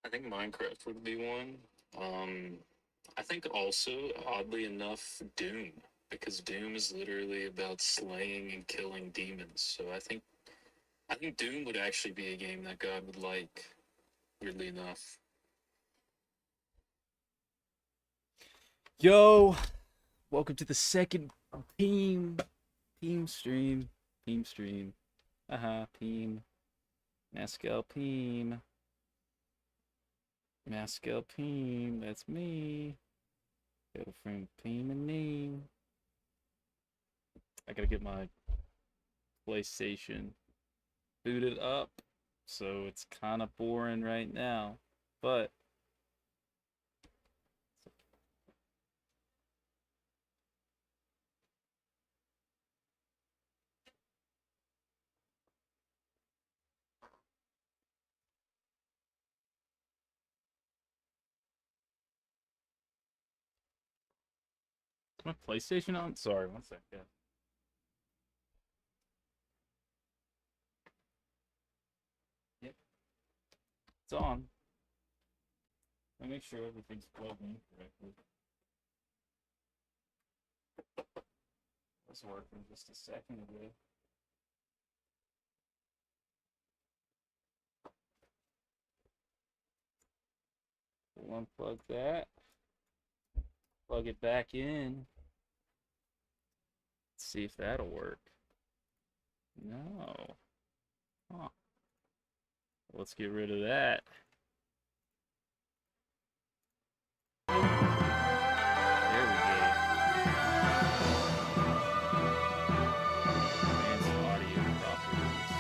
I think Minecraft would be one. Um, I think also, oddly enough, Doom, because Doom is literally about slaying and killing demons. So I think Doom would actually be a game that God would like, weirdly enough. Yo, welcome to the second Peem stream. Peem stream. Peem. Mascal Peem. Mascal Peem. That's me. Go from Peem and Neem. I gotta get my PlayStation booted up. So it's kind of boring right now. But is my PlayStation on? Sorry, one second. Yep, it's on. Let me make sure everything's plugged in correctly. It was working just a second ago. We'll unplug that. Plug it back in. Let's see if that'll work. No. Huh. Let's get rid of that. There we go. Advanced audio properties.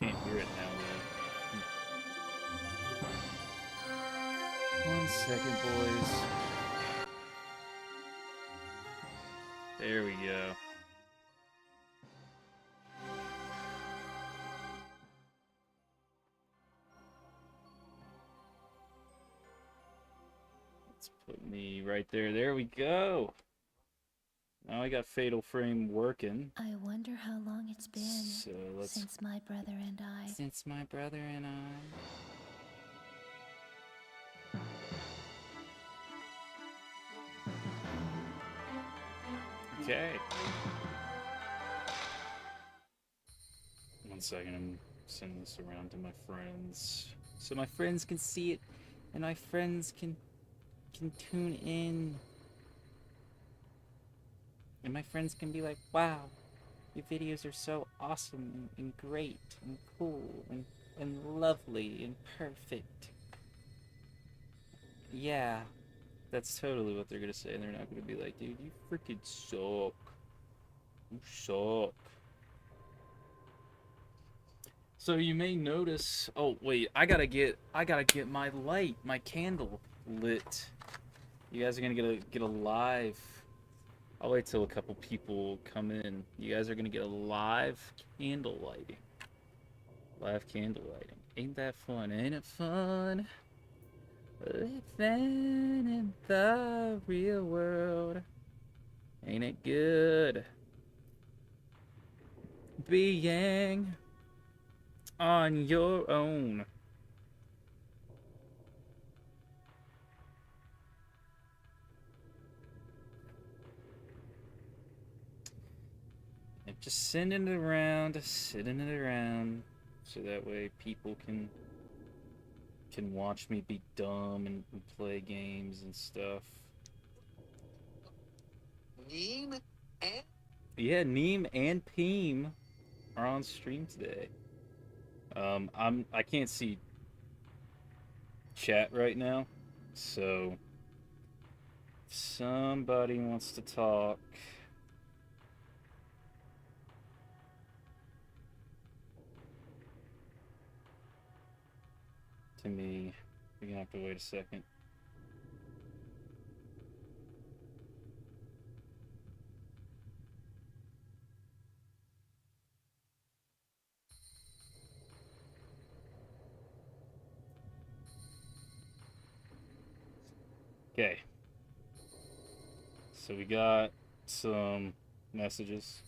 Can't hear it now though. 1 second, boys. There we go. Let's put me right there. There we go. Now I got Fatal Frame working. I wonder how long it's been So let's. since my brother and I. Since my brother and I. Okay. 1 second, I'm sending this around to my friends. So my friends can see it and my friends can tune in. And my friends can be like, wow, your videos are so awesome and great and cool and lovely and perfect. Yeah, that's totally what they're gonna say. And they're not gonna be like, dude, you freaking suck. You suck. So you may notice. Oh wait, I gotta get my light, my candle lit. You guys are gonna get a live. I'll wait till a couple people come in. You guys are gonna get a live candle lighting. Live candle lighting. Ain't that fun? Ain't it fun? Living in the real world. Ain't it good? Being on your own. And just sending it around, so that way people can watch me be dumb and play games and stuff. Neem and Yeah, Neem and Peem are on stream today. I can't see chat right now, so if somebody wants to talk to me, you're gonna have to wait a second. Okay, so we got some messages.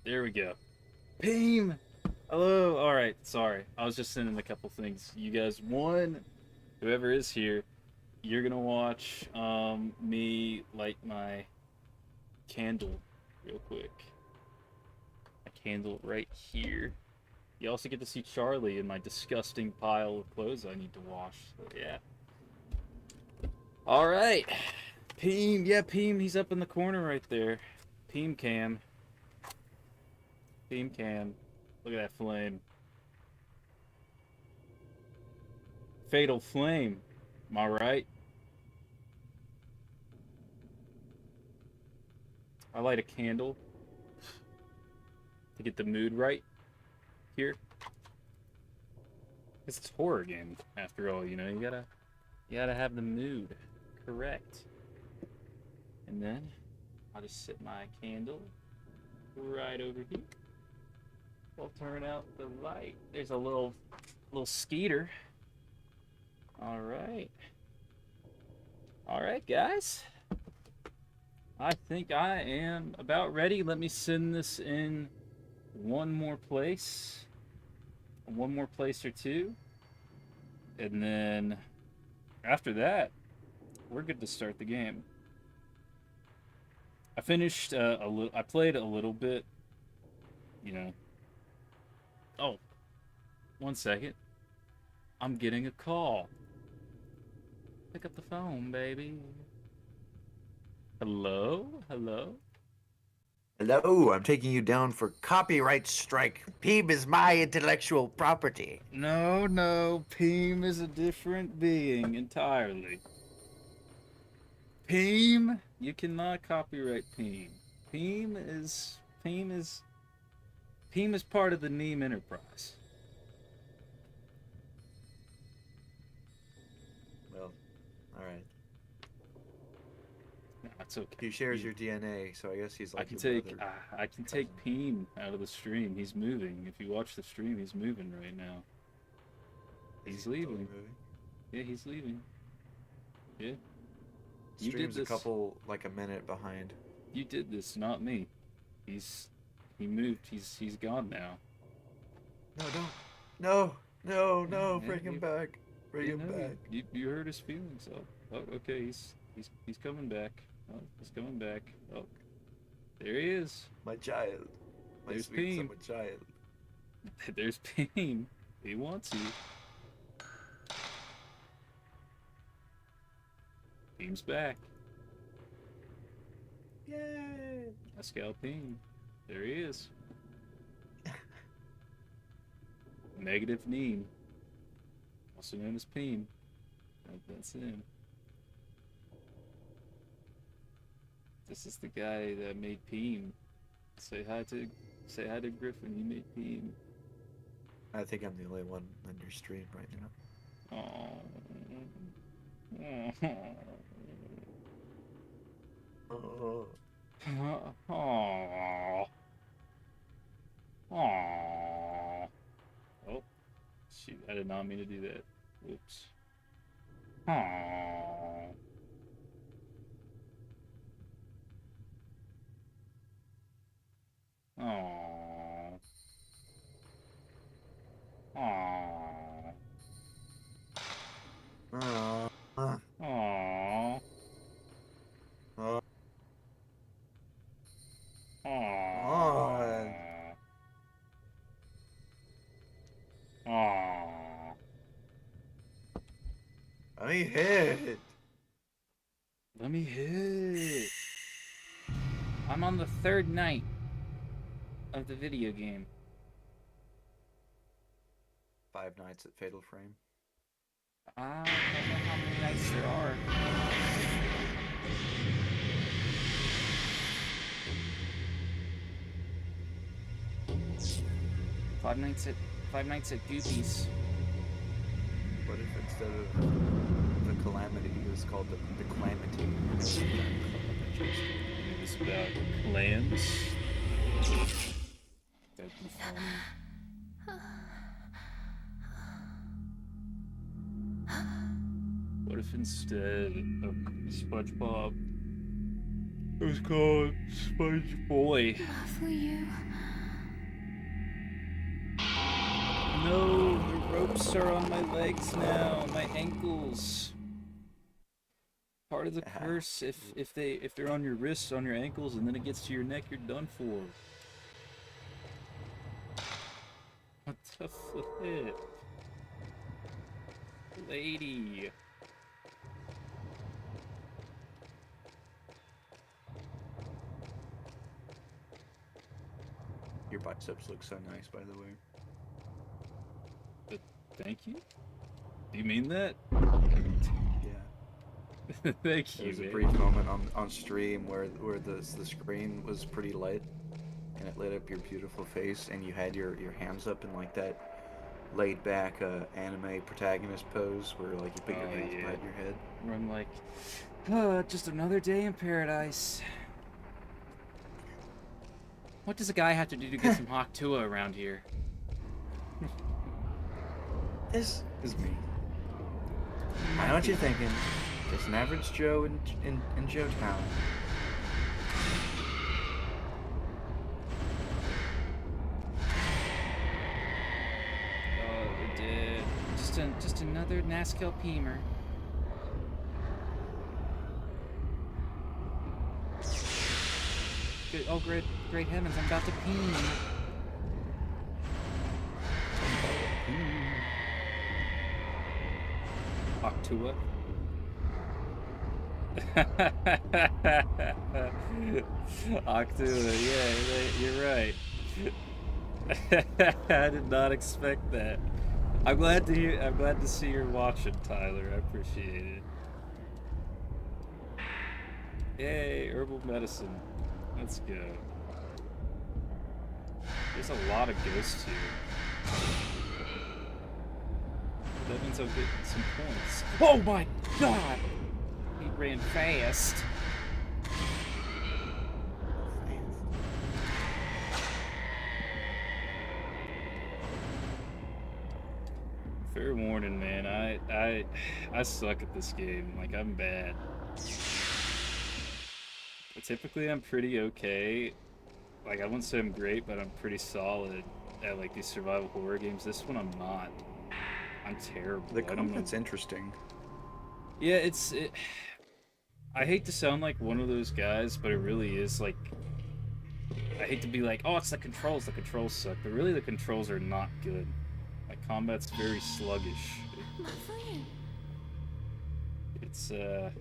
There we go. Peem! Hello! Alright, sorry. I was just sending a couple things. You guys, one, whoever is here, you're gonna watch me light my candle real quick. A candle right here. You also get to see Charlie in my disgusting pile of clothes I need to wash. So, yeah. Alright. Peem, yeah, Peem, he's up in the corner right there. Peem cam. Peem cam. Look at that flame. Fatal flame. Am I right? I light a candle to get the mood right here. It's a horror game, after all, you know. You gotta have the mood correct. And then I'll just set my candle right over here. We'll turn out the light. There's a little skeeter. All right. All right, guys. I think I am about ready. Let me send this in one more place or two, and then after that, we're good to start the game. I finished I played a little bit, you know. Oh, 1 second. I'm getting a call. Pick up the phone, baby. Hello? Hello? Hello, I'm taking you down for copyright strike. Peem is my intellectual property. No, Peem is a different being entirely. Peem? You cannot copyright Peem. Peem is part of the Neem enterprise. Well, alright. No, it's okay. He shares your DNA, so I guess he's like I can your take brother. I can take Peem out of the stream. He's moving. If you watch the stream, he's moving right now. Is He's he totally leaving. moving? Yeah, he's leaving. Yeah. You did Stream's a this. couple, like a minute behind. You did this, not me. He moved. He's gone now. No, don't. No, no, no, Yeah, bring him you- back. Bring him know, back. you hurt his feelings. Oh, okay. He's coming back. Oh, he's coming back. Oh, there he is. My child. My There's sweet Peem. summer child. There's Peem. He wants you. Peem's back. Yay! Pascal Peem. There he is. Negative Neem. Also known as Peem. That's him. This is the guy that made Peem. Say hi to Griffin. He made Peem. I think I'm the only one on your stream right now. Oh. Oh. Oh. Oh. Oh. Shoot, I did not mean to do that. Whoops. Oh. Oh. Oh. Oh. Oh. Oh. Oh. Oh. Let me hit. Let me hit. I'm on the third night of the video game. 5 nights at Fatal Frame. I don't know how many nights there are. Five nights at Goopies. What if instead of the calamity, it was called the calamity? It was about clams. That'd be fun. What if instead of SpongeBob It was called Sponge Boy. Love you. No, the ropes are on my legs now, my ankles. Part of the curse, if they're on your wrists, on your ankles, and then it gets to your neck, you're done for. What the flip? Lady. Your biceps look so nice, by the way. Thank you? Do you mean that? Yeah. Thank There you, was a man. brief moment on stream where the screen was pretty light, and it lit up your beautiful face, and you had your hands up in like that laid back anime protagonist pose where like you put your hands behind your head. Where I'm like, just another day in paradise. What does a guy have to do to get some Hawktua around here? This is me. I know what you're thinking. Just an average Joe in Joe Town. Oh, we're dead. Just another Nazkel Peemer. Good, oh, great heavens! I'm about to Peem. Hawktua. Octua, yeah, you're right. I did not expect that. I'm glad to see you're watching, Tyler. I appreciate it. Yay, herbal medicine. Let's go. There's a lot of ghosts here. That means I'll get some points. Oh my god! He ran fast. Fair warning, man. I suck at this game. Like, I'm bad. Typically, I'm pretty okay. Like, I wouldn't say I'm great, but I'm pretty solid at like these survival horror games. This one, I'm not. I'm terrible. The I don't know. combat's interesting. Yeah, I hate to sound like one of those guys, but it really is like. I hate to be like, oh, it's the controls. The controls suck, but really, the controls are not good. Like, combat's very sluggish. Lovely. It's Don't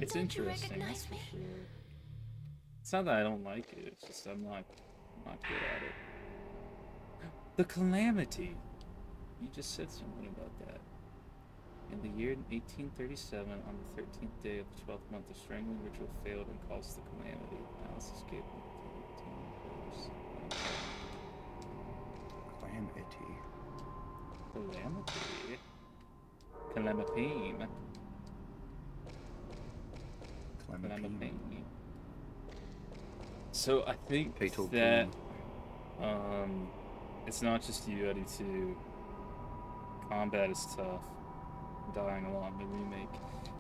you interesting. recognize That's for me? sure. It's not that I don't like it. It's just I'm not good at it. The Calamity. You just said something about that. In the year 1837, on the 13th day of the 12th month, the strangling ritual failed and caused the Calamity. Alice escaped with the Calamity. Calamity. Calamapine. Calamapine. So I think Fatal that Doom. it's not just you, Eddie, too. Combat is tough. Dying a lot in the remake.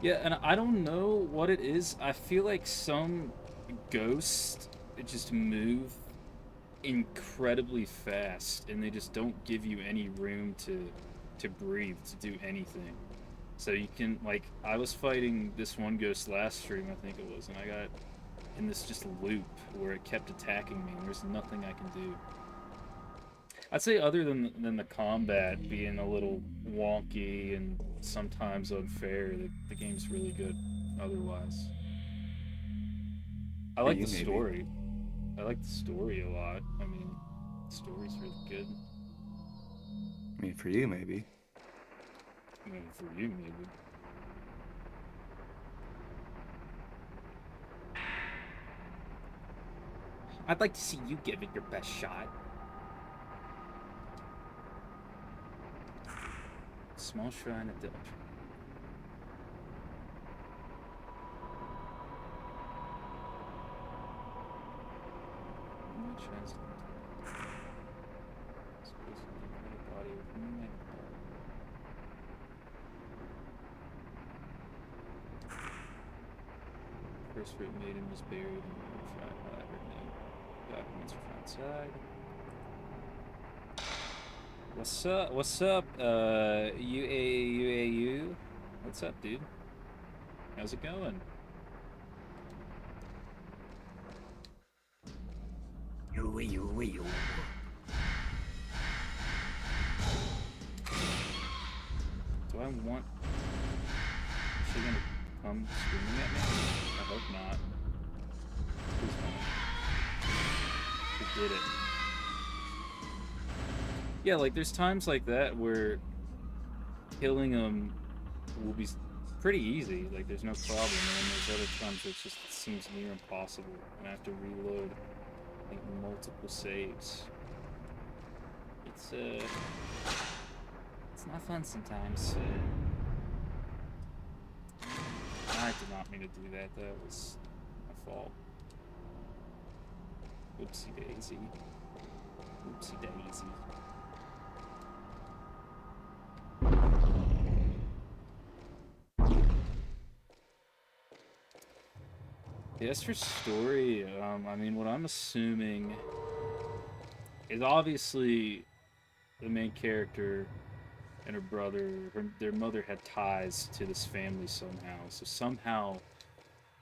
Yeah, and I don't know what it is. I feel like some ghosts just move incredibly fast, and they just don't give you any room to breathe, to do anything. So you can, like, I was fighting this one ghost last stream, I think it was, and I got in this just loop where it kept attacking me, and there's nothing I can do. I'd say other than the combat being a little wonky and sometimes unfair, the game's really good otherwise. I like the story. I like the story a lot. I mean, the story's really good. I mean, for you, maybe. I mean, for you, maybe. I'd like to see you give it your best shot. Small shrine at the First fruit maiden was buried in the shrine by her name. Documents are outside. What's up? What's up? UAU? What's up, dude? How's it going? You. Do I want... Is she gonna come screaming at me? I hope not. Please don't. She did it. Yeah, like, there's times like that where killing them will be pretty easy. Like, there's no problem. And then there's other times where it just seems near impossible. And I have to reload, I think, multiple saves. It's not fun sometimes. I did not mean to do that. That was my fault. Oopsie daisy. Oopsie daisy. Yeah, as for story, I mean, what I'm assuming is obviously the main character and her brother, their mother had ties to this family somehow. So somehow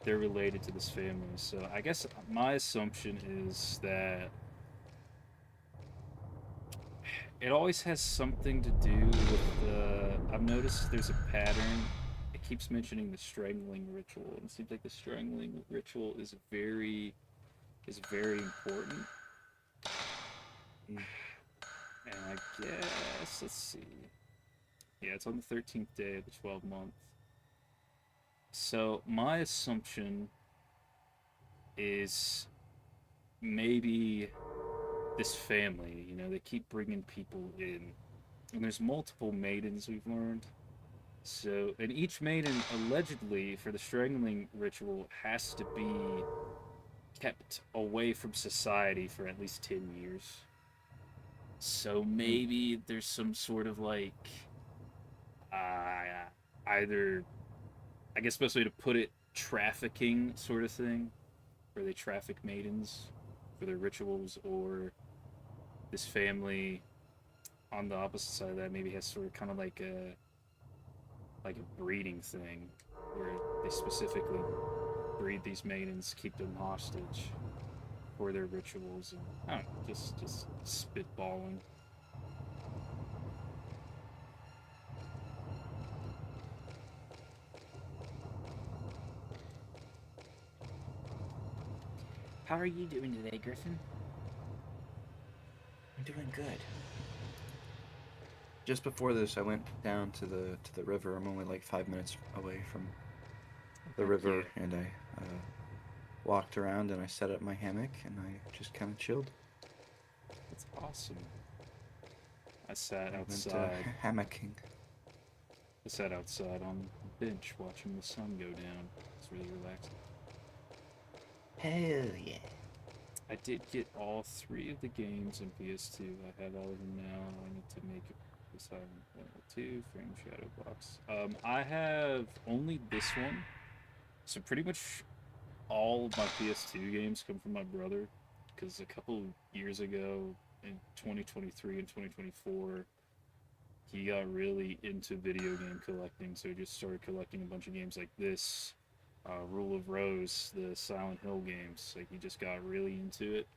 they're related to this family. So I guess my assumption is that it always has something to do with the... I've noticed there's a pattern. It keeps mentioning the strangling ritual. And it seems like the strangling ritual is very important. And I guess, let's see. Yeah, it's on the 13th day of the 12th month. So my assumption is maybe this family, you know, they keep bringing people in. And there's multiple maidens we've learned. So, and each maiden, allegedly, for the strangling ritual, has to be kept away from society for at least 10 years. So maybe there's some sort of, like, either, I guess best way to put it, trafficking sort of thing, where they traffic maidens for their rituals, or this family on the opposite side of that maybe has sort of kind of like a breeding thing, where they specifically breed these maidens, keep them hostage for their rituals, and I don't know, just spitballing. How are you doing today, Griffin? I'm doing good. Just before this, I went down to the river. I'm only like 5 minutes away from the river, and I walked around and I set up my hammock and I just kind of chilled. That's awesome. I sat I went outside. hammocking. I sat outside on the bench watching the sun go down. It's really relaxing. Hell yeah. I did get all 3 of the games in PS2. I have all of them now. I need to make it. Silent Hill 2, Frame Shadow Box. I have only this one. So pretty much all of my PS2 games come from my brother. Because a couple years ago, in 2023 and 2024, he got really into video game collecting. So he just started collecting a bunch of games like this. Rule of Rose, the Silent Hill games. Like, he just got really into it.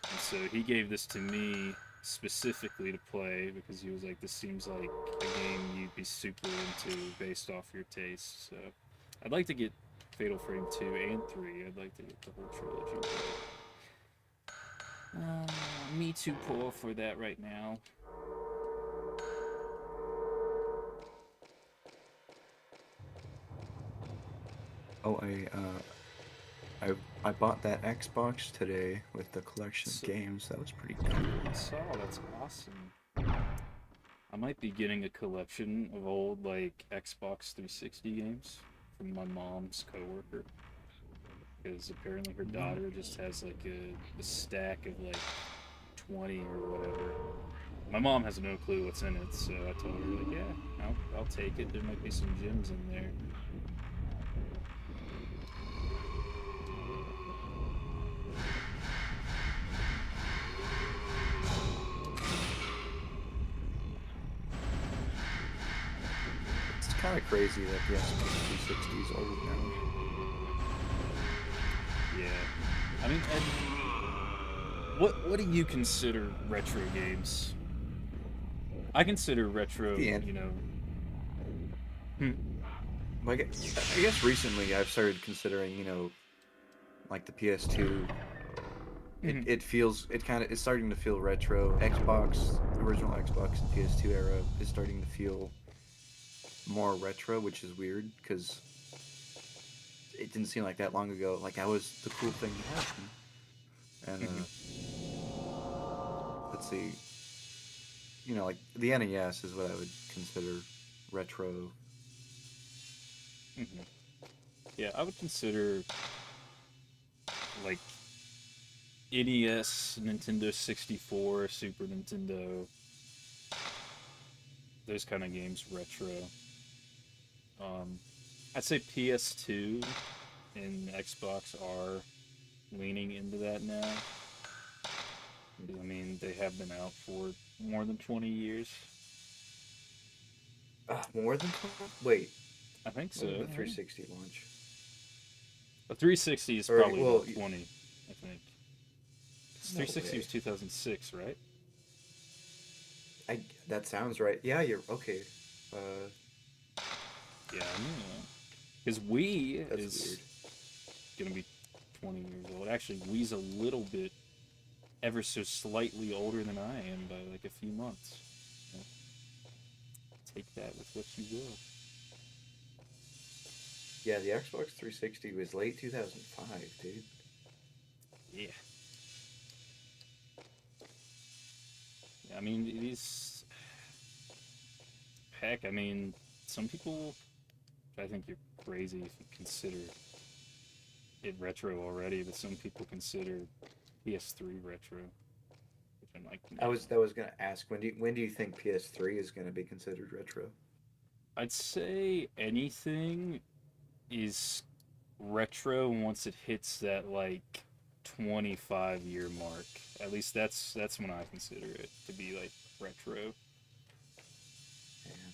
And so he gave this to me specifically to play, because he was like, this seems like a game you'd be super into based off your taste. So I'd like to get Fatal Frame 2 and 3. I'd like to get the whole trilogy. Me too poor for that right now. Oh, I bought that Xbox today with the collection of games. That was pretty cool. I saw, that's awesome. I might be getting a collection of old, like, Xbox 360 games from my mom's coworker. Because apparently her daughter just has, like, a stack of, like, 20 or whatever. My mom has no clue what's in it, so I told her, like, yeah, I'll take it. There might be some gems in there. kind of crazy that the Xbox 360 is old now. Yeah. I mean, Ed, what do you consider retro games? I consider retro, The end. you know. Hmm. I guess recently I've started considering, like the PS2. Mhm. It's starting to feel retro. Xbox, original Xbox and PS2 era is starting to feel more retro, which is weird because it didn't seem like that long ago. Like that was the cool thing to have. And Mhm. let's see, like the NES is what I would consider retro. Mhm. Yeah, I would consider like NES, Nintendo 64, Super Nintendo, those kind of games retro. Um, I'd say PS2 and Xbox are leaning into that now. I mean, they have been out for more than 20 years. More than 20? Wait, I think so. when did the Right? 360 launch? The 360 is Or probably well, about 20, I think. 'Cause no 360 way. was 2006, right? That sounds right. Yeah, you're okay. Uh, Yeah, I know. Because Wii that's is weird. going to be 20 years old. Actually, Wii's a little bit ever so slightly older than I am by like a few months. So take that with what you will. Yeah, the Xbox 360 was late 2005, dude. Yeah. I mean, these. Heck, I mean, some people. I think you're crazy if you consider it retro already, but some people consider PS3 retro, which I'm like, no. I was gonna ask when do you think PS3 is gonna be considered retro? I'd say anything is retro once it hits that like 25-year mark. At least that's when I consider it to be like retro. Man.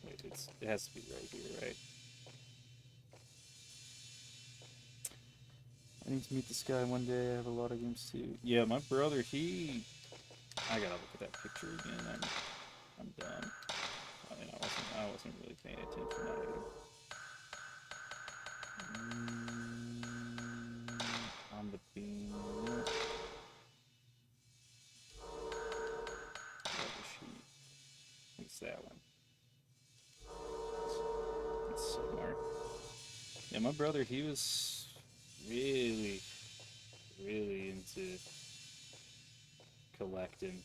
Wait, it has to be right here, right? I need to meet this guy one day. I have a lot of games too. Yeah, my brother, I gotta look at that picture again. I'm dumb. I mean, I wasn't really paying attention either. On the beam. Rubber sheet. It's that one. It's somewhere. Yeah, my brother, he was really, really into collecting.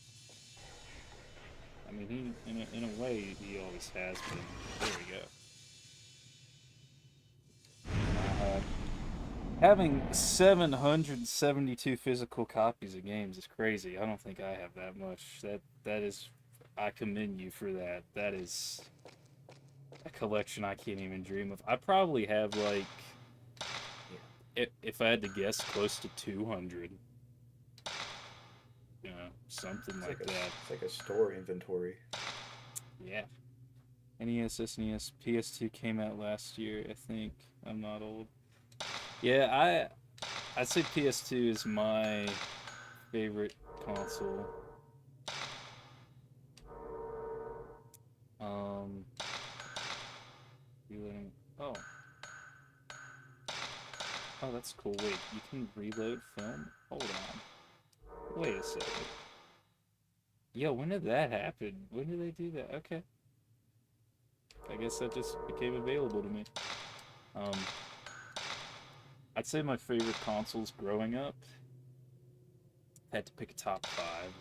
I mean, in a way, he always has been. There we go. Uh, Having 772 physical copies of games is crazy. I don't think I have that much. That is, I commend you for that. That is a collection I can't even dream of. I probably have like, if I had to guess, close to 200. You know, something It's like like a that. it's like a store inventory. Yeah. NES, SNES, PS2 came out last year. I think I'm not old. Yeah, I'd say PS2 is my favorite console. Um, reloading. Oh, oh, that's cool. Wait, you can reload film? Hold on. Wait a second. Yo, when did that happen? When did they do that? Okay. I guess that just became available to me. Um, I'd say my favorite consoles growing up. Had to pick a top five.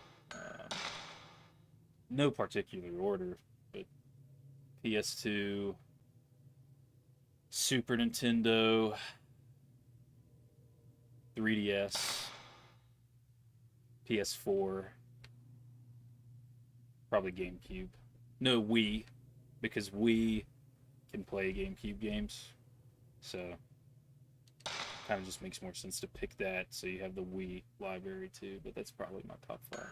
No particular order, but PS2, Super Nintendo, 3DS, PS4, probably GameCube. No, Wii, because Wii can play GameCube games. So kind of just makes more sense to pick that. So you have the Wii library too, but that's probably my top five.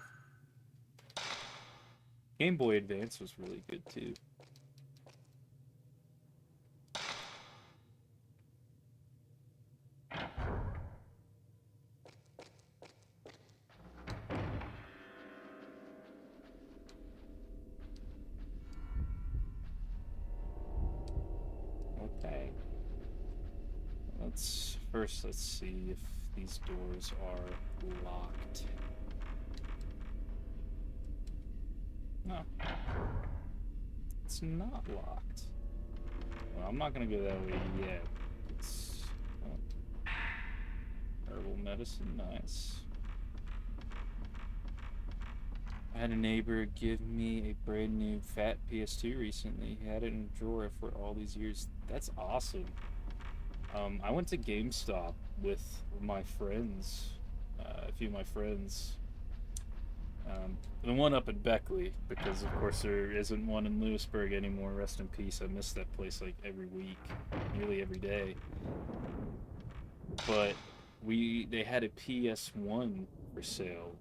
Game Boy Advance was really good too. Okay. Let's see if these doors are locked. No. It's not locked. Well, I'm not gonna go that way yet. It's herbal medicine, nice. I had a neighbor give me a brand new fat PS2 recently. He had it in a drawer for all these years. That's awesome. I went to GameStop with my friends, a few of my friends. The one up in Beckley, because of course there isn't one in Lewisburg anymore. Rest in peace. I miss that place like every week, nearly every day. But they had a PS1 for sale,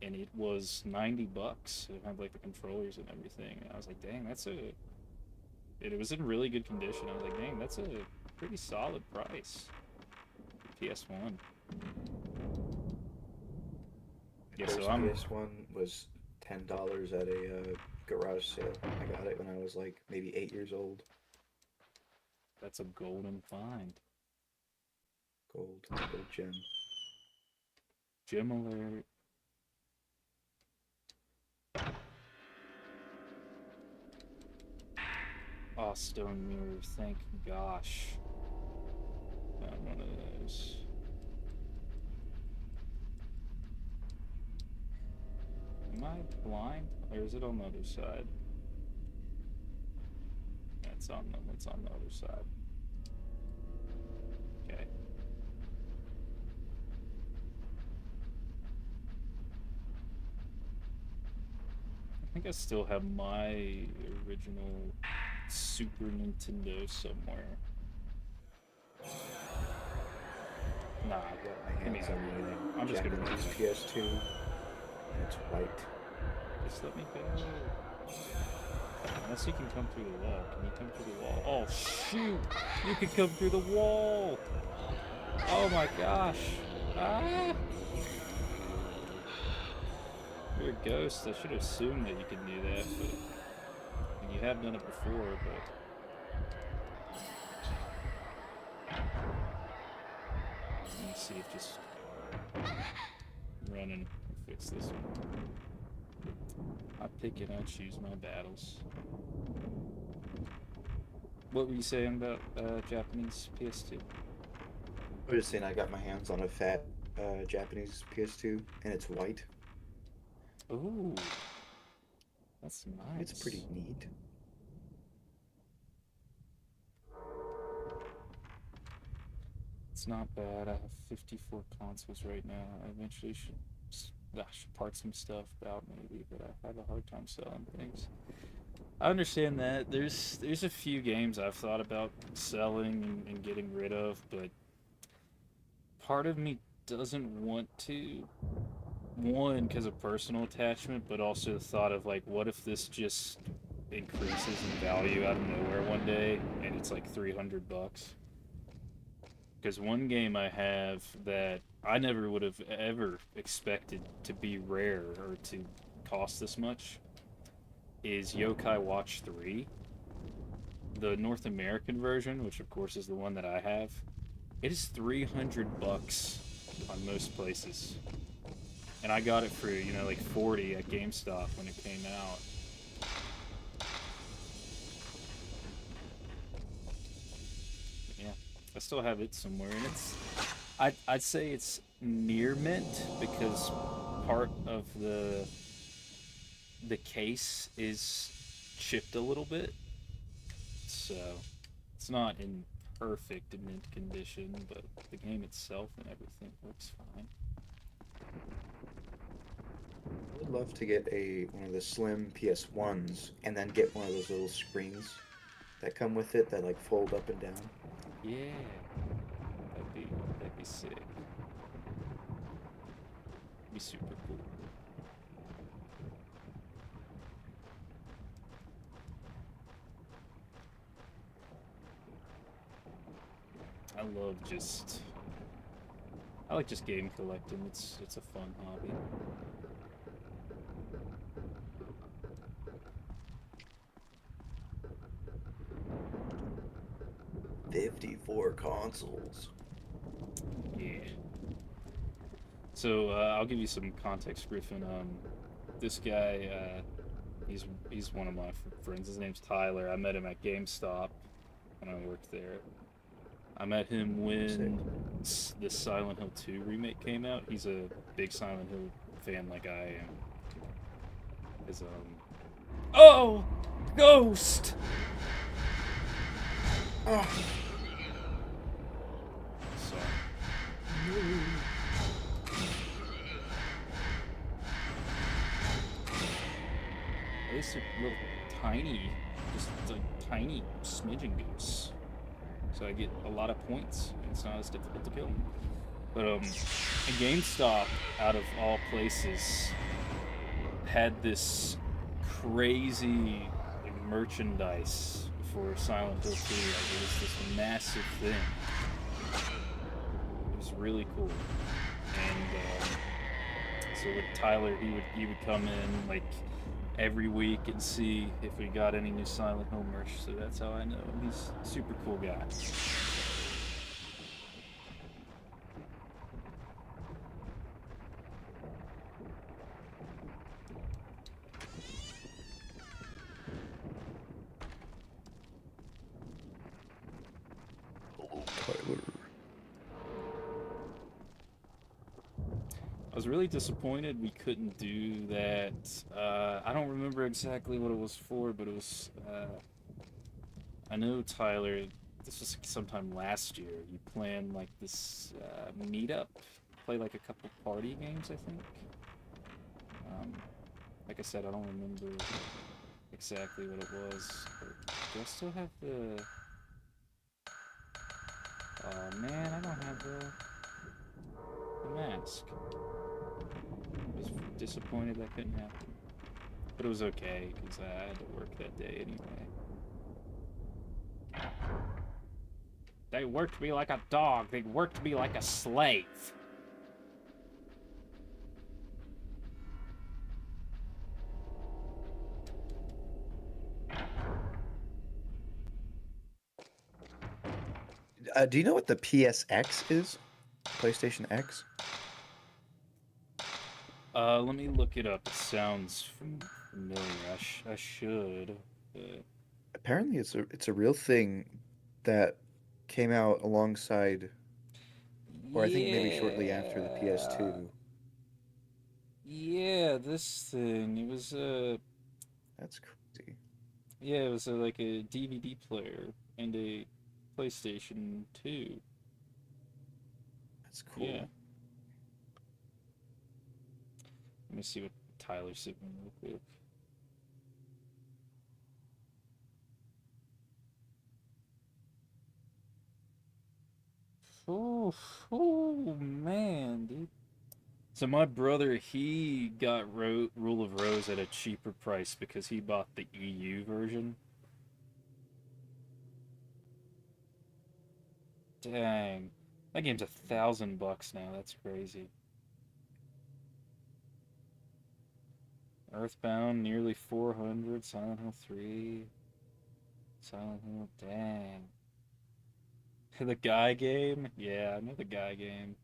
and it was $90. It had like the controllers and everything. And I was like, dang, it was in really good condition. I was like, dang, that's a pretty solid price. PS1. Yeah, so First I'm. PS1 was $10 at a garage sale. I got it when I was like maybe 8 years old. That's a golden find. Gold gem. Gem alert. Oh, stone mirror, thank gosh. Not one of those. Am I blind? Or is it on the other side? Yeah, it's on the other side. Okay. I think I still have my original Super Nintendo somewhere. Nah, I got my give me hands that. on I'm the just gonna run Japanese away. PS2, and it's white. Just let me go. Unless you can come through the wall. Can you come through the wall? Oh, shoot! You can come through the wall! Oh my gosh! Ah! You're a ghost. I should have assumed that you could do that, but you have done it before, but let me see if just running will fix this one. I pick and I choose my battles. What were you saying about Japanese PS2? I was just saying I got my hands on a fat Japanese PS2, and it's white. Ooh, that's nice. It's pretty neat. It's not bad. I have 54 consoles right now. I eventually should part some stuff out maybe, but I have a hard time selling things. I understand that. There's a few games I've thought about selling and getting rid of, but part of me doesn't want to. One, because of personal attachment, but also the thought of like, what if this just increases in value out of nowhere one day and it's like $300? Because one game I have that I never would have ever expected to be rare or to cost this much is Yokai Watch 3. The North American version, which of course is the one that I have, it is $300 on most places. And I got it for, like 40 at GameStop when it came out. Yeah, I still have it somewhere, and I'd say it's near mint because part of the case is chipped a little bit, so it's not in perfect mint condition, but the game itself and everything works fine. I would love to get one of the slim PS1s, and then get one of those little screens that come with it that like fold up and down. Yeah, that'd be sick. Be super cool. love just I like just game collecting. It's a fun hobby. 54 consoles. Yeah. So I'll give you some context, Griffin. This guy, he's one of my friends. His name's Tyler. I met him at GameStop when I worked there. I met him when the Silent Hill 2 remake came out. He's a big Silent Hill fan like I am. His Oh! Ghost! Oh. Sorry. At least they're little tiny, just like tiny smidgen ghosts. So I get a lot of points. It's not as difficult to kill them. But a GameStop, out of all places, had this crazy merchandise for Silent Hill 2. Like, it was this massive thing. It was really cool. And so with Tyler, he would come in like every week and see if we got any new Silent Hill merch. So that's how I know him. He's a super cool guy. Tyler. I was really disappointed we couldn't do that. I don't remember exactly what it was for, but it was. I know Tyler. This was sometime last year. You planned like this meetup, play like a couple party games, I think. Like I said, I don't remember exactly what it was. But do I still have the? Oh man, I don't have the mask. I was disappointed that couldn't happen. But it was okay, because I had to work that day anyway. They worked me like a dog. They worked me like a slave. Do you know what the PSX is? PlayStation X? Let me look it up. It sounds familiar. I should. Apparently, it's a real thing that came out alongside, or I think maybe shortly after the PS2. Yeah, this thing. It was That's crazy. yeah, it was like a DVD player and a PlayStation 2. That's cool. Yeah. Let me see what Tyler sent me real quick. Oh man, dude. So my brother, he got Rule of Rose at a cheaper price because he bought the EU version. Dang, that game's $1,000 now. That's crazy. Earthbound, nearly 400. Silent Hill 3. Silent Hill, dang. The Guy game? Yeah, I know the Guy game.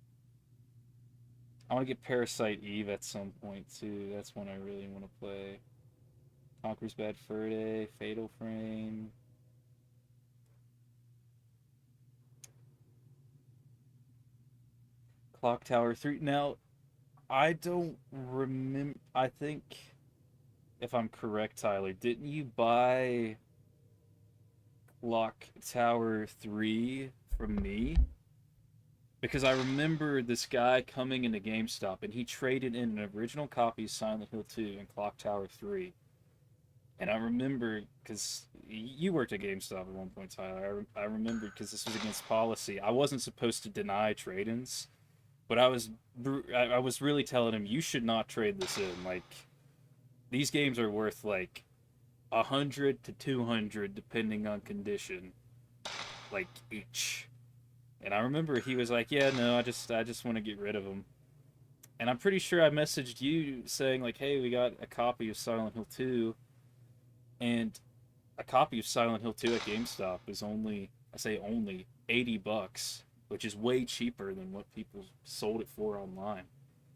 I want to get Parasite Eve at some point too. That's one I really want to play. Conquer's Bad Fur Day, Fatal Frame. Clock Tower 3. Now, I don't remember. I think, if I'm correct, Tyler, didn't you buy Clock Tower 3 from me? Because I remember this guy coming into GameStop and he traded in an original copy of Silent Hill 2 and Clock Tower 3. And I remember, because you worked at GameStop at one point, Tyler. I remember because this was against policy. I wasn't supposed to deny trade-ins, but I was really telling him, you should not trade this in. Like, these games are worth like 100 to 200 depending on condition, like each. And I remember he was like, "Yeah, no, I just want to get rid of them." And I'm pretty sure I messaged you saying like, "Hey, we got a copy of Silent Hill 2." And a copy of Silent Hill 2 at GameStop is only, I say only, $80, which is way cheaper than what people sold it for online.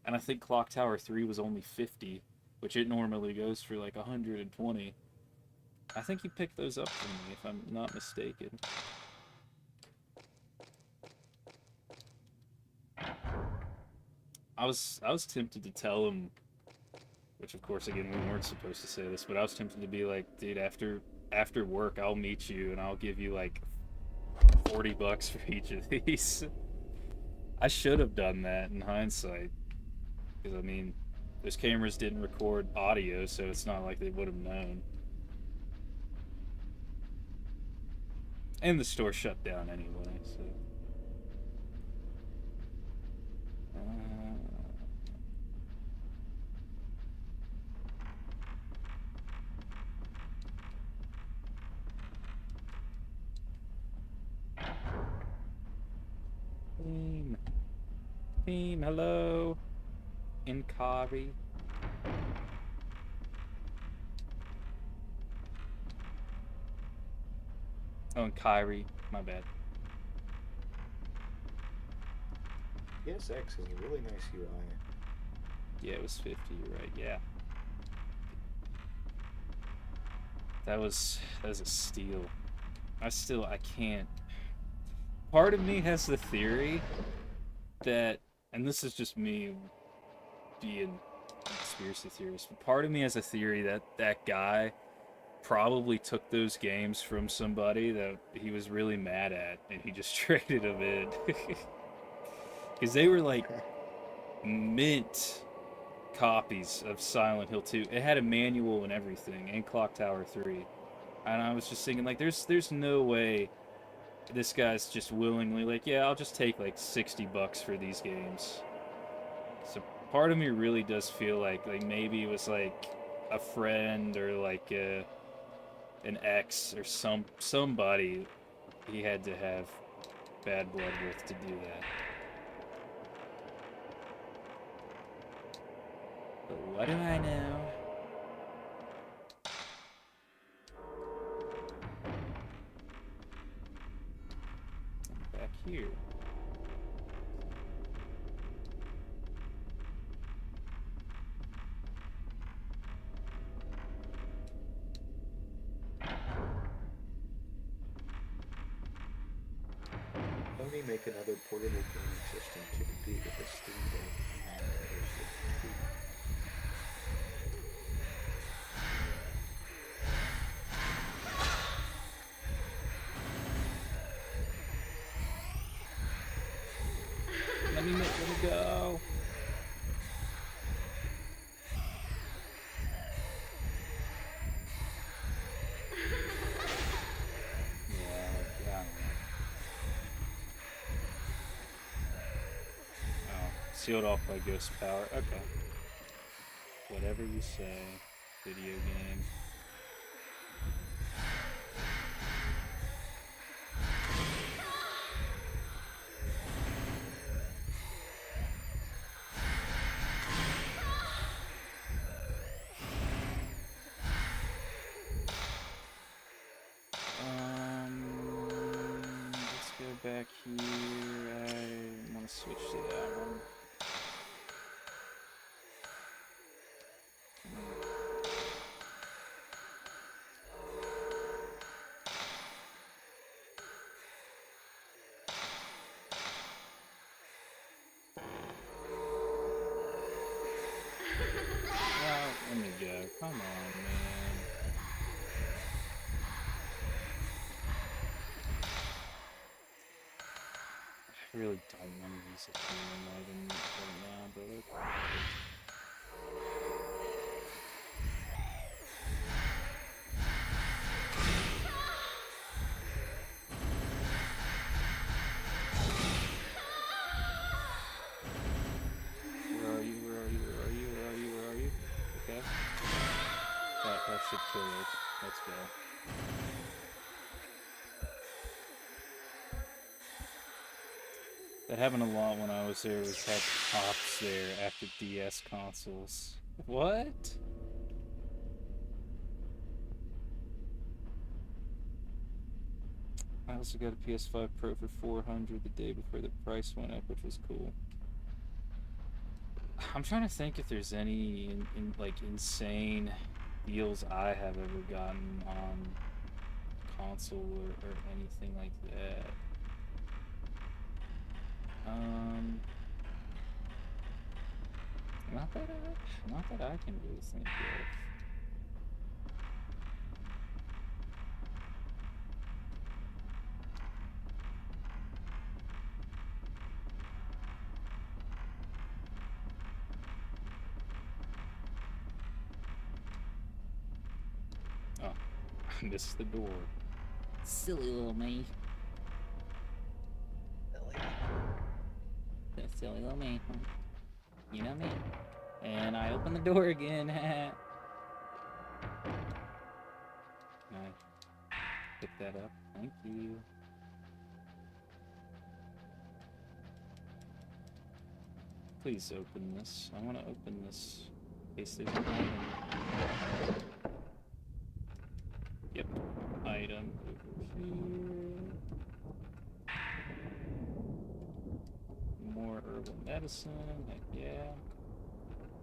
And I think Clock Tower 3 was only 50, which it normally goes for like 120. I think you picked those up for me, if I'm not mistaken. I was tempted to tell him, which of course again we weren't supposed to say this, but I was tempted to be like, dude, after work I'll meet you and I'll give you like $40 for each of these. I should have done that in hindsight, because I mean, those cameras didn't record audio, so it's not like they would have known. And the store shut down anyway, so. Peem. Peem, hello. Inkari. Oh, and Kyrie. My bad. Yes, X is a really nice UI. Yeah, it was 50, you're right, yeah. That was a steal. I can't. Part of me has the theory that, and this is just me being a conspiracy theorist, but part of me has a theory that that guy probably took those games from somebody that he was really mad at, and he just traded them in. Because they were like mint copies of Silent Hill 2. It had a manual and everything, and Clock Tower 3. And I was just thinking, like, there's no way this guy's just willingly like, yeah, I'll just take like $60 for these games. So part of me really does feel like maybe it was like a friend or like an ex or somebody he had to have bad blood with to do that. But what do I know? I'm back here. Only make another portable gaming system to compete with the Steam Deck and PlayStation 2. Let me go. Yeah, I don't know. Oh, sealed off by ghost power. Okay. Whatever you say. Video game. Let's go back here. I want to switch to that one. Oh, let me go. Come on, man. I really don't want to use a healing item right now, but okay. Where are you? Where are you? Where are you? Where are you? Where are you? Okay. That should kill it. Let's go. That happened a lot when I was there. We had cops there after DS consoles. What? I also got a PS5 Pro for 400 the day before the price went up, which was cool. I'm trying to think if there's any like insane deals I have ever gotten on console or anything like that. Not that I can really think of. Oh, I missed the door. Silly little me. Silly little me. You know me. And I open the door again. Can I pick that up? Thank you. Please open this. I want to open this. In case there's an item. Yep. Item over here. More herbal medicine. Heck yeah.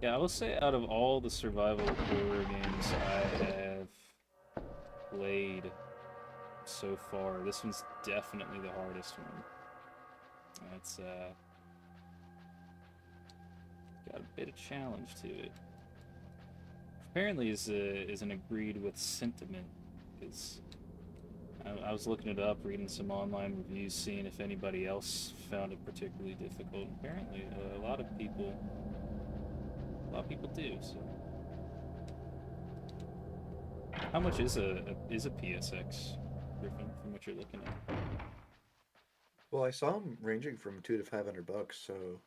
Yeah, I will say out of all the survival horror games I have played so far, this one's definitely the hardest one. It's got a bit of challenge to it. Apparently is an agreed with sentiment, because I was looking it up, reading some online reviews, seeing if anybody else found it particularly difficult. Apparently, a lot of people do. So, how much is a PSX, Griffin, from what you're looking at? Well, I saw them ranging from $200 to $500, so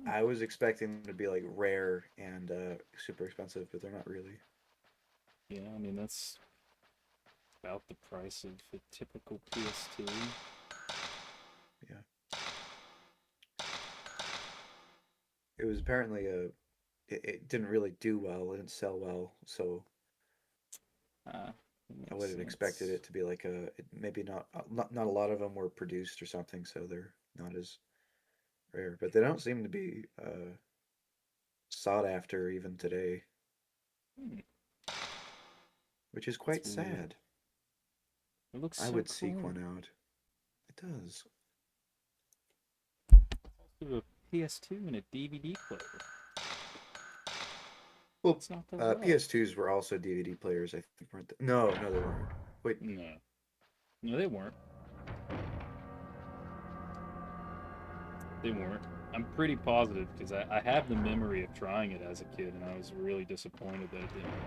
I was expecting them to be like rare and super expensive, but they're not really. Yeah, I mean that's about the price of a typical PS2. Yeah. It was apparently it didn't really do well. It didn't sell well, so I would have expected it to be like maybe not a lot of them were produced or something, so they're not as rare. But they don't seem to be sought after even today, which is quite That's weird. sad. It looks I so would cool. seek one out. It does. Also a PS2 and a DVD player. Well, It's not that bad. PS2s were also DVD players, I think, weren't they? No, they weren't. Wait. No, they weren't. They weren't. I'm pretty positive because I have the memory of trying it as a kid, and I was really disappointed that it didn't work.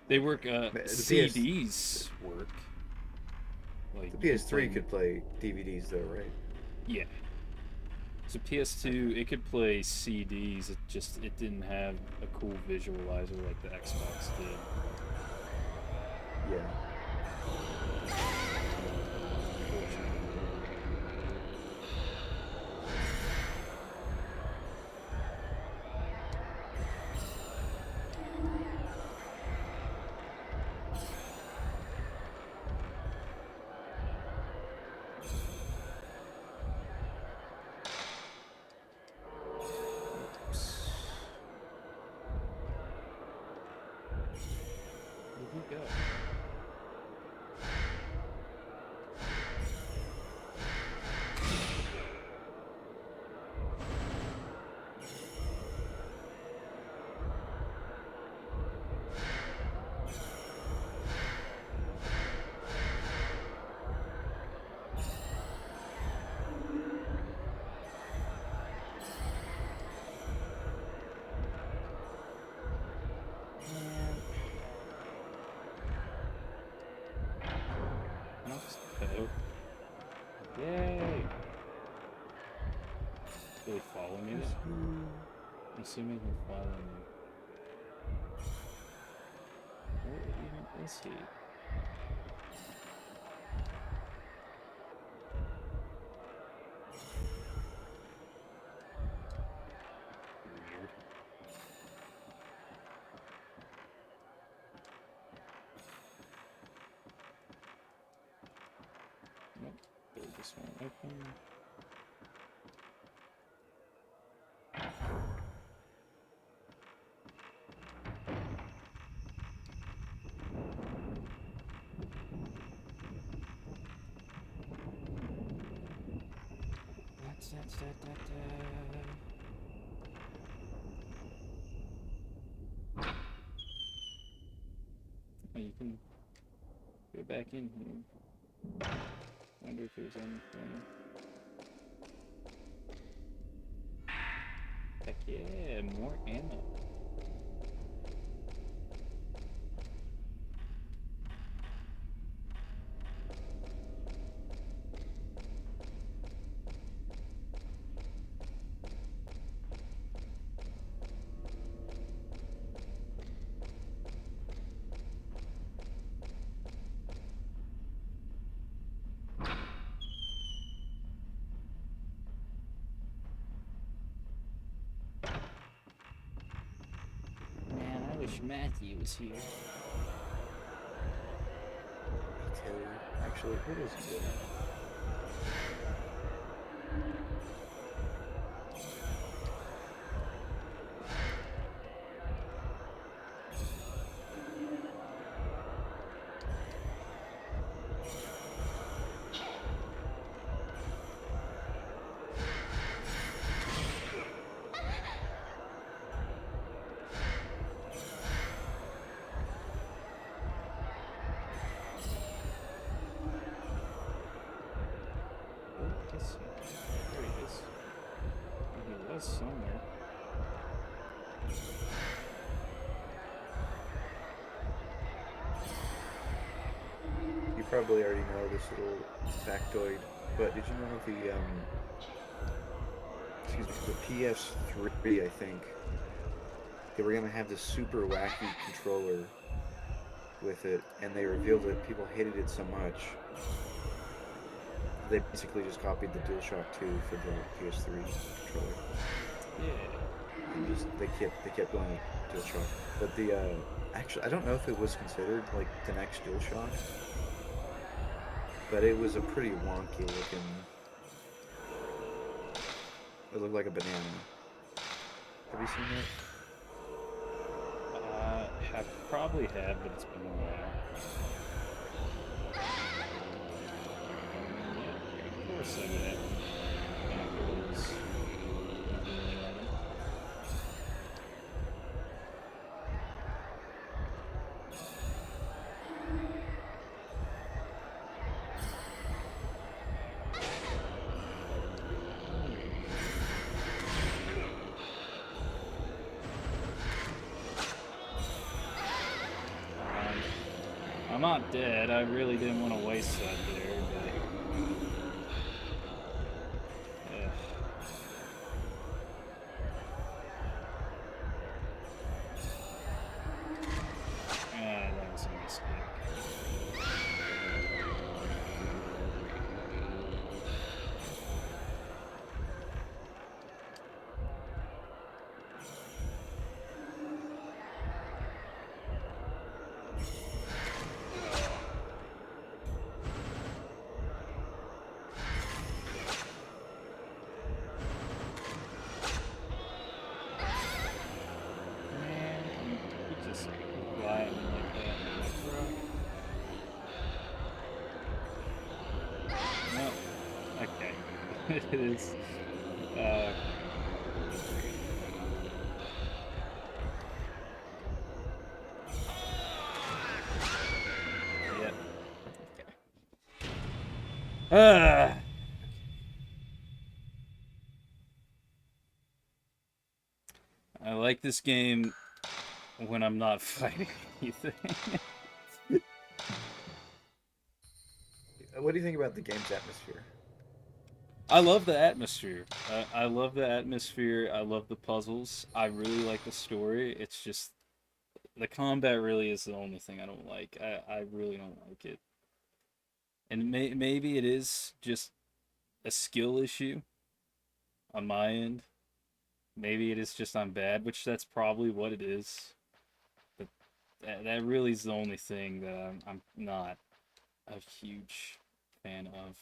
They work. CDs work. Like the PS3 could play DVDs, though, right? Yeah. So PS2, it could play CDs. It didn't have a cool visualizer like the Xbox did. Yeah. Where'd he go? Yay! Will he follow me then? I'm assuming he'll follow me. Where even is he? this one open. Oh, you can go back in here. Wonder if there's anything. Heck yeah, more ammo. Man, I wish Matthew was here. Actually, what is he doing? Where is he? There he is. Oh, he was somewhere. You probably already know this little factoid, but did you know the PS3, I think, they were gonna have this super wacky controller with it, and they revealed that people hated it so much, they basically just copied the DualShock 2 for the PS3 controller. Yeah. And just they kept going with DualShock. But the actually, I don't know if it was considered like the next DualShock, but it was a pretty wonky looking. It looked like a banana. Have you seen that? I probably have, but it's been a while. Yeah, of course I did. Backwards. I'm not dead. I really didn't want to waste that there, but... Ugh. Ah, that was a mistake. Man, you just lie at me like that. No. Okay. It is. Uh. Yep. Okay. I like this game when I'm not fighting anything. What do you think about the game's atmosphere? I love the atmosphere. I love the atmosphere. I love the puzzles. I really like the story. It's just the combat really is the only thing I don't like. I really don't like it. And maybe it is just a skill issue on my end. Maybe it is just I'm bad, which that's probably what it is. But that really is the only thing that I'm not a huge fan of.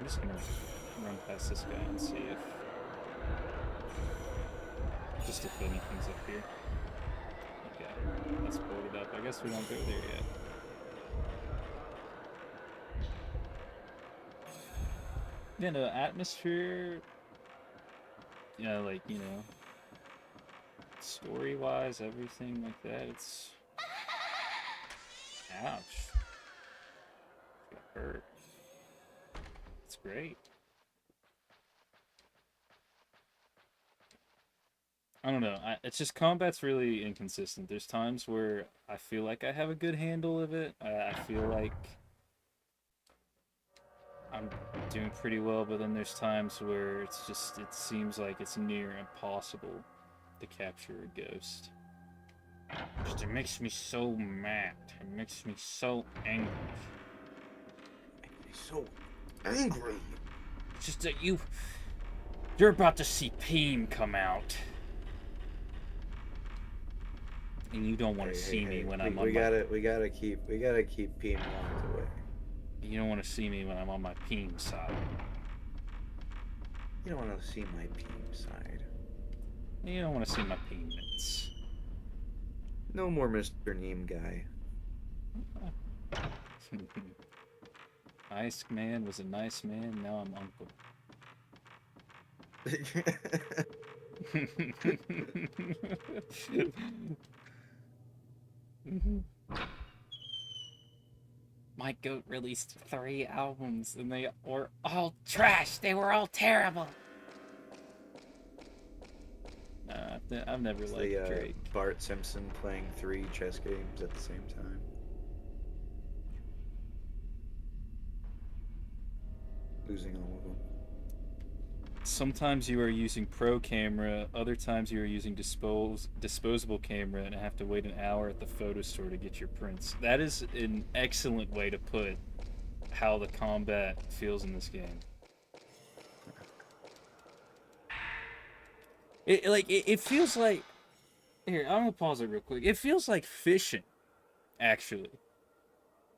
I'm just gonna run past this guy and see if anything's up here. Okay, that's boarded up. I guess we won't go there yet. Yeah, no, atmosphere, yeah, like, you know, story-wise, everything like that, it's... Ouch. Got hurt. It's great. I don't know. It's just combat's really inconsistent. There's times where I feel like I have a good handle of it. I feel like I'm doing pretty well, but then there's times where it seems like it's near impossible to capture a ghost. Just, it makes me so mad. It makes me so angry. So angry. It's just that you're about to see Peem come out. And you don't want to see me when I'm on we gotta keep Peem locked away. You don't want to see me when I'm on my Peem side. You don't want to see my Peem side. You don't want to see my Peements. No more Mr. Neem guy. Nice man was a nice man. Now I'm uncle. My goat released 3 albums and they were all trash. They were all terrible. I've never It's liked the Drake. Bart Simpson playing 3 chess games at the same time. Losing all of them. Sometimes you are using pro camera, other times you are using disposable camera and have to wait an hour at the photo store to get your prints. That is an excellent way to put how the combat feels in this game. It feels like... Here, I'm gonna pause it real quick. It feels like fishing, actually.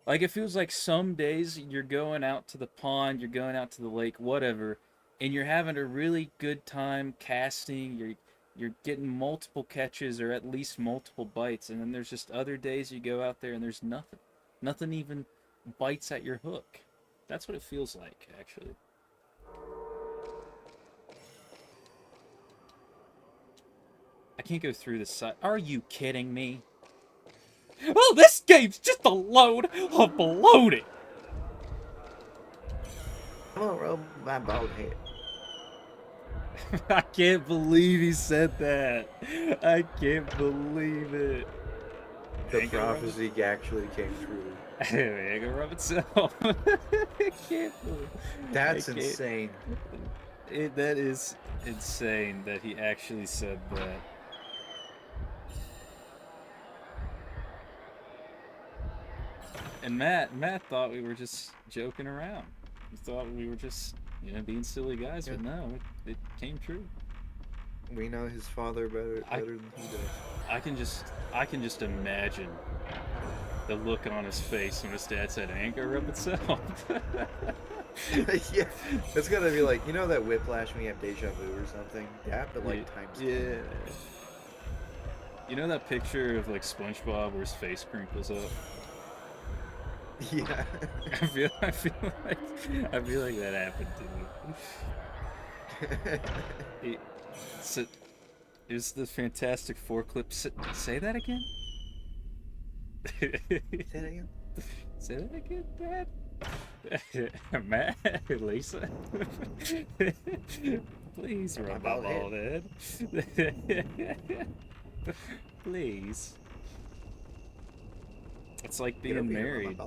Like, it feels like some days you're going out to the pond, you're going out to the lake, whatever, and you're having a really good time casting, you're getting multiple catches or at least multiple bites, and then there's just other days you go out there and there's nothing. Nothing even bites at your hook. That's what it feels like, actually. I can't go through this side. Are you kidding me? Oh, this game's just a load of bloated. I'm gonna rub my bald head. I can't believe he said that. I can't believe it. The prophecy actually came true. Ain't gonna rub itself. I can't believe. That's insane. That is insane that he actually said that. And Matt thought we were just joking around. He thought we were just, being silly guys, but no, it came true. We know his father better than he does. I can just imagine the look on his face when his dad said, "Ain't gonna rub itself." Yeah, it's gonna be like, that whiplash when you have deja vu or something? Yeah, but like times 10. Yeah. You know that picture of like SpongeBob where his face crinkles up? Yeah. I feel like that happened to me. Is the Fantastic Four clip? Say that again. Say that again. Say that again, Dad. Matt, Lisa, please rub my bald head. Please. It's like being married.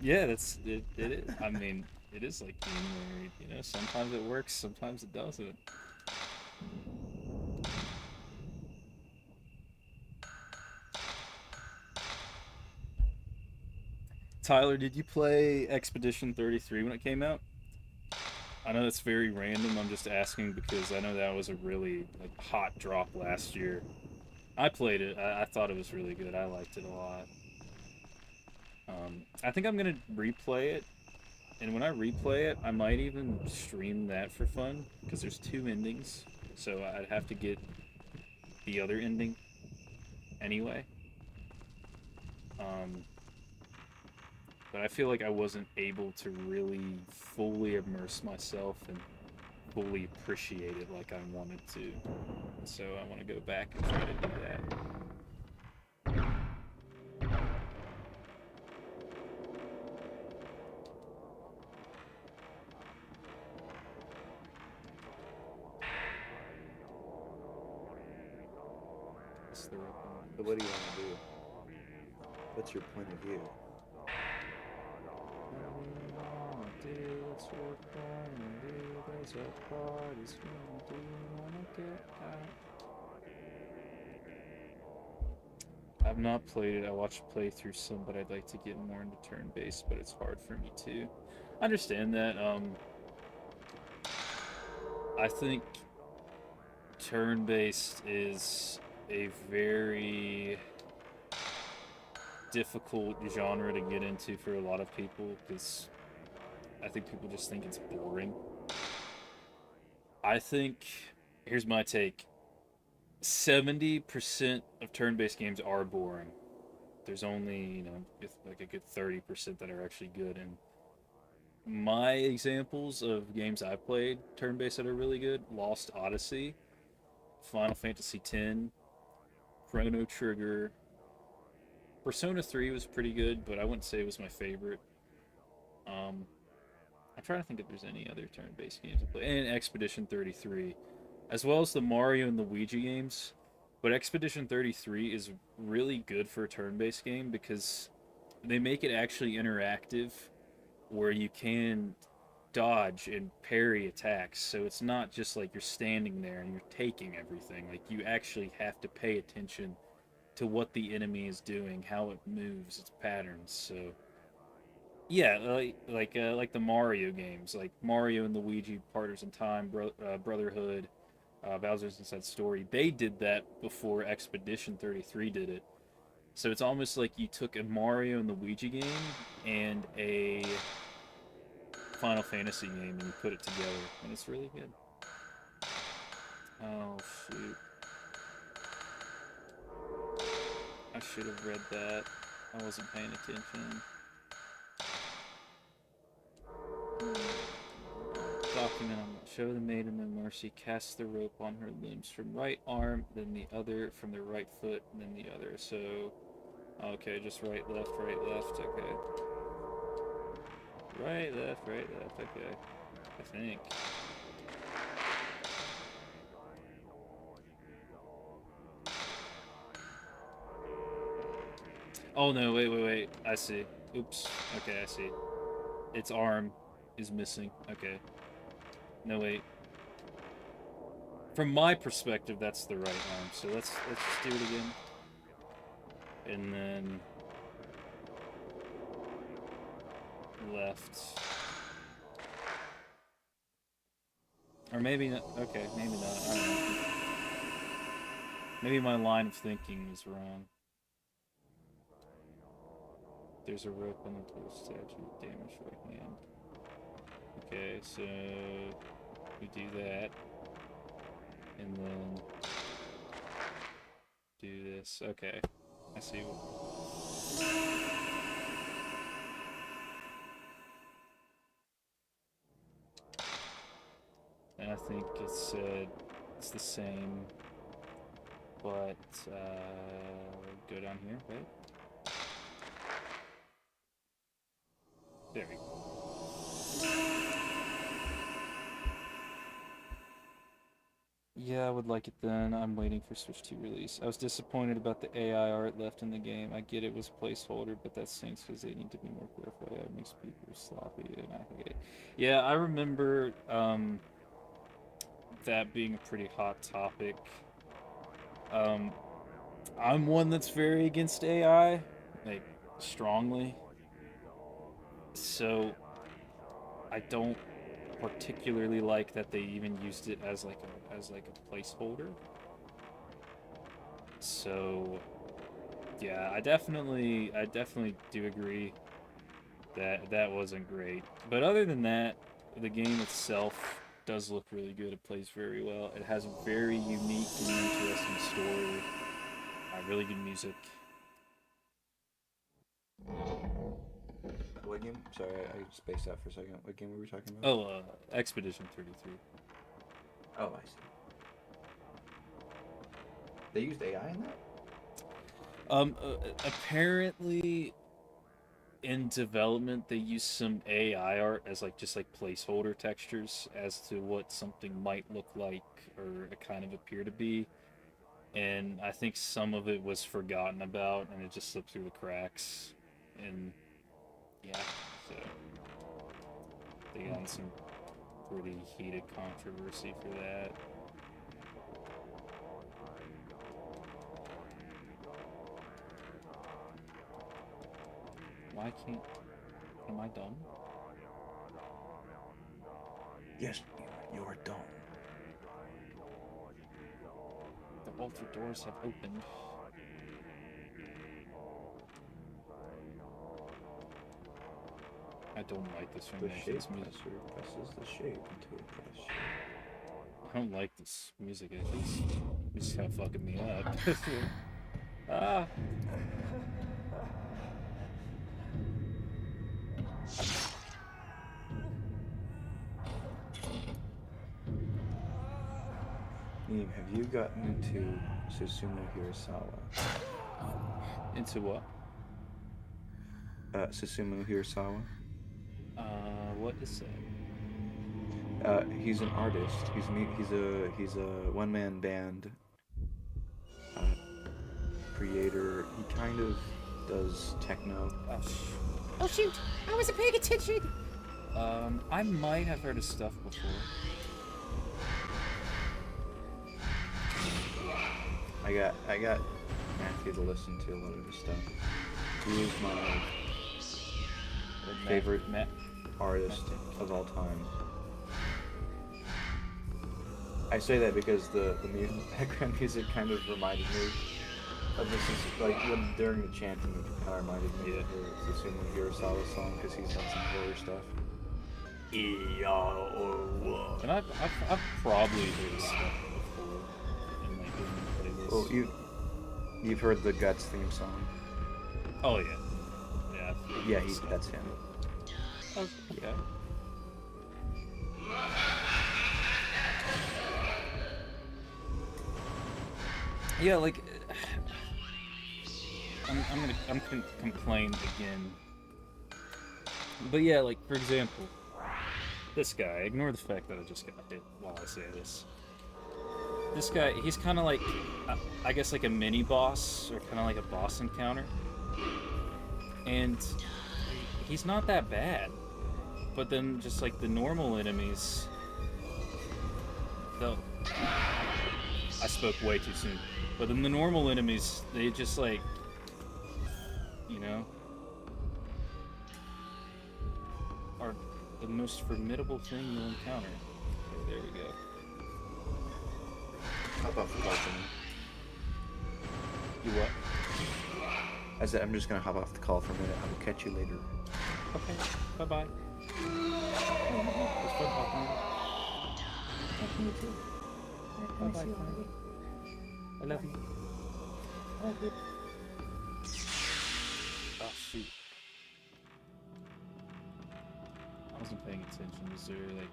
Yeah, that's it. It is. I mean, it is like being married. Sometimes it works, sometimes it doesn't. Tyler, did you play Expedition 33 when it came out? I know that's very random. I'm just asking because I know that was a really hot drop last year. I played it. I thought it was really good. I liked it a lot. I think I'm gonna replay it And when I replay it, I might even stream that for fun because there's two endings, so I'd have to get the other ending anyway. Um, but I feel like I wasn't able to really fully immerse myself and fully appreciate it like I wanted to. So I want to go back and try to do that. That's the right one. So what do you want to do? What's your point of view? What's your point of view? There's a party's gonna do. Wanna get out? I've not played it. I watched playthrough some, but I'd like to get more into turn-based, but it's hard for me too. I understand that. I think turn-based is a very difficult genre to get into for a lot of people because I think people just think it's boring. I think, here's my take, 70% of turn-based games are boring. There's only, like a good 30% that are actually good. And my examples of games I played turn-based that are really good: Lost Odyssey, Final Fantasy X, Chrono Trigger. Persona 3 was pretty good, but I wouldn't say it was my favorite. Um, I'm trying to think if there's any other turn-based games to play. And Expedition 33, as well as the Mario and Luigi games. But Expedition 33 is really good for a turn-based game because they make it actually interactive, where you can dodge and parry attacks. So it's not just like you're standing there and you're taking everything. Like you actually have to pay attention to what the enemy is doing, how it moves, its patterns. So yeah, like the Mario games, like Mario and Luigi, Partners in Time, Brotherhood, Bowser's Inside Story. They did that before Expedition 33 did it. So it's almost like you took a Mario and Luigi game and a Final Fantasy game and you put it together, and it's really good. Oh shoot! I should have read that. I wasn't paying attention. Document on that. Show the maiden no mercy. Cast the rope on her limbs from right arm, then the other from the right foot, and then the other. So, okay, just right, left, okay. Right, left, okay. I think. Oh no, wait. I see. Oops. Okay, I see. Its arm is missing. Okay. No, wait. From my perspective, that's the right arm. So let's just do it again. And then left. Or maybe not. Okay, maybe not. I don't know. Maybe my line of thinking is wrong. There's a rope on the tool statue. Damage right hand. Okay, so we do that. And then do this. Okay. I see. And I think it's the same, but go down here, right? There we go. Yeah, I would like it then. I'm waiting for Switch 2 release. I was disappointed about the AI art left in the game. I get it was placeholder, but that stinks because they need to be more careful. Yeah, it makes people sloppy, and I hate it. Yeah, I remember that being a pretty hot topic. I'm one that's very against AI, like strongly. So I don't particularly like that they even used it as like a placeholder. So yeah, I definitely do agree that wasn't great. But other than that, the game itself does look really good. It plays very well. It has a very unique and interesting story. Really good music. What game? Sorry, I spaced out for a second. What game were we talking about? Oh, Expedition 33. Oh, I see. They used AI in that? Apparently in development they use some AI art as like just like placeholder textures as to what something might look like or kind of appear to be. And I think some of it was forgotten about and it just slipped through the cracks. And yeah, so they got in some pretty heated controversy for that. Why can't... Am I done? Yes, you're done. The altar doors have opened. I don't like this The animation. shape This music. presses the shape until it press. I don't like this music. It's kind of fucking me up. Ah. Neem, have you gotten into Susumu Hirasawa? Into what? Susumu Hirasawa? What is that? He's an artist. He's a one-man band creator. He kind of does techno. Oh shoot! I wasn't paying attention. I might have heard his stuff before. I got Matthew to listen to a lot of his stuff. He is my favorite artist of all time. I say that because the background music kind of reminded me of this. Like when during the chanting, it kind of reminded me of the Susumu Hirasawa song because he's done some horror stuff. And I've probably heard his stuff before in like in playlists. Well, you've heard the Guts theme song. Oh yeah, yeah. Yeah, that's him. Oh, okay. Yeah, like I'm gonna complain again. But yeah, like for example, this guy. Ignore the fact that I just got hit while I say this. This guy, he's kind of like, I guess like a mini boss or kind of like a boss encounter, and he's not that bad. But then just like the normal enemies, though. I spoke way too soon. But then the normal enemies, they just like, you know, are the most formidable thing you'll encounter. Okay, there we go. Hop off the call for me. You what? I said I'm just gonna hop off the call for a minute. I will catch you later. Okay, bye-bye. It was fun talking to you. You too. Bye-bye, Connie. I love you. Oh, shoot. I wasn't paying attention. Is there like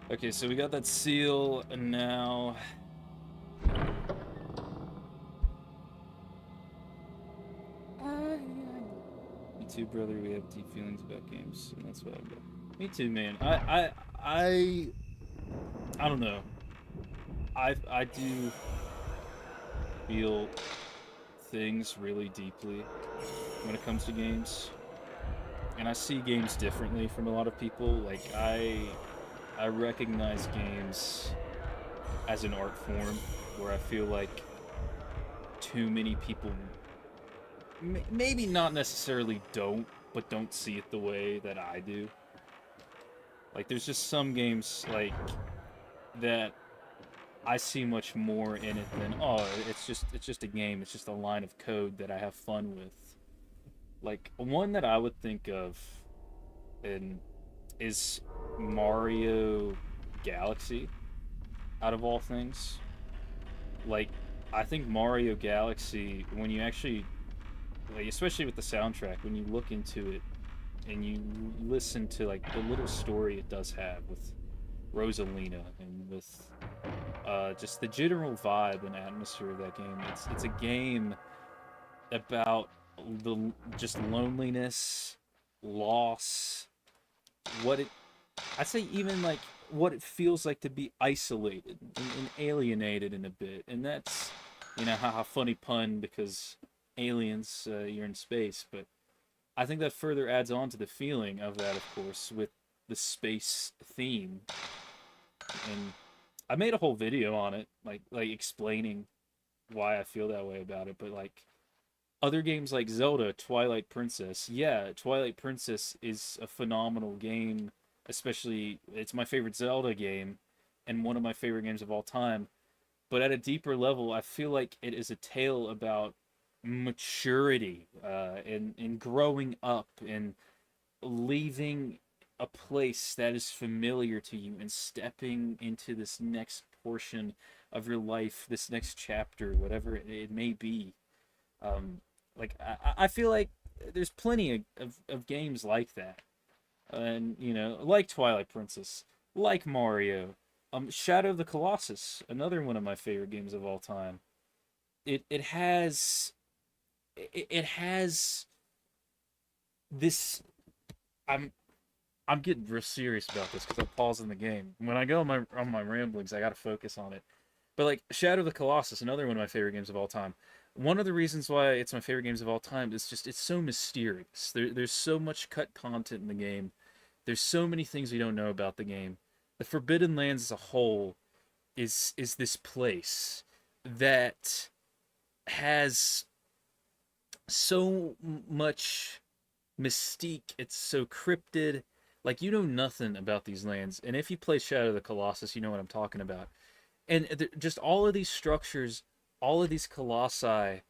a... Okay, so we got that seal, and now... Me too, brother. We have deep feelings about games, and that's what I've got. Me too, man. I don't know. I do feel things really deeply when it comes to games, and I see games differently from a lot of people. Like I recognize games as an art form where I feel like too many people maybe not necessarily don't see it the way that I do. Like there's just some games like that I see much more in it than it's just a game, it's just a line of code that I have fun with. Like one that I would think of and is Mario Galaxy out of all things. Like I think Mario Galaxy when you actually like especially with the soundtrack when you look into it and you listen to like the little story it does have with Rosalina and with just the general vibe and atmosphere of that game. It's a game about the just loneliness, loss, what it I'd say even like what it feels like to be isolated and alienated in a bit, and that's haha funny pun because aliens you're in space, but I think that further adds on to the feeling of that, of course, with the space theme. And I made a whole video on it, like explaining why I feel that way about it. But like other games like Zelda, Twilight Princess, yeah, Twilight Princess is a phenomenal game. Especially, it's my favorite Zelda game, and one of my favorite games of all time. But at a deeper level, I feel like it is a tale about maturity and growing up and leaving a place that is familiar to you and stepping into this next portion of your life, this next chapter, whatever it may be. Um, like I feel like there's plenty of games like that, and like Twilight Princess, like Mario, Shadow of the Colossus, another one of my favorite games of all time. It has this. I'm I'm getting real serious about this because I'm pausing the game. When I go on my ramblings, I gotta focus on it. But like Shadow of the Colossus, another one of my favorite games of all time. One of the reasons why it's my favorite games of all time is just it's so mysterious. There's so much cut content in the game. There's so many things we don't know about the game. The Forbidden Lands as a whole is this place that has so much mystique. It's so cryptid. Like you know nothing about these lands, and if you play Shadow of the Colossus, you know what I'm talking about. And just all of these structures, all of these colossi,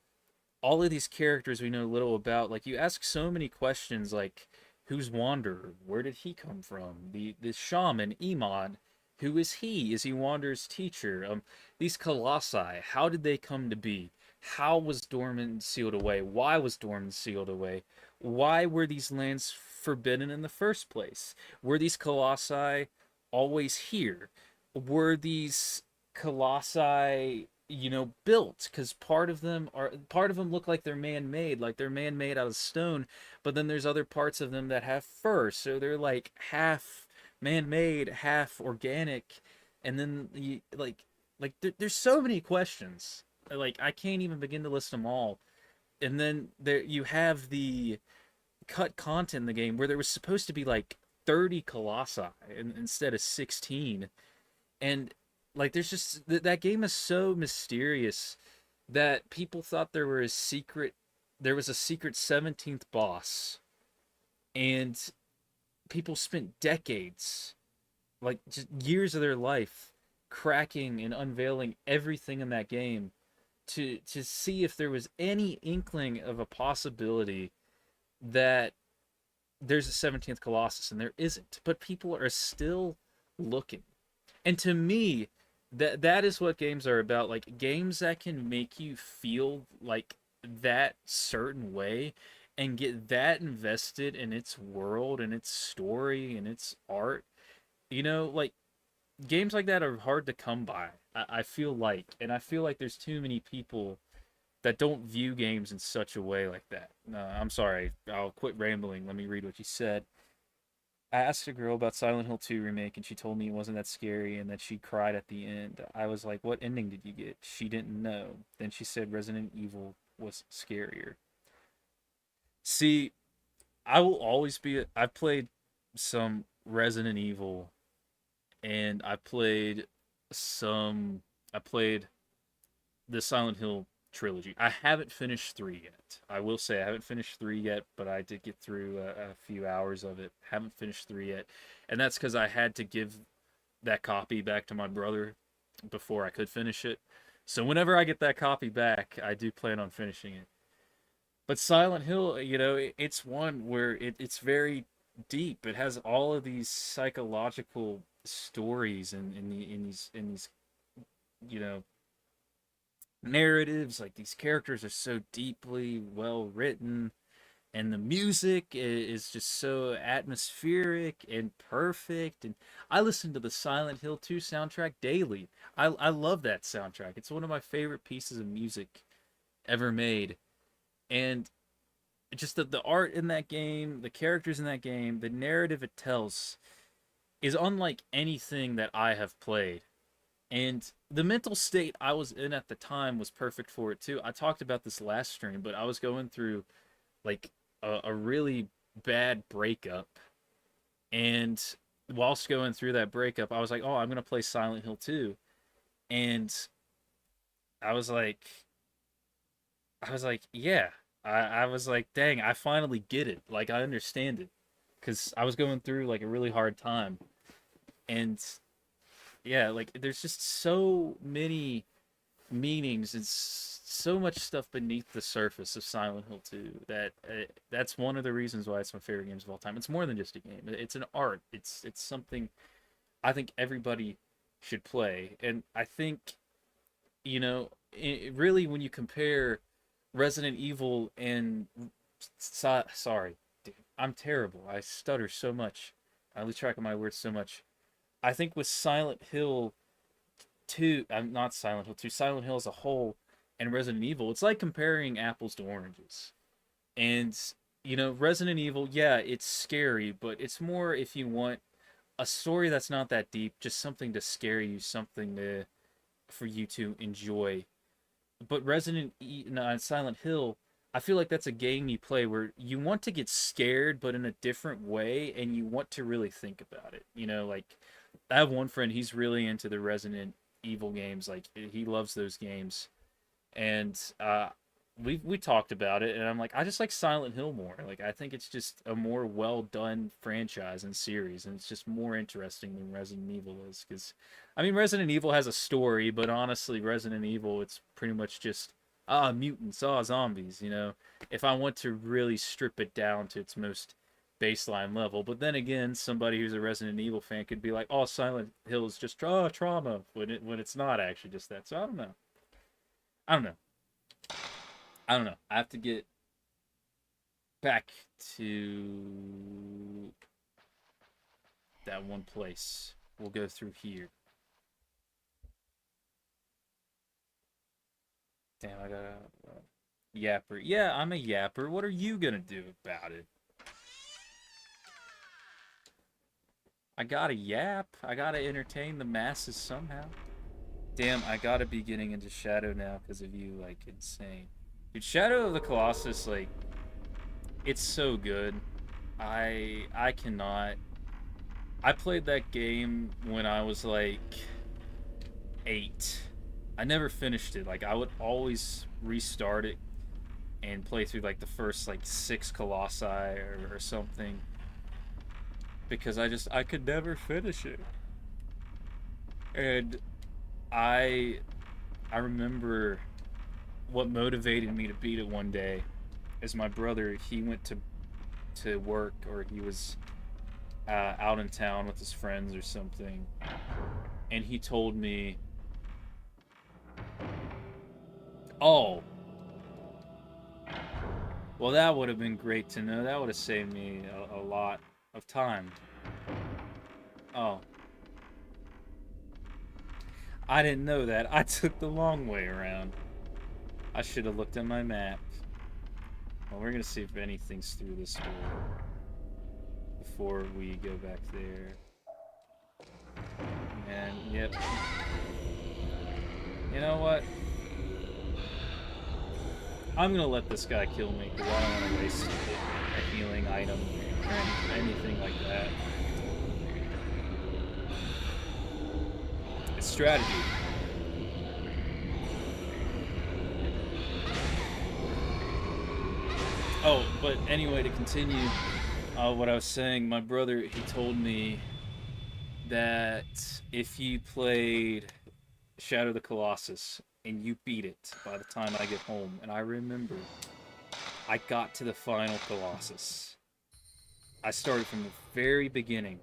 all of these characters we know little about. Like you ask so many questions, like who's Wanderer? Where did he come from? The shaman Iman, who is he? Is he Wanderer's teacher? These colossi, how did they come to be? How was Dorman sealed away? Why was Dorman sealed away? Why were these lands forbidden in the first place? Were these colossi always here? Were these colossi built because part of them look like they're man-made, like they're man-made out of stone, but then there's other parts of them that have fur, so they're like half man-made, half organic, and then there's so many questions, like I can't even begin to list them all. And then there you have the cut content in the game where there was supposed to be like 30 colossi instead of 16, and like there's just that game is so mysterious that people thought there was a secret 17th boss, and people spent decades, like just years of their life, cracking and unveiling everything in that game to see if there was any inkling of a possibility that there's a 17th Colossus, and there isn't, but people are still looking. And to me, that is what games are about. Like games that can make you feel like that certain way and get that invested in its world and its story and its art. Like games like that are hard to come by. I feel like, and I feel like there's too many people that don't view games in such a way like that. I'm sorry. I'll quit rambling. Let me read what you said. I asked a girl about Silent Hill 2 remake, and she told me it wasn't that scary and that she cried at the end. I was like, what ending did you get? She didn't know. Then she said Resident Evil was scarier. See, I will always be. I've played some Resident Evil, and some. I played the Silent Hill trilogy. I haven't finished 3 yet. I will say I haven't finished 3 yet, but I did get through a few hours of it. Haven't finished 3 yet. And that's because I had to give that copy back to my brother before I could finish it. So whenever I get that copy back, I do plan on finishing it. But Silent Hill, it's one where it's very deep. It has all of these psychological stories and in these you know narratives. Like these characters are so deeply well written, and the music is just so atmospheric and perfect. And I listen to the Silent Hill 2 soundtrack daily. I love that soundtrack. It's one of my favorite pieces of music ever made. And just the art in that game, the characters in that game, the narrative it tells is unlike anything that I have played. And the mental state I was in at the time was perfect for it too. I talked about this last stream, but I was going through like a really bad breakup. And whilst going through that breakup, I was like, oh, I'm going to play Silent Hill 2. And I was like, yeah. I was like, dang, I finally get it. Like, I understand it. Because I was going through, like, a really hard time. And, yeah, like, there's just so many meanings and so much stuff beneath the surface of Silent Hill 2 that that's one of the reasons why it's my favorite games of all time. It's more than just a game. It's an art. It's something I think everybody should play. And I think, really when you compare Resident Evil and sorry, dude, I'm terrible. I stutter so much. I lose track of my words so much. I think with Silent Hill 2, I'm not Silent Hill 2, Silent Hill as a whole and Resident Evil, it's like comparing apples to oranges. And Resident Evil, yeah, it's scary, but it's more if you want a story that's not that deep, just something to scare you, something to for you to enjoy. But Silent Hill, I feel like that's a game you play where you want to get scared, but in a different way, and you want to really think about it. Like I have one friend, he's really into the Resident Evil games. Like he loves those games, and we talked about it, and I'm like, I just like Silent Hill more. Like I think it's just a more well done franchise and series, and it's just more interesting than Resident Evil is. Because I mean, Resident Evil has a story, but honestly, Resident Evil, it's pretty much just mutants, zombies. If I want to really strip it down to its most baseline level. But then again, somebody who's a Resident Evil fan could be like, "Oh, Silent Hill is just trauma," when it's not actually just that. So I don't know. I don't know. I don't know. I have to get back to that one place. We'll go through here. Damn, I got a yapper. Yeah, I'm a yapper. What are you gonna do about it? I gotta yap. I gotta entertain the masses somehow. Damn, I gotta be getting into Shadow now because of you, like, insane. Dude, Shadow of the Colossus, like, it's so good. I cannot. I played that game when I was, like, 8. I never finished it. Like, I would always restart it and play through, like, the first, like, 6 Colossi or something. Because I could never finish it. And I remember what motivated me to beat it one day is my brother. He went to work, or he was out in town with his friends or something, and he told me, "Oh, well, that would have been great to know. That would have saved me a lot of time." Oh, I didn't know that. I took the long way around. I should have looked at my map. Well, we're gonna see if anything's through this door before we go back there. And, yep. You know what? I'm gonna let this guy kill me because I don't want to waste a healing item or anything like that. It's strategy. Oh, but anyway, to continue what I was saying, my brother, he told me that if you played Shadow of the Colossus and you beat it by the time I get home, and I remember I got to the final Colossus. I started from the very beginning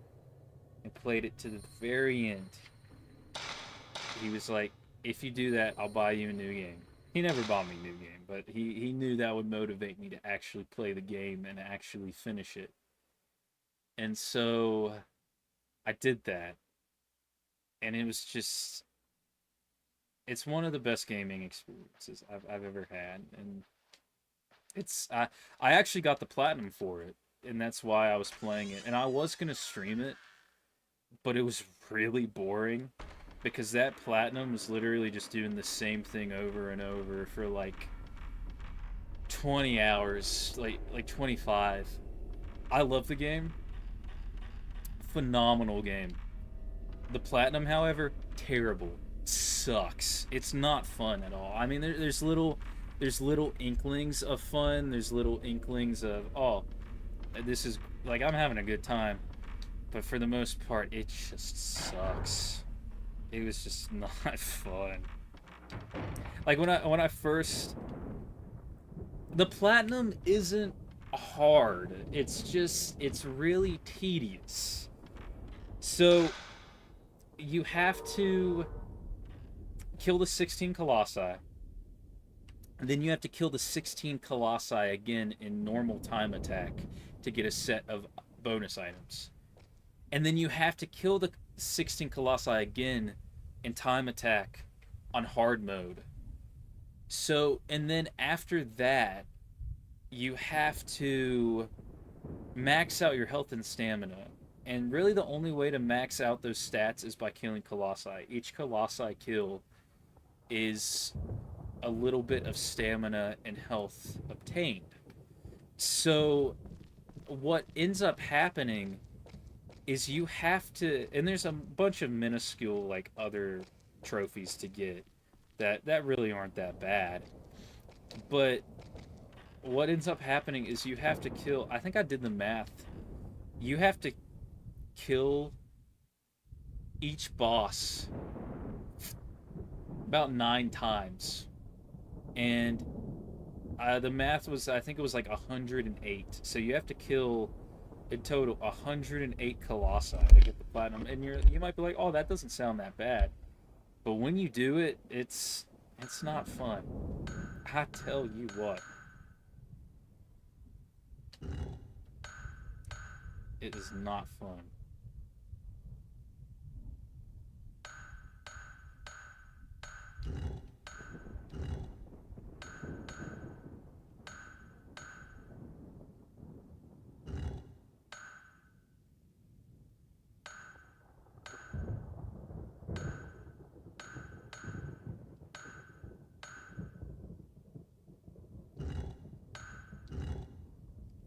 and played it to the very end. He was like, if you do that, I'll buy you a new game. He never bought me a new game, but he knew that would motivate me to actually play the game and actually finish it. And so I did that. And it was just, it's one of the best gaming experiences I've ever had. And I actually got the platinum for it. And that's why I was playing it. And I was going to stream it, but it was really boring because that platinum was literally just doing the same thing over and over for like 20 hours, like 25. I love the game. Phenomenal game. The platinum, however, terrible. Sucks. It's not fun at all. I mean, there's little inklings of fun. There's little inklings of, oh, this is like I'm having a good time. But for the most part, it just sucks. It was just not fun. Like when I first, the platinum isn't hard. It's really tedious. So you have to kill the 16 colossi. And then you have to kill the 16 colossi again in normal time attack to get a set of bonus items. And then you have to kill the 16 colossi again in time attack on hard mode. So, and then after that, you have to max out your health and stamina. And really the only way to max out those stats is by killing colossi. Each colossi kill is a little bit of stamina and health obtained. So what ends up happening is you have to, and there's a bunch of minuscule like other trophies to get that really aren't that bad. But what ends up happening is you have to kill, I think I did the math. You have to kill each boss about 9 times. And the math was, I think it was like 108. So you have to kill in total 108 colossi to get the platinum. And you might be like, oh, that doesn't sound that bad. But when you do it, it's not fun. I tell you what. It is not fun.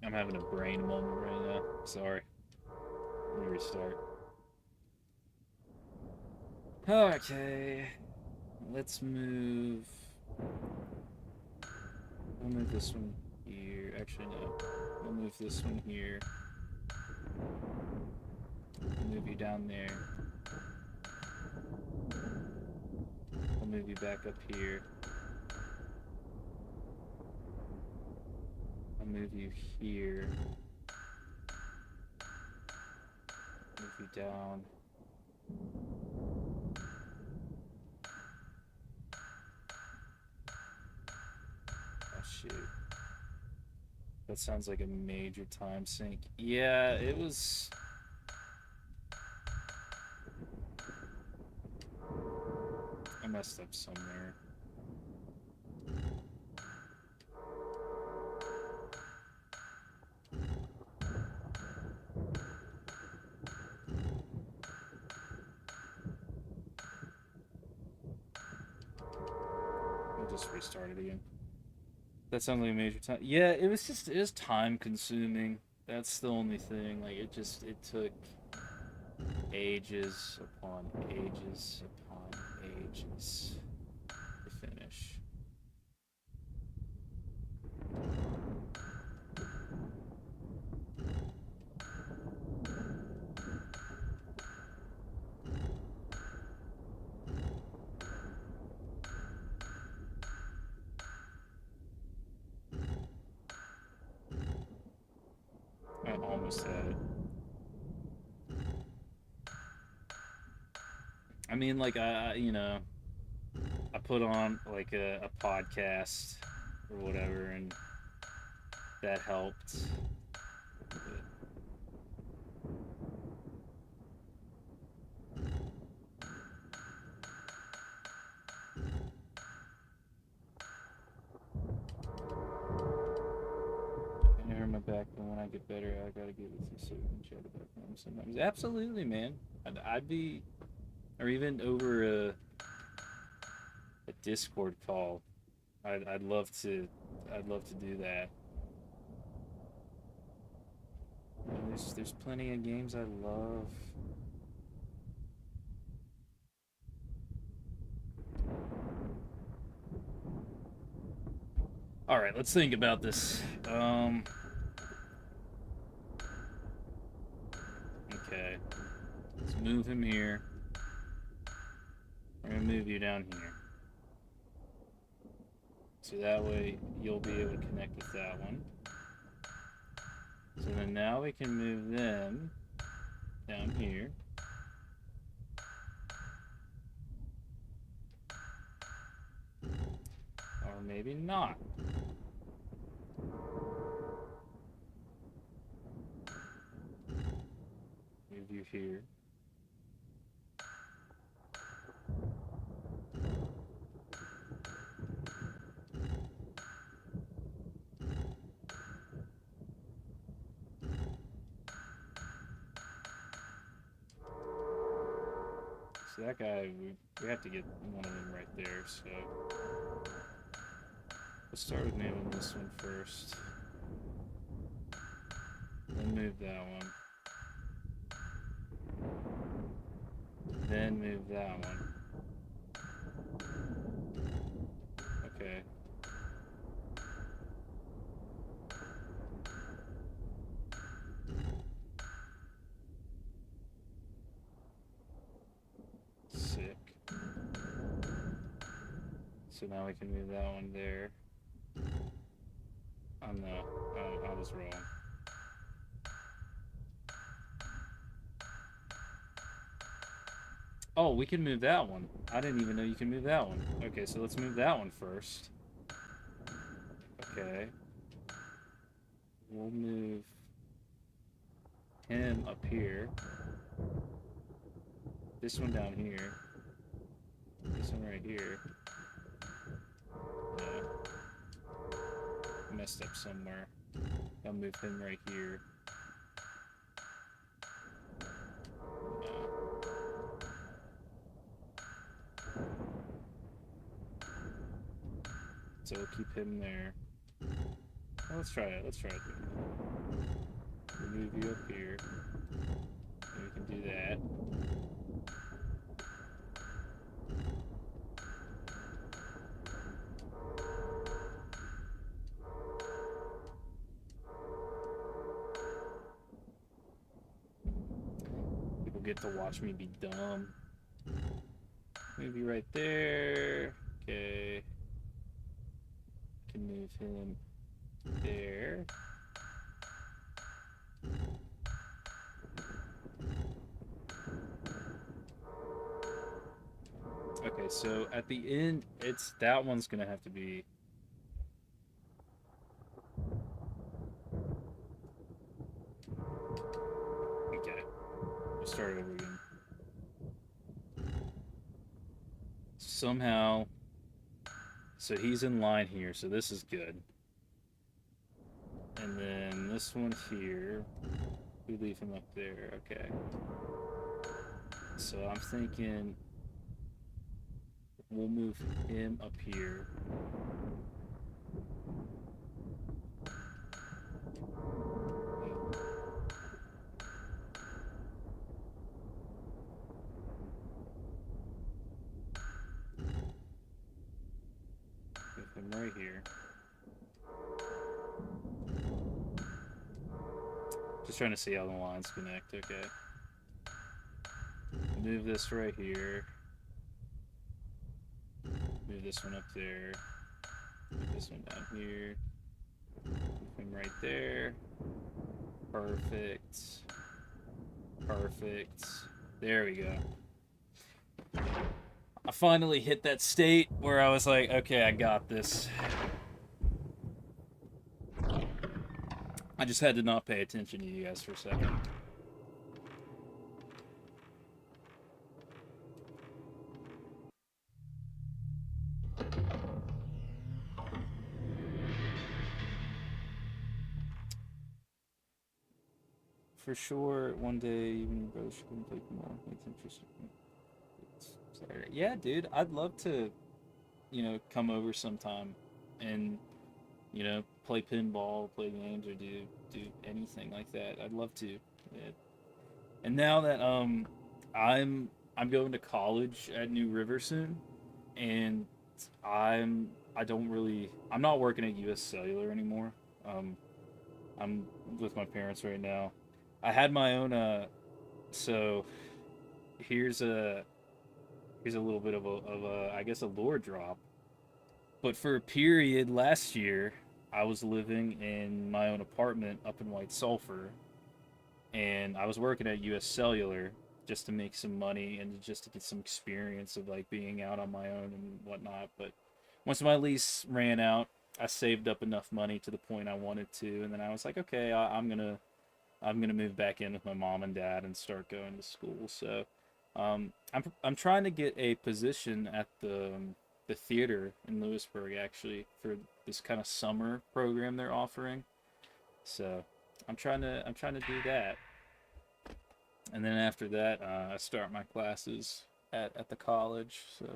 I'm having a brain moment right now. Sorry. Let me restart. Okay. Let's move. We'll move this one here. Actually, no. We'll move this one here. We'll move you down there. I'll move you back up here. I'll move you here. Move you down. Oh shoot. That sounds like a major time sink. Yeah, it was. I messed up somewhere. We'll just restart it again. That sounds like a major time. Yeah, it was time consuming. That's the only thing. Like it took ages upon ages upon ages to finish. almost had it. I mean, like, I put on like a podcast or whatever, and that helped. But I hurt my back, but when I get better, I gotta get with you so we can chat about them sometimes. Absolutely, man. I'd be, or even over a Discord call. I'd love to. I'd love to do that. You know, there's plenty of games I love. All right, let's think about this. Okay, let's move him here. We're gonna move you down here, so that way you'll be able to connect with that one. So then now we can move them down here. Or maybe not. Move you here. So that guy, we have to get one of them right there, so let's start with moving this one first. Then move that one. Then move that one. Okay. Sick. So now we can move that one there. Oh no, I was wrong. Oh, we can move that one. I didn't even know you can move that one. Okay, so let's move that one first. Okay. We'll move him up here. This one down here. This one right here. Messed up somewhere. I'll move him right here. So we'll keep him there. Well, let's try it. Let's try it. We'll move you up here. And we can do that. People get to watch me be dumb. Move you right there. Okay. Can move him there. Okay, so at the end, it's that one's gonna have to be. Okay, let's start over again. Somehow, so he's in line here, so this is good. And then this one here, we leave him up there. Okay. So I'm thinking we'll move him up here. Move him right here. Just trying to see how the lines connect. Okay. Move this right here. Move this one up there. Move this one down here. Move him right there. Perfect. Perfect. There we go. I finally hit that state where I was like, okay, I got this. I just had to not pay attention to you guys for a second. For sure, one day even your brother should come play more. It's interesting. Saturday. Yeah, dude, I'd love to, come over sometime and, play pinball, play games, or do anything like that. I'd love to. Yeah. And now that I'm I'm going to college at New River soon, and I'm not working at U.S. Cellular anymore. Um, I'm with my parents right now. I had my own so here's a little bit of a I guess a lore drop. But for a period last year, I was living in my own apartment up in White Sulphur, and I was working at U.S. Cellular just to make some money and just to get some experience of like being out on my own and whatnot. But once my lease ran out, I saved up enough money to the point I wanted to, and then I was like, okay, I'm gonna move back in with my mom and dad and start going to school. So I'm trying to get a position at the theater in Lewisburg actually for this kind of summer program they're offering. So I'm trying to do that, and then after that I start my classes at the college. So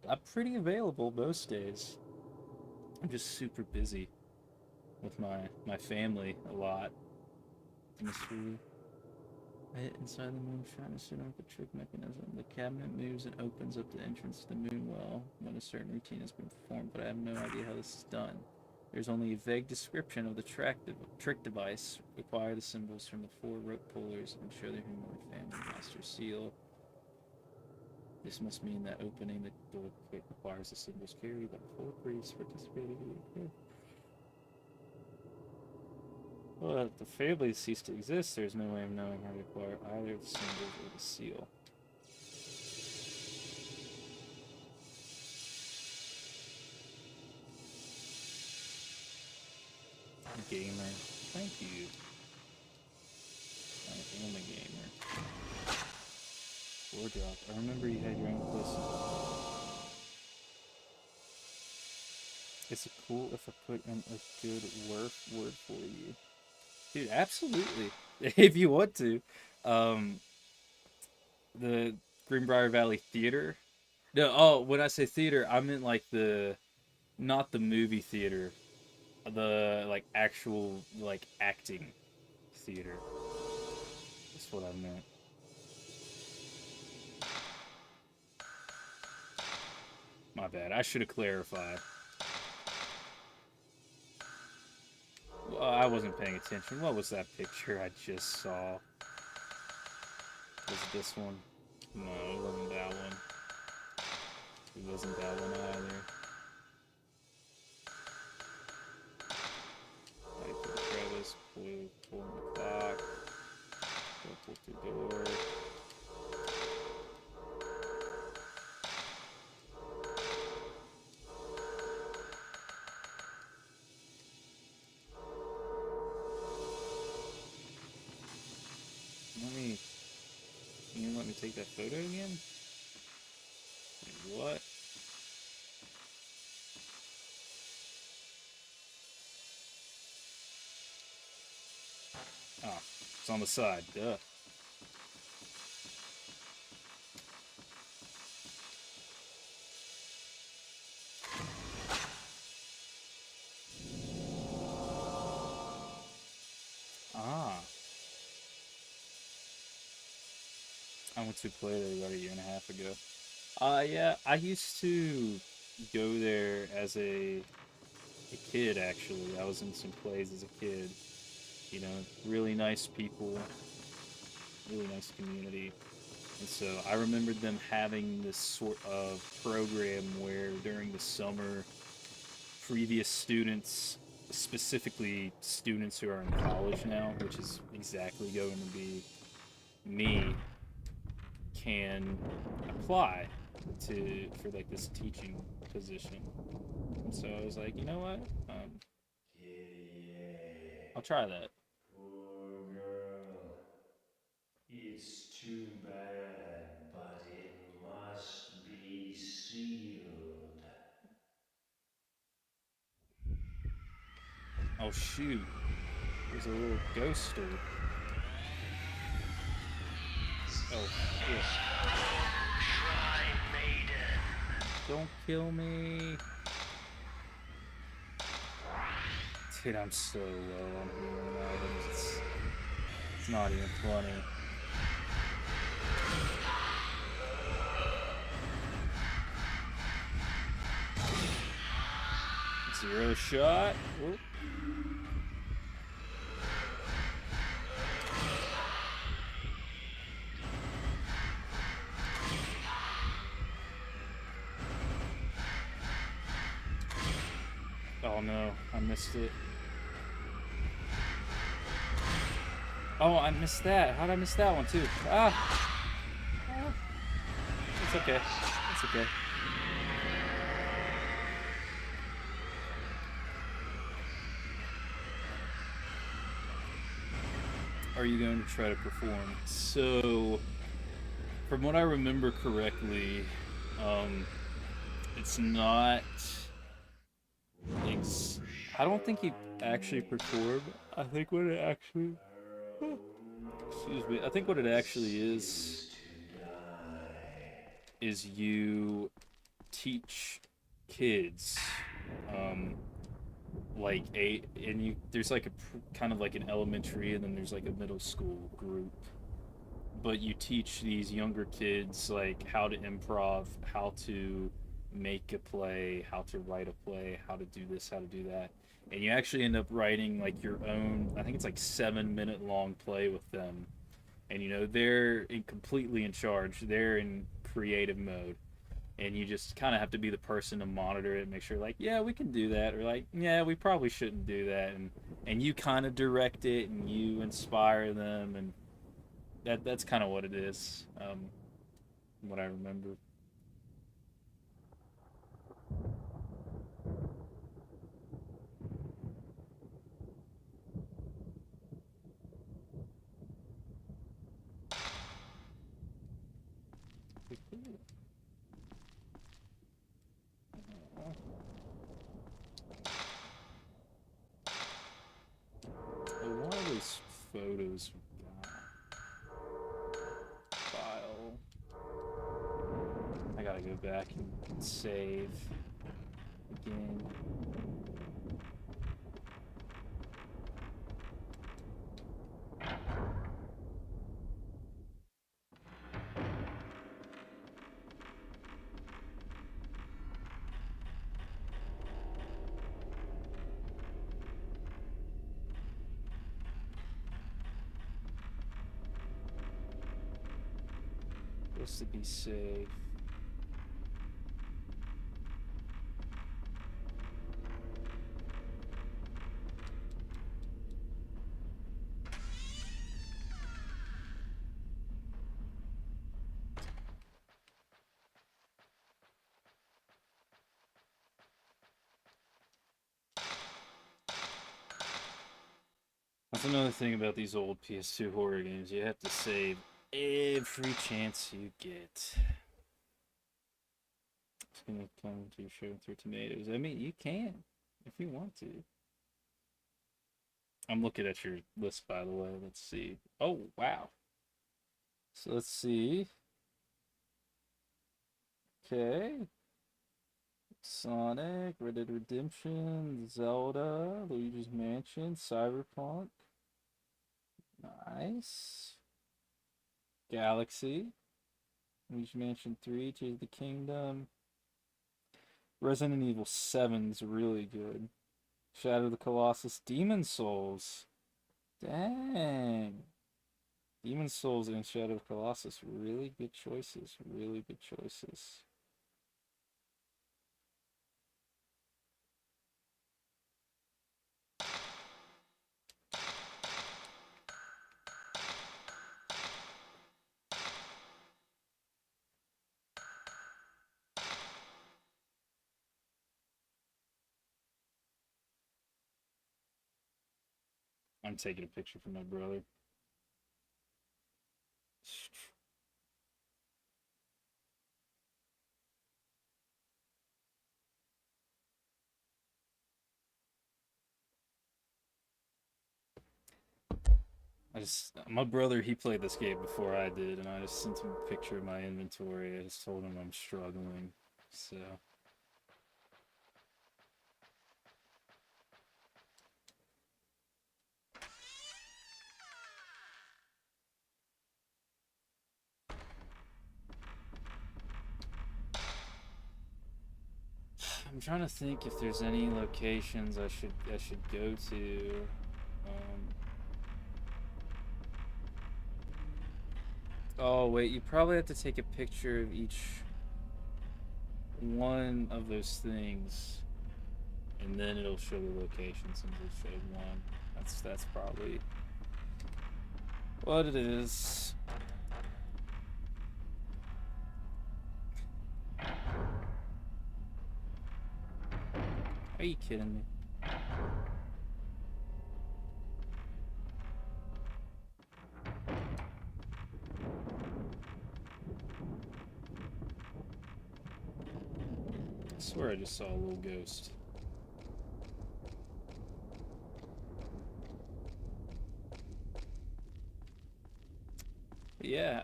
I'm pretty available most days. I'm just super busy with my family a lot. Mystery. I hit inside the moon trying to set up the trick mechanism. The cabinet moves and opens up the entrance to the moon well when a certain routine has been performed, but I have no idea how this is done. There's only a vague description of the trick device. Acquire the symbols from the 4 rope pullers and show the humanoid family master seal. This must mean that opening the door requires the symbols carried by 4 priests participating in the well, if the family ceased to exist, there's no way of knowing how to acquire either the symbols or the seal. Gamer. Thank you. I am a gamer. Floor drop. I remember you had your own place. Is it cool if I put in a good word for you? Dude, absolutely. If you want to. Um, the Greenbrier Valley Theater. No, oh, when I say theater, I meant like not the movie theater, the like actual like acting theater. That's what I meant. My bad. I should have clarified. Well, I wasn't paying attention. What was that picture I just saw? Was it this one? No, it wasn't that one. It wasn't that one either. Like the crevice, pull the clock, pull the door. Can you let me take that photo again? Wait, what? Ah, it's on the side, duh. Ah. I went to play there about a year and a half ago. Yeah, I used to go there as a kid, actually. I was in some plays as a kid. You know, really nice people, really nice community. And so I remembered them having this sort of program where during the summer, previous students specifically students who are in college now, which is exactly going to be me, can apply to for like this teaching position. And so I was like, you know what? I'll try that. Poor girl. It's too bad, but it must be sealed. Oh shoot! There's a little ghoster. Oh shit! Shrine maiden. Don't kill me! Dude, I'm so low on healing items. It's not even funny. Zero shot. Whoop. Oh no, I missed it. Oh, I missed that. How did I miss that one too? Ah! It's okay. It's okay. Are you going to try to perform? So, from what I remember correctly, it's not. I don't think he actually performed. I think what it actually. Excuse me. I think what it actually is you teach kids, like there's like a kind of like an elementary and then there's like a middle school group, but you teach these younger kids like how to improv, how to make a play, how to write a play, how to do this, how to do that. And you actually end up writing like your own, I think it's like 7 minute long play with them. And they're completely in charge. They're in creative mode. And you just kind of have to be the person to monitor it and make sure, like, yeah, we can do that, or like, yeah, we probably shouldn't do that. And you kind of direct it and you inspire them, and that's kind of what it is. What I remember. One of those photos file. I gotta go back and save again. Supposed to be safe. That's another thing about these old PS2 horror games. You have to save every chance you get. It's gonna come to show through tomatoes. I mean, you can if you want to. I'm looking at your list, by the way. Let's see. Oh, wow. So let's see. Okay. Sonic, Red Dead Redemption, Zelda, Luigi's Mansion, Cyberpunk. Nice. Galaxy, Luigi's Mansion 3, Tears of the Kingdom. Resident Evil 7's really good. Shadow of the Colossus, Demon Souls. Dang. Demon Souls and Shadow of the Colossus, really good choices. Really good choices. I'm taking a picture for my brother. My brother, he played this game before I did, and I just sent him a picture of my inventory. I just told him I'm struggling. So, I'm trying to think if there's any locations I should go to. Oh wait, you probably have to take a picture of each one of those things, and then it'll show the location since it showed one. That's probably what it is. Are you kidding me? I swear I just saw a little ghost. Yeah,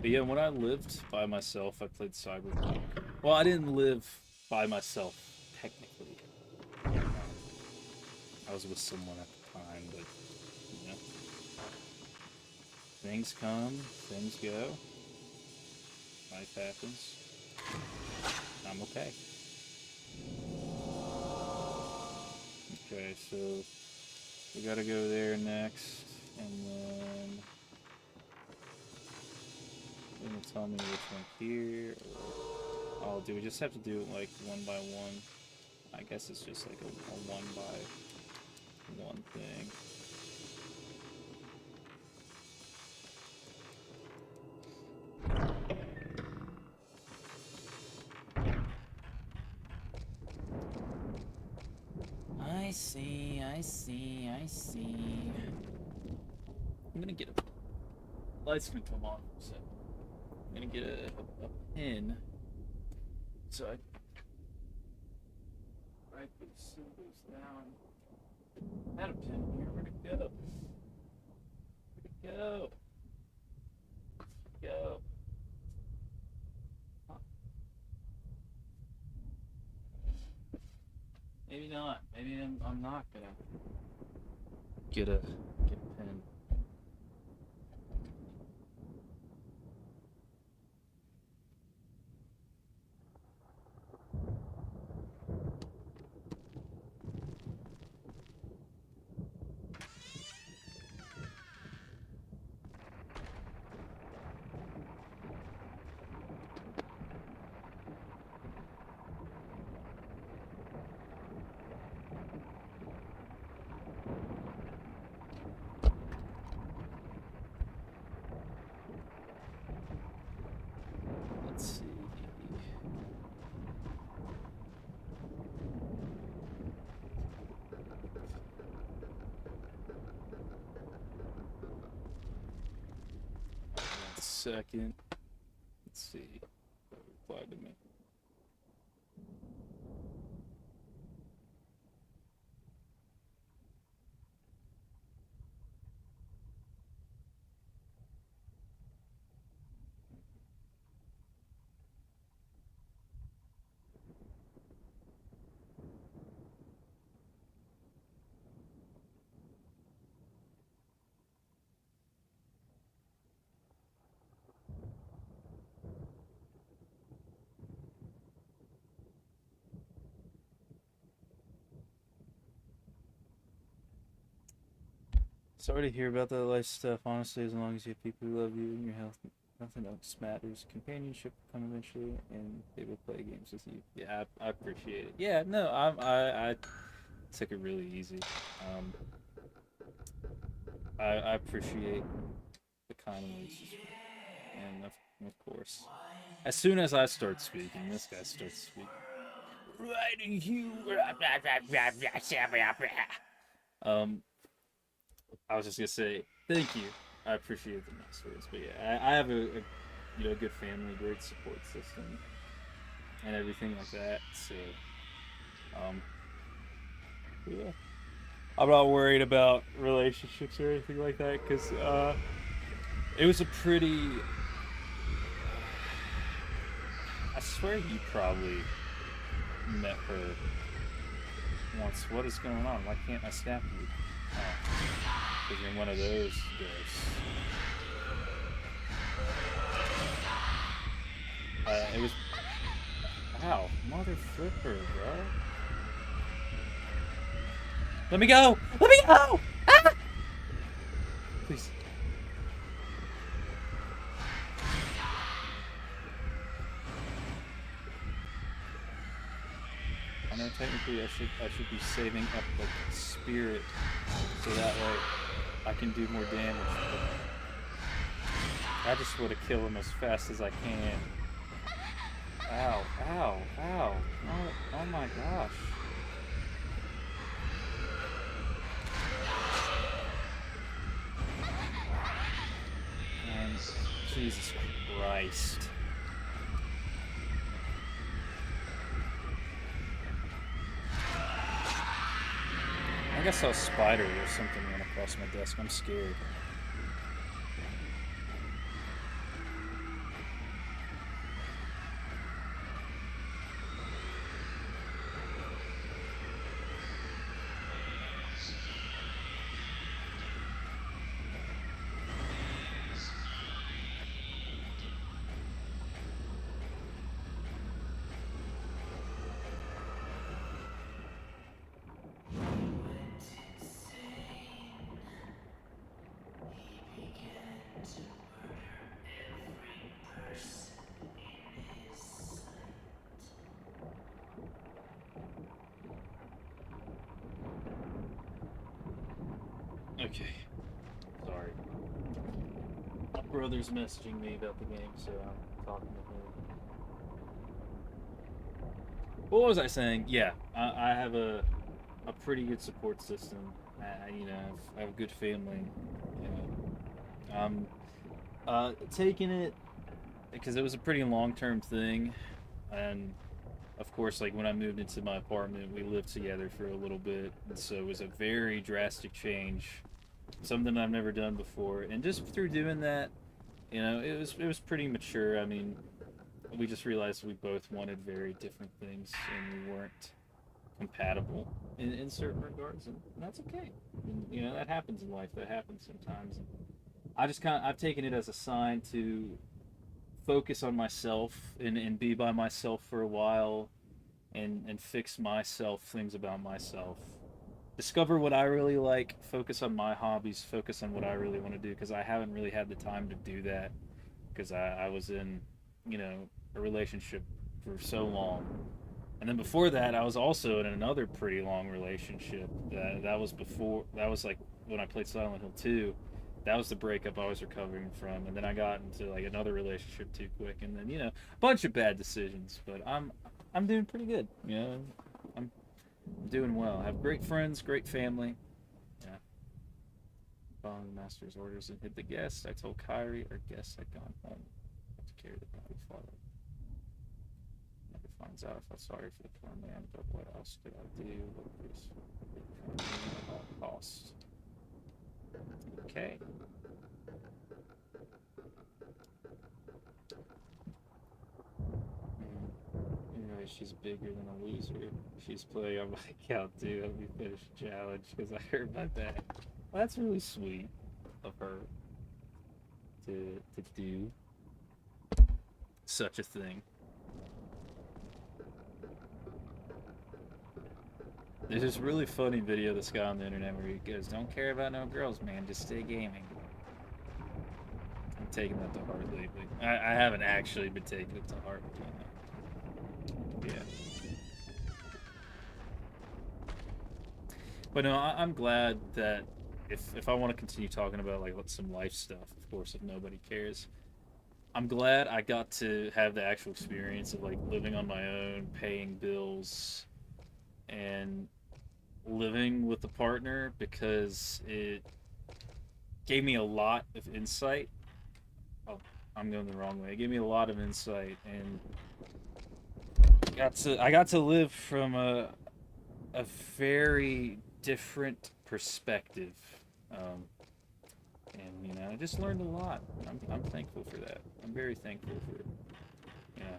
but yeah, when I lived by myself, I played Cyberpunk. Well, I didn't live by myself technically. I was with someone at the time, but you know, things come, things go, life happens. I'm okay. Okay, so we gotta go there next, and then you're gonna tell me which one here. Or, oh, do we just have to do it like one by one? I guess it's just like a one by one thing. I see, I see, I see. I'm gonna get a light's gonna come on, so I'm gonna get a pin. So I write these symbols down. I had a pin here. Where'd it go? Where'd it go? Go. Huh. Maybe not. Maybe I'm not gonna get a pin. Let's see. One second. Let's see. Reply to me. Sorry to hear about that life stuff. Honestly, as long as you have people who love you and your health, nothing else matters. Companionship will come eventually, and they will play games with you. Yeah, I appreciate it. Yeah, no, I took it really easy. I appreciate the kind words, and of course, as soon as I start speaking, this guy starts speaking. writing you. I was just gonna say thank you. I appreciate the nice words, but yeah, I have a good family, great support system, and everything like that. So, um, yeah, I'm not worried about relationships or anything like that because it was a pretty. I swear you probably met her once. What is going on? Why can't I snap you? Oh, because you're one of those ghosts. It was. Wow, mother flipper, bro. Let me go! Let me go! Ah! Please. I know technically I should be saving up like spirit so that way I can do more damage. But I just want to kill him as fast as I can. Ow, ow, ow. Oh my gosh. And Jesus Christ. I guess I saw a spider or something run across my desk. I'm scared. Okay. Sorry. My brother's messaging me about the game, so I'm talking to him. What was I saying? Yeah, I have a pretty good support system. I have a good family. You know, taking it because it was a pretty long-term thing, and of course, like when I moved into my apartment, we lived together for a little bit, and so it was a very drastic change, something I've never done before, and just through doing that, it was pretty mature. I mean, we just realized we both wanted very different things, and we weren't compatible in certain regards, and that's okay. And, that happens in life. That happens sometimes. And I've taken it as a sign to focus on myself and be by myself for a while and fix myself, things about myself. Discover what I really like, focus on my hobbies, focus on what I really want to do because I haven't really had the time to do that because I was in, a relationship for so long. And then before that, I was also in another pretty long relationship. That was like when I played Silent Hill 2. That was the breakup I was recovering from, and then I got into like another relationship too quick, and then a bunch of bad decisions. But I'm doing pretty good. I'm doing well. I have great friends, great family. Yeah. Following the master's orders and hit the guest. I told Kyrie our guest had gone home. I have to carry the body forward. Never finds out if I'm sorry for the poor man, but what else could I do? At all costs. Okay. Anyway, she's bigger than a loser. She's playing on my account too. Let me finish the challenge because I hurt my back. Well, that's really sweet of her to do such a thing. There's this really funny video of this guy on the internet where he goes, "Don't care about no girls, man. Just stay gaming." I'm taking that to heart lately. I haven't actually been taking it to heart. Yeah. But no, I'm glad that if I want to continue talking about like some life stuff, of course, if nobody cares, I'm glad I got to have the actual experience of like living on my own, paying bills, and living with a partner because it gave me a lot of insight. Oh, I'm going the wrong way. It gave me a lot of insight, and I got to live from a very different perspective. Um, and you know, I just learned a lot. I'm thankful for that. I'm very thankful for it. Yeah.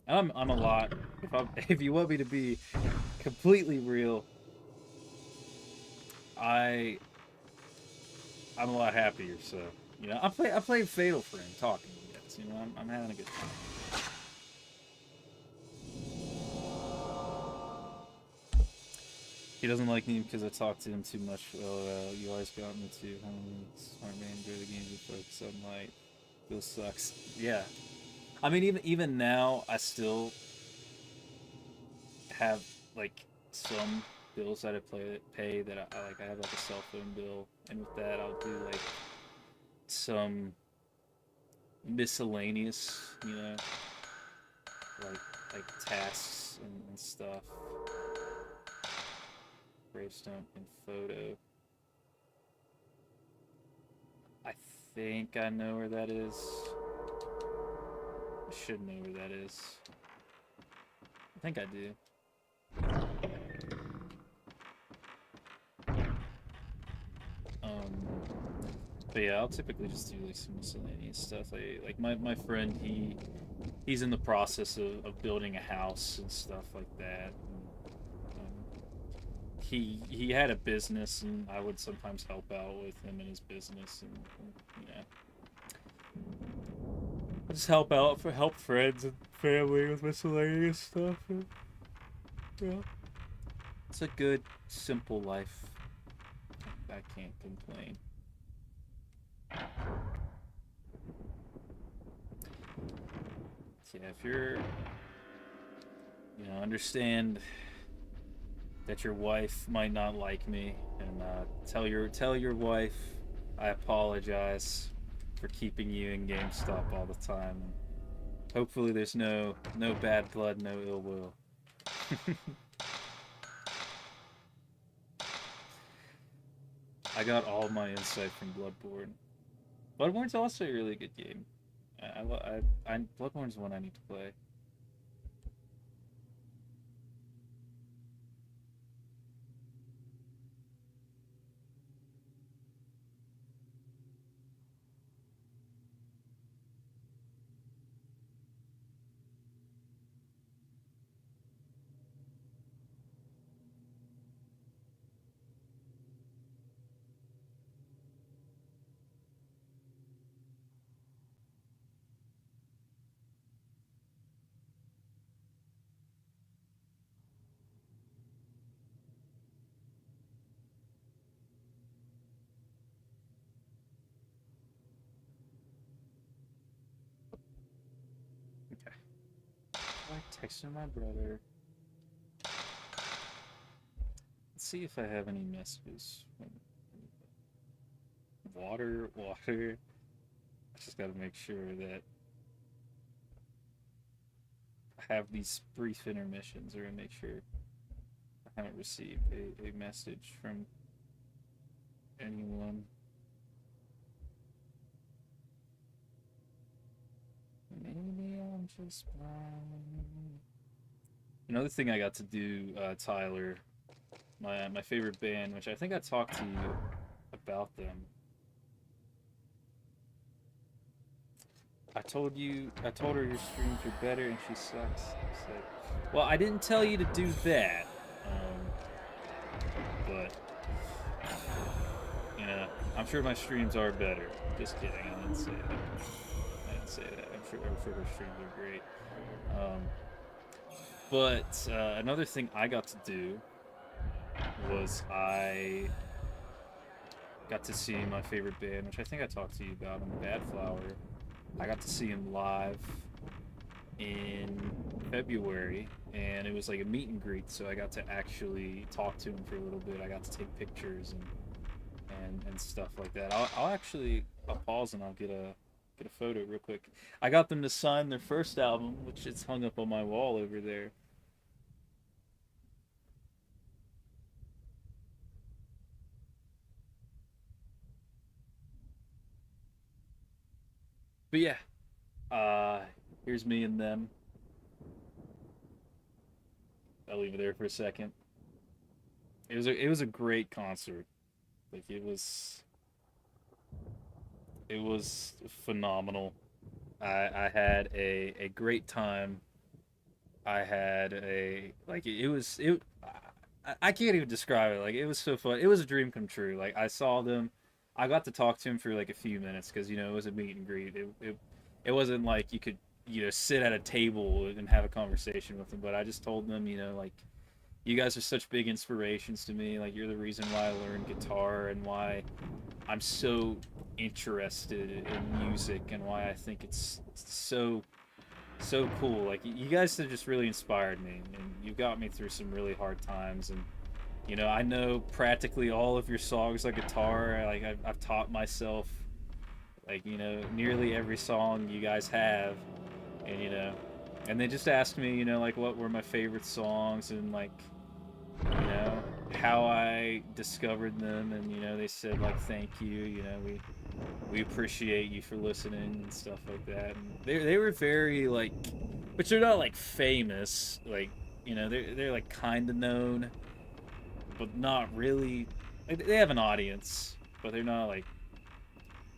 I'm a lot. If you want me to be completely real, I I'm a lot happier. So you know, I played Fatal Frame talking to you guys. You know, I'm having a good time. He doesn't like me because I talk to him too much. Well, you always got me too. Smart man, enjoy the game. You focus on light. Feels sucks. Yeah. I mean, even now, I still have like some bills that pay that I like. I have like a cell phone bill, and with that, I'll do like some miscellaneous, you know, like tasks and stuff. Gravestone and photo. I think I know where that is. I should know where that is. I think I do. But yeah, I'll typically just do like some miscellaneous stuff. Like my friend, he's in the process of building a house and stuff like that. He had a business, and I would sometimes help out with him in his business, and you know, I just help friends and family with miscellaneous stuff. And, yeah, it's a good, simple life. I can't complain. Yeah, if you're, you know, understand that your wife might not like me, and tell your wife I apologize for keeping you in GameStop all the time. And hopefully, there's no bad blood, no ill will. I got all my insight from Bloodborne. Bloodborne's also a really good game. Bloodborne's one I need to play. Okay. I texted my brother. Let's see if I have any messages. Water. I just gotta make sure that I have these brief intermissions, or make sure I haven't received a message from anyone. Maybe I'm just blind. Another thing I got to do, Tyler, my favorite band, which I think I talked to you about them. I told her your streams are better, and she sucks. I said, well, I didn't tell you to do that, but you know, I'm sure my streams are better. Just kidding, I didn't say that. I'm sure her streams are great. But another thing I got to do was I got to see my favorite band, which I think I talked to you about, in Bad Flower. I got to see him live in February, and it was like a meet and greet, so I got to actually talk to him for a little bit. I got to take pictures and stuff like that. I'll pause and I'll get a photo real quick. I got them to sign their first album, which it's hung up on my wall over there. But yeah, here's me and them. I'll leave it there for a second. It was a great concert. Like it was phenomenal. I had a great time. I had a like it was it. I can't even describe it. Like it was so fun. It was a dream come true. Like I saw them. I got to talk to him for like a few minutes because it was a meet and greet. It wasn't like you could sit at a table and have a conversation with them. But I just told them like you guys are such big inspirations to me. Like you're the reason why I learned guitar and why I'm so interested in music and why I think it's so cool. Like you guys have just really inspired me, and you got me through some really hard times. And I know practically all of your songs on guitar. Like I've taught myself, like nearly every song you guys have, and and they just asked me, like what were my favorite songs and like you know how I discovered them, and they said like thank you, we appreciate you for listening and stuff like that. And they were very like, but they're not like famous, like they're like kind of known, but not really. Like, they have an audience, but they're not like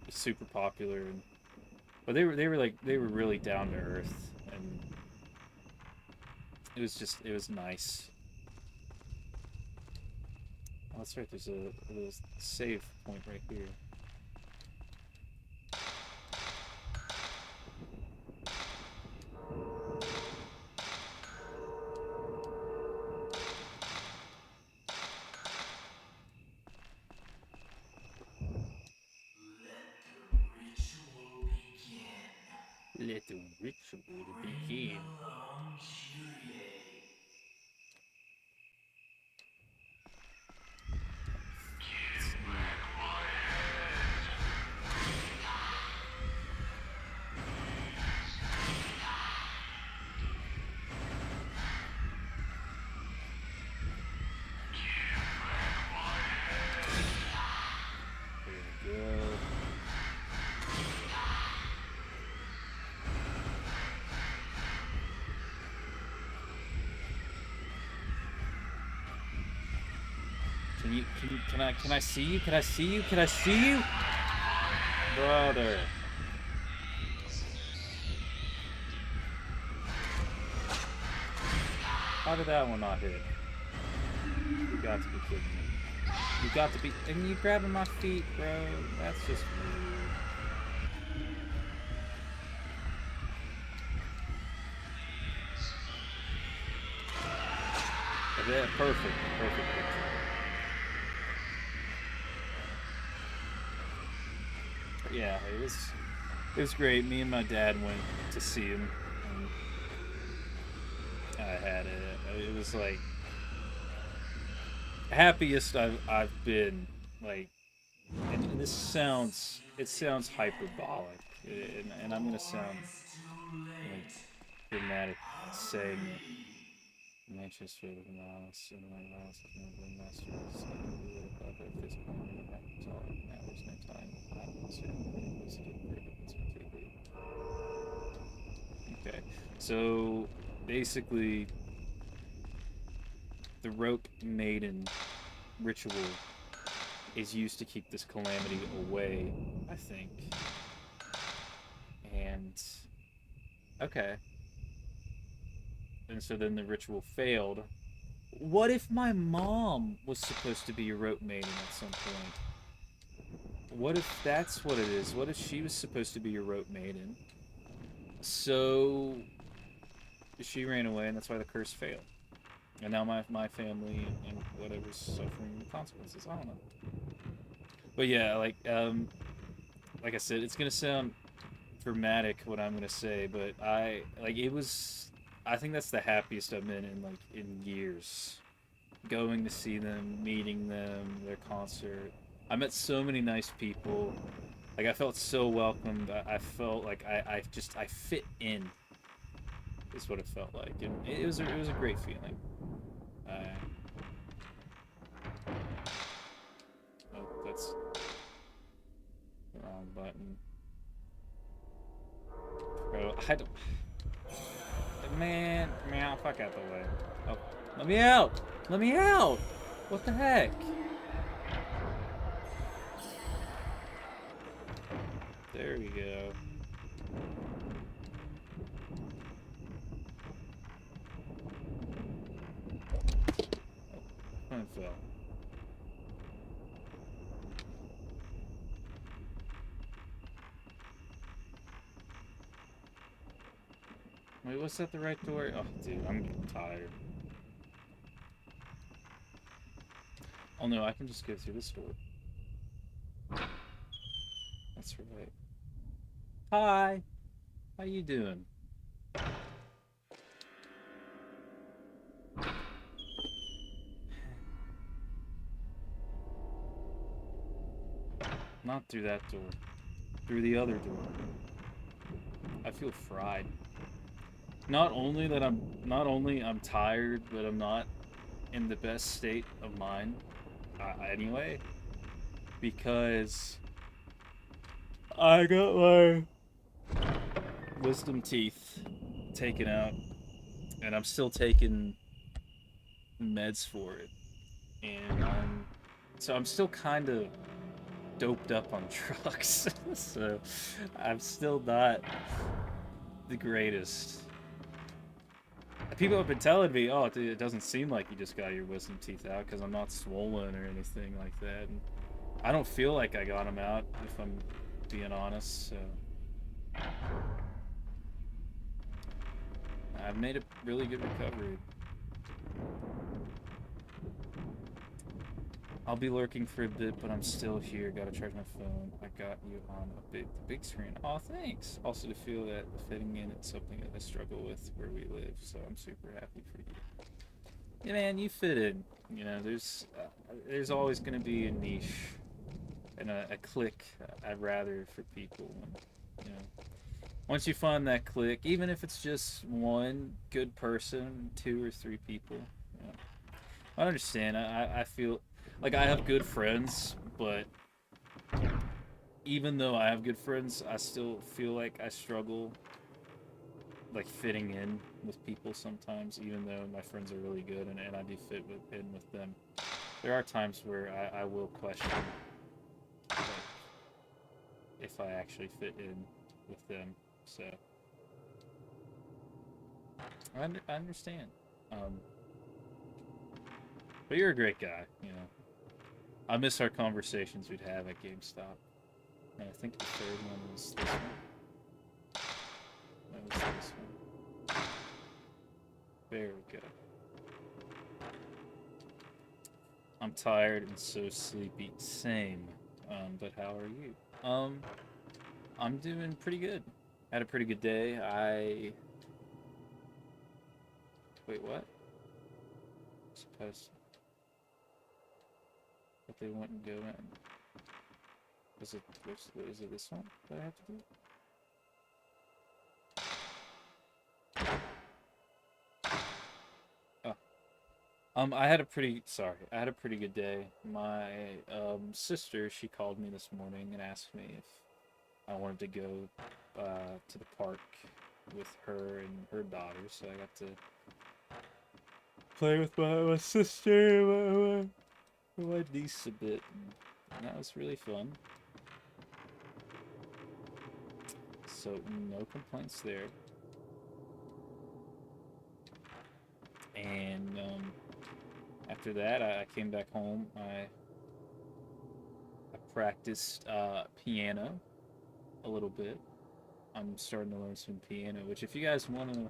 super popular. And but they were really down to earth, and it was nice. Oh, that's right. There's a save point right here. Let the ritual begin. Along, Kyrie. There we go. Can I see you? Can I see you? Can I see you? Brother. How did that one not hit? You got to be kidding me. You got to be. And you grabbing my feet, bro. That's just weird. Okay, perfect. Perfect picture. Yeah, it was great. Me and my dad went to see him. And I had it. It was like happiest I've been. Like, and this sounds hyperbolic, and I'm gonna sound like dramatic saying Manchester with an honest and my house of England masters above at this point in the back all now there's no time I was to get rid of it completely. Okay. So basically the rope maiden ritual is used to keep this calamity away, I think. And okay. And so then the ritual failed. What if my mom was supposed to be a rope maiden at some point? What if that's what it is? What if she was supposed to be a rope maiden? So she ran away, and that's why the curse failed. And now my family and whatever's suffering the consequences. I don't know. But yeah, like I said, it's gonna sound dramatic what I'm gonna say, but I think that's the happiest I've been in years. Going to see them, meeting them, their concert. I met so many nice people. Like I felt so welcomed. I felt like I fit in. Is what it felt like, and it was a great feeling. Oh, that's the wrong button. Bro, I don't. Man, meow, fuck out the way. Oh, let me out! Let me out! What the heck? There we go. Oh, it fell. Wait, was that the right door? Oh, dude, I'm getting tired. Oh no, I can just go through this door. That's right. Hi! How you doing? Not through that door. Through the other door. I feel fried. Not only I'm tired, but I'm not in the best state of mind anyway, because I got my wisdom teeth taken out, and I'm still taking meds for it, and I'm still kind of doped up on drugs, so I'm still not the greatest. People have been telling me, oh, dude, it doesn't seem like you just got your wisdom teeth out, because I'm not swollen or anything like that. And I don't feel like I got them out, if I'm being honest, so. I've made a really good recovery. I'll be lurking for a bit, but I'm still here. Gotta charge my phone. I got you on a big screen. Aw, thanks. Also to feel that fitting in is something that I struggle with where we live, so I'm super happy for you. Yeah, man, you fit in. You know, there's always gonna be a niche and a clique. I'd rather for people. And, you know, once you find that clique, even if it's just one good person, two or three people, you know, I understand. I feel like I have good friends, but even though I have good friends, I still feel like I struggle like fitting in with people sometimes, even though my friends are really good and I do fit in with them. There are times where I will question like, if I actually fit in with them. So I understand. But you're a great guy, you know. I miss our conversations we'd have at GameStop. And I think the third one was this one. That was this one. There we go. I'm tired and so sleepy. Same. But how are you? I'm doing pretty good. Had a pretty good day. Wait, what? Suppose. But they wouldn't go in. Is it this one that I have to do? I had a pretty good day. My sister, she called me this morning and asked me if I wanted to go to the park with her and her daughter, so I got to play with my sister and my niece a bit, and that was really fun. So no complaints there. And after that, I came back home. I practiced piano a little bit. I'm starting to learn some piano, which if you guys want a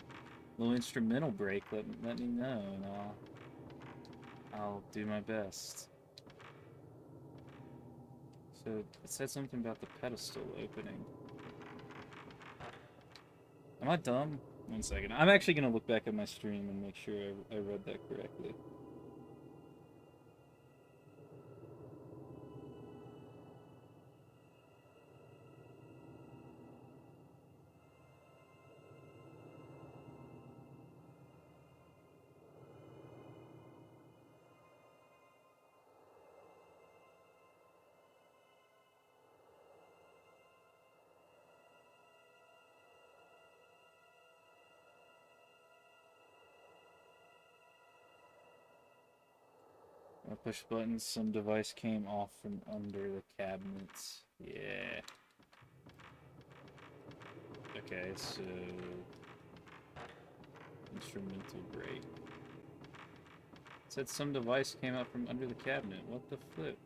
little instrumental break, let me know, and I'll do my best. So it said something about the pedestal opening. Am I dumb? 1 second. I'm actually gonna look back at my stream and make sure I read that correctly. I push buttons, some device came off from under the cabinets. Yeah. Okay, so instrumental break. It said some device came out from under the cabinet. What the flip?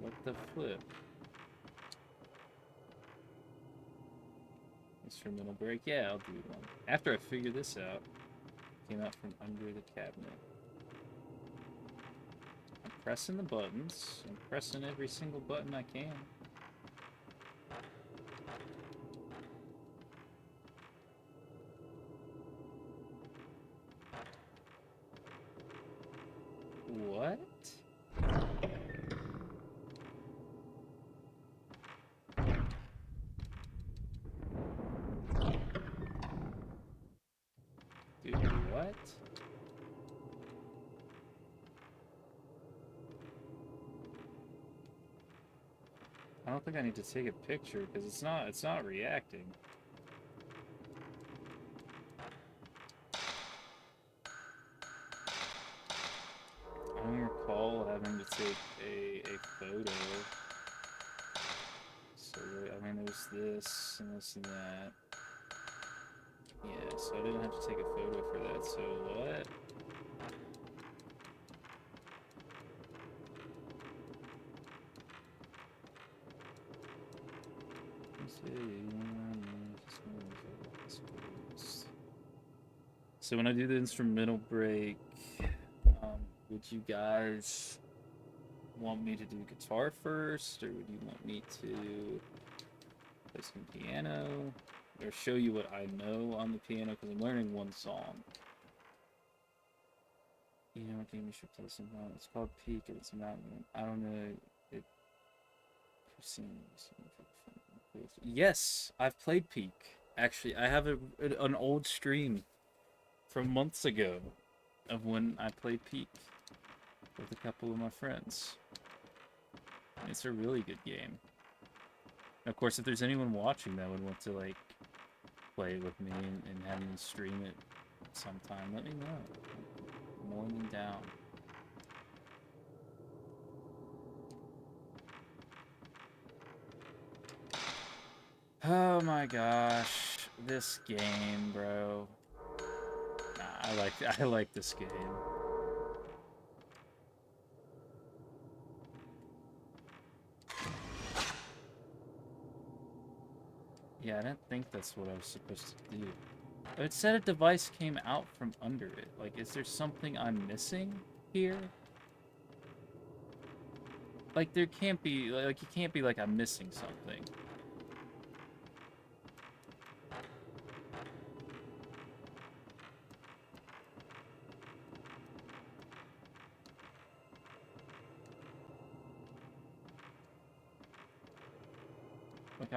What the flip? Instrumental break? Yeah, I'll do one. After I figure this out, came out from under the cabinet. I'm pressing the buttons. I'm pressing every single button I can. What? Dude, what? I don't think I need to take a picture because it's not reacting. I don't recall having to take a photo. So I mean there's this and this and that. Yeah, so I didn't have to take a photo for that, so what? So when I do the instrumental break, would you guys want me to do guitar first, or would you want me to play some piano, or show you what I know on the piano, because I'm learning one song. You know what game you should play sometime? It's called Peak, and it's a mountain. I don't know. Yes, I've played Peak. Actually, I have an old stream from months ago of when I played Peak with a couple of my friends. It's a really good game. And of course, if there's anyone watching that would want to like play it with me and have me stream it sometime, let me know. More than down. Oh my gosh, this game, bro. Nah, I like this game. Yeah, I didn't think that's what I was supposed to do. It said a device came out from under it. Like, is there something I'm missing here? Like, there can't be, like, it can't be like I'm missing something. Like,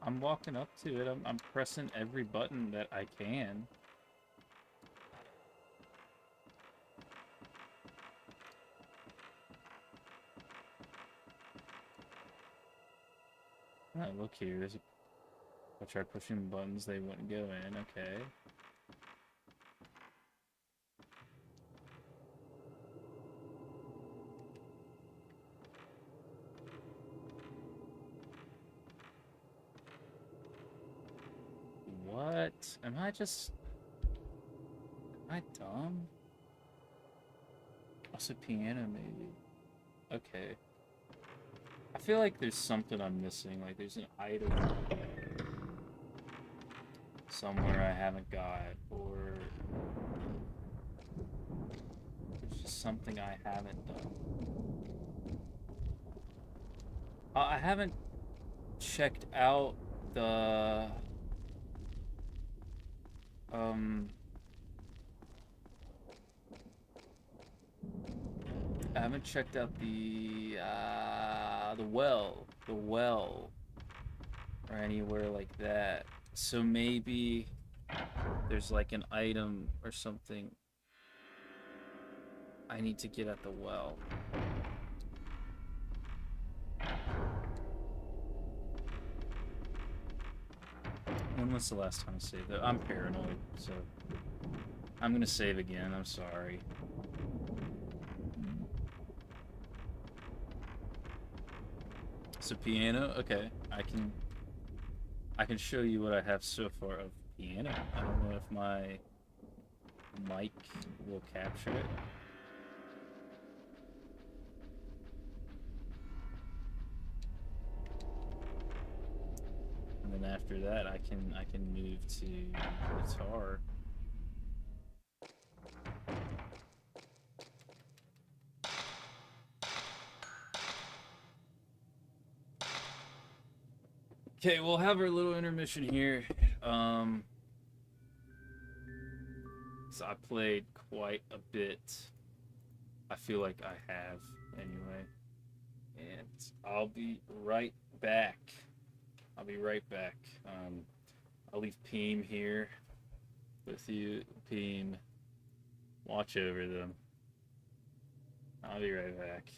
I'm walking up to it. I'm pressing every button that I can. Oh, look here. There's a... I tried pushing buttons, they wouldn't go in. Okay. What? Am I just... Am I dumb? Also piano, maybe. Okay. I feel like there's something I'm missing. Like there's an item somewhere I haven't got, or there's just something I haven't done. I haven't checked out the I haven't checked out the well, or anywhere like that. So maybe there's like an item or something I need to get at the well. When was the last time I saved it? I'm paranoid, so I'm gonna save again. I'm sorry. So piano, okay. I can show you what I have so far of piano. I don't know if my mic will capture it. And then after that, I can move to guitar. Okay, we'll have our little intermission here. So I played quite a bit. I feel like I have anyway. And I'll be right back. I'll be right back. I'll leave Peem here with you. Peem, watch over them. I'll be right back.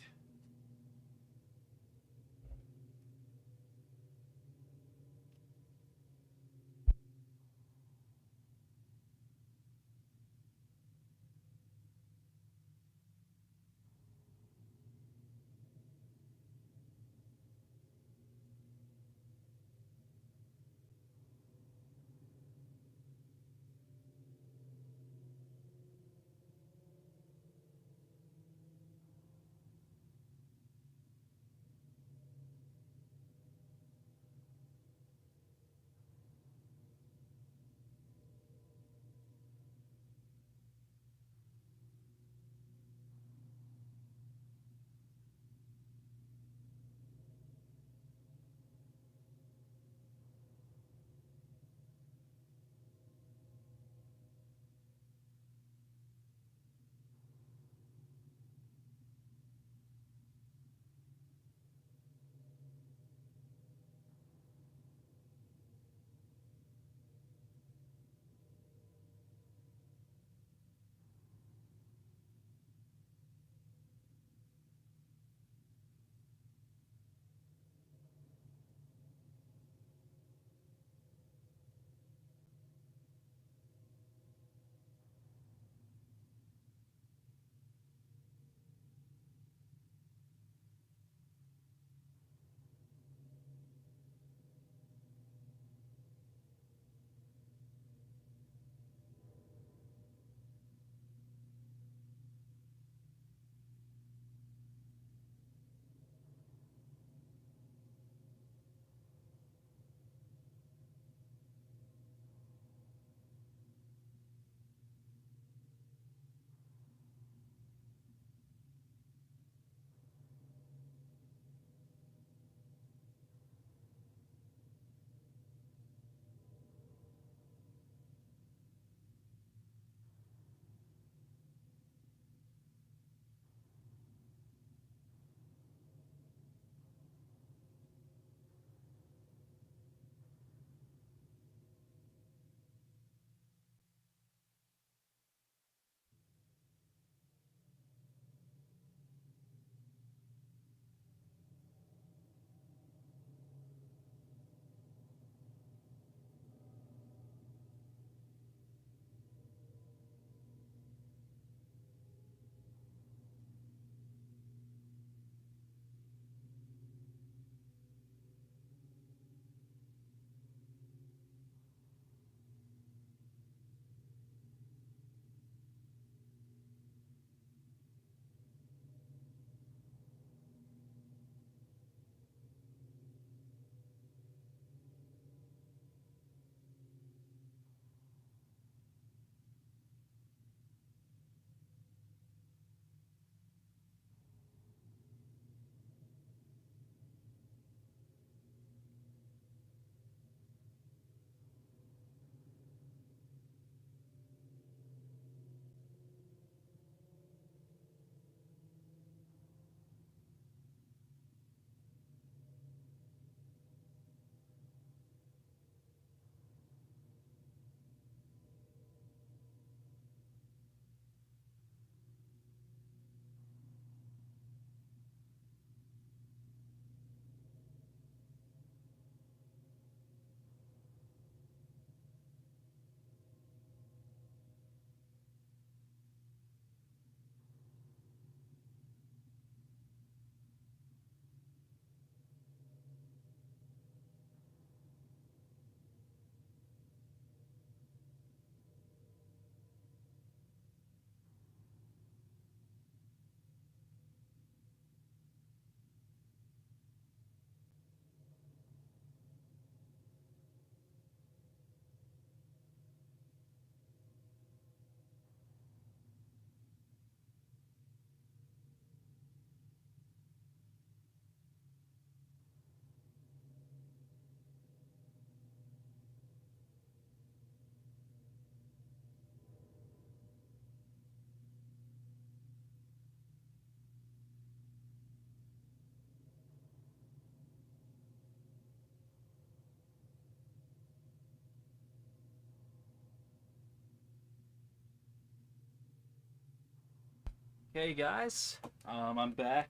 Hey guys, I'm back.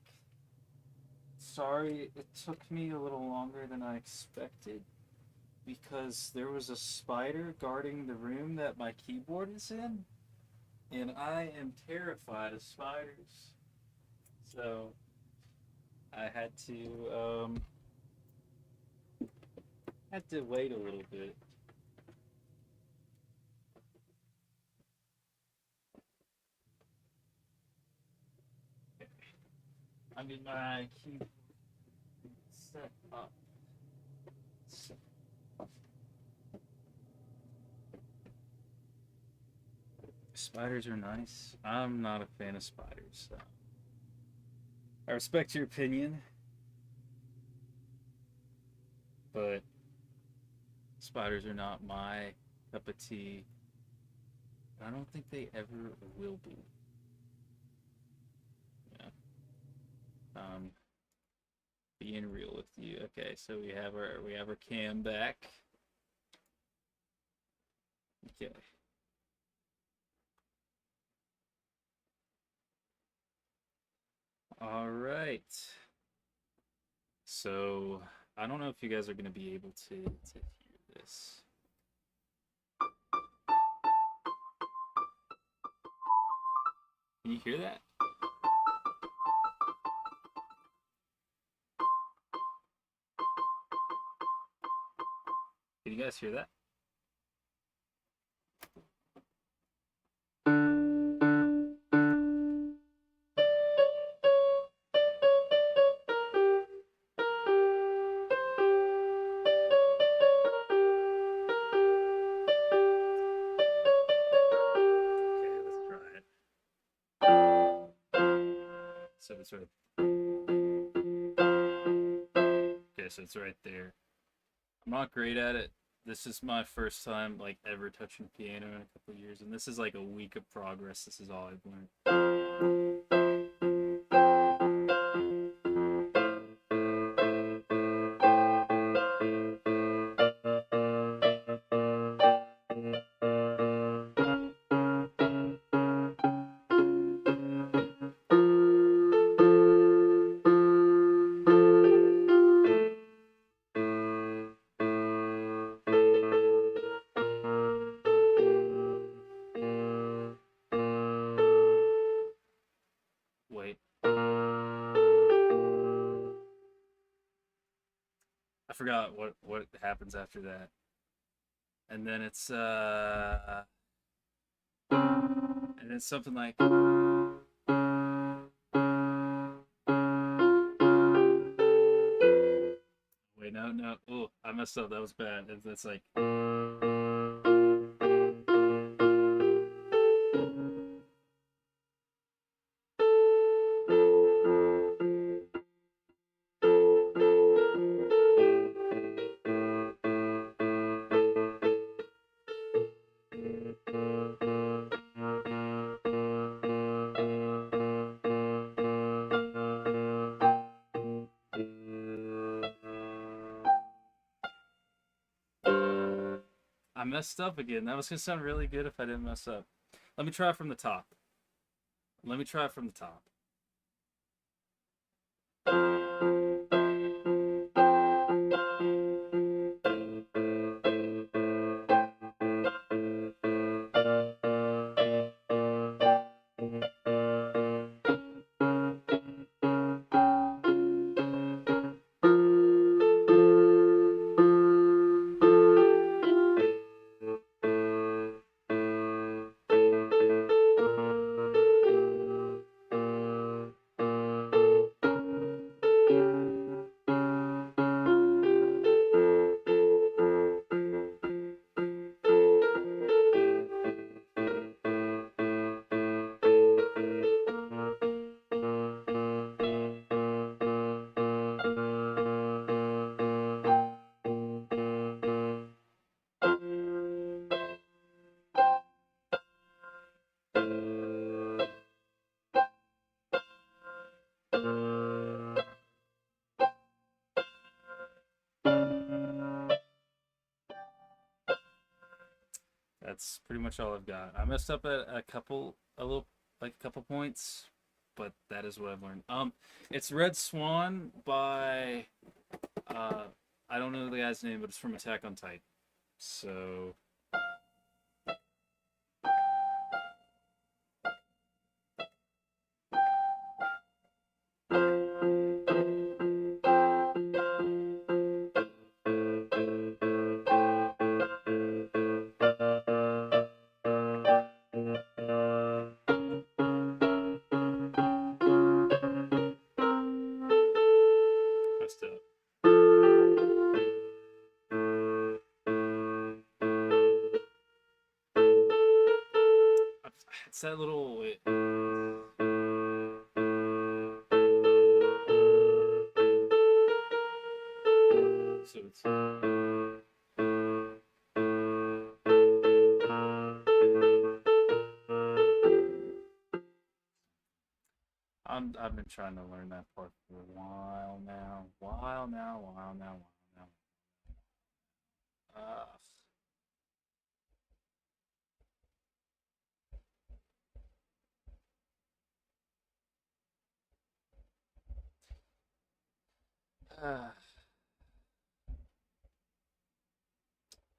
Sorry it took me a little longer than I expected because there was a spider guarding the room that my keyboard is in, and I am terrified of spiders. So I had to wait a little bit. I mean my keyboard set up. So spiders are nice. I'm not a fan of spiders, so I respect your opinion, but spiders are not my cup of tea. I don't think they ever will be. Yeah. Um, being real with you. Okay, so we have our cam back. Okay. All right. So I don't know if you guys are gonna be able to hear this. Can you hear that? Can you guys hear that? Okay, let's try it. So it's right. Okay, so it's right there. I'm not great at it. This is my first time like ever touching piano in a couple of years, and this is like a week of progress. This is all I've learned. Wait, I forgot what happens after that. And then it's something like wait, no. Oh, I messed up. That was bad. It's like I messed up again. That was gonna sound really good if I didn't mess up. Let me try it from the top. Let me try it from the top. That's pretty much all I've got. I messed up at a couple points, but that is what I've learned. It's Red Swan by I don't know the guy's name, but it's from Attack on Titan. So that's dope. It's that little. So it's. I've been trying to learn that part for a while now. While now. Uh,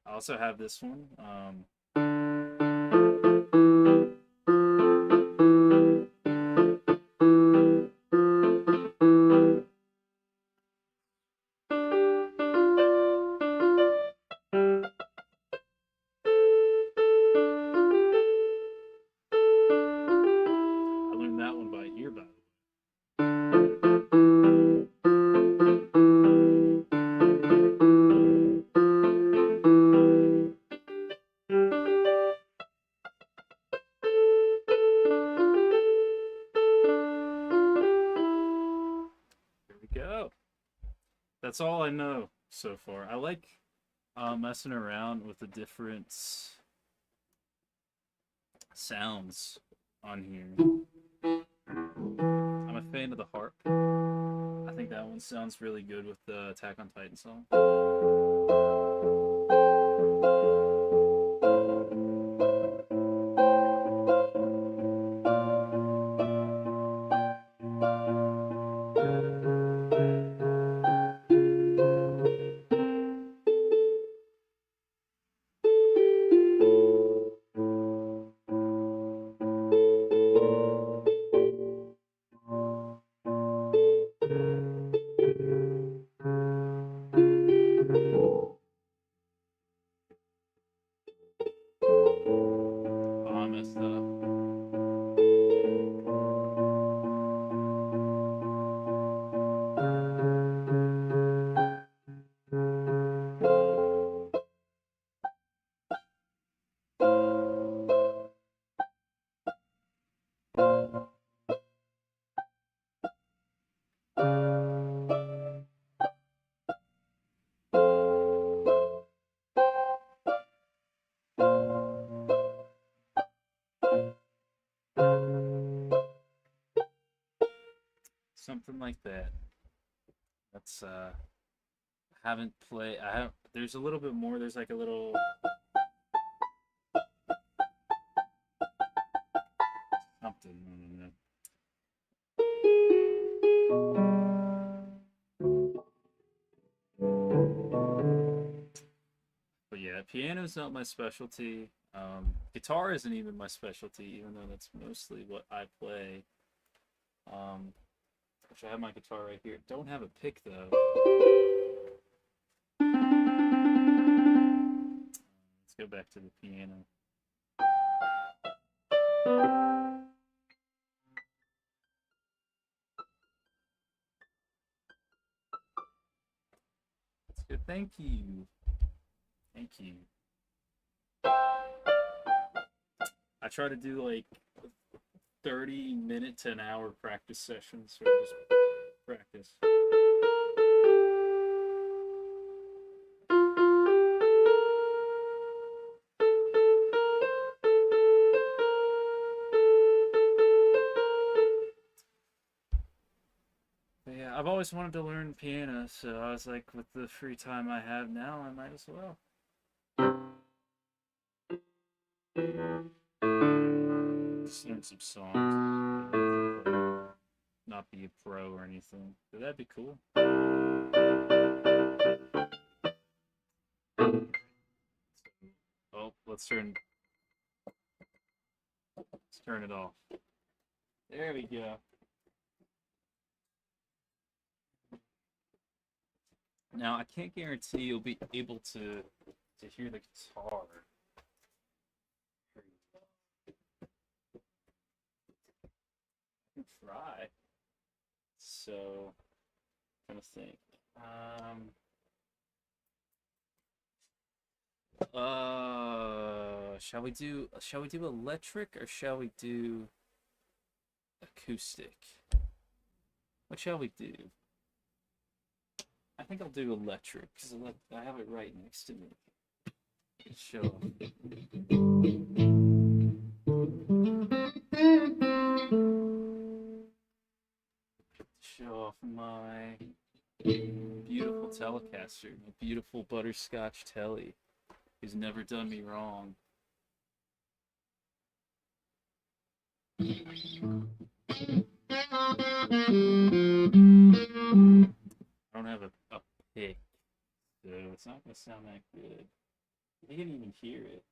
I also have this one. I learned that one by ear, by the way. Here we go. That's all I know so far. I like messing around with the different sounds on here. I'm a fan of the harp. I think that one sounds really good with the Attack on Titan song. Oh, I messed that up. Something like that. That's haven't played. I have. There's a little bit more. There's like a little. Something. I don't know. But yeah, piano's not my specialty. Guitar isn't even my specialty, even though that's mostly what I play. Which I have my guitar right here. Don't have a pick though. Let's go back to the piano. That's good. Thank you. Thank you. I try to do like 30-minute to an hour practice sessions or just practice. But yeah, I've always wanted to learn piano, so I was like, with the free time I have now, I might as well. Just learn some songs. not be a pro or anything. But that'd be cool. Oh, let's turn it off. There we go. Now I can't guarantee you'll be able to hear the guitar. I can try. So, I'm trying to think. Shall we do electric or shall we do acoustic? What shall we do? I think I'll do electric because I have it right next to me. Show. Show off my beautiful Telecaster, my beautiful butterscotch telly, who's never done me wrong. I don't have a pick, so it's not gonna sound that good. You can even hear it.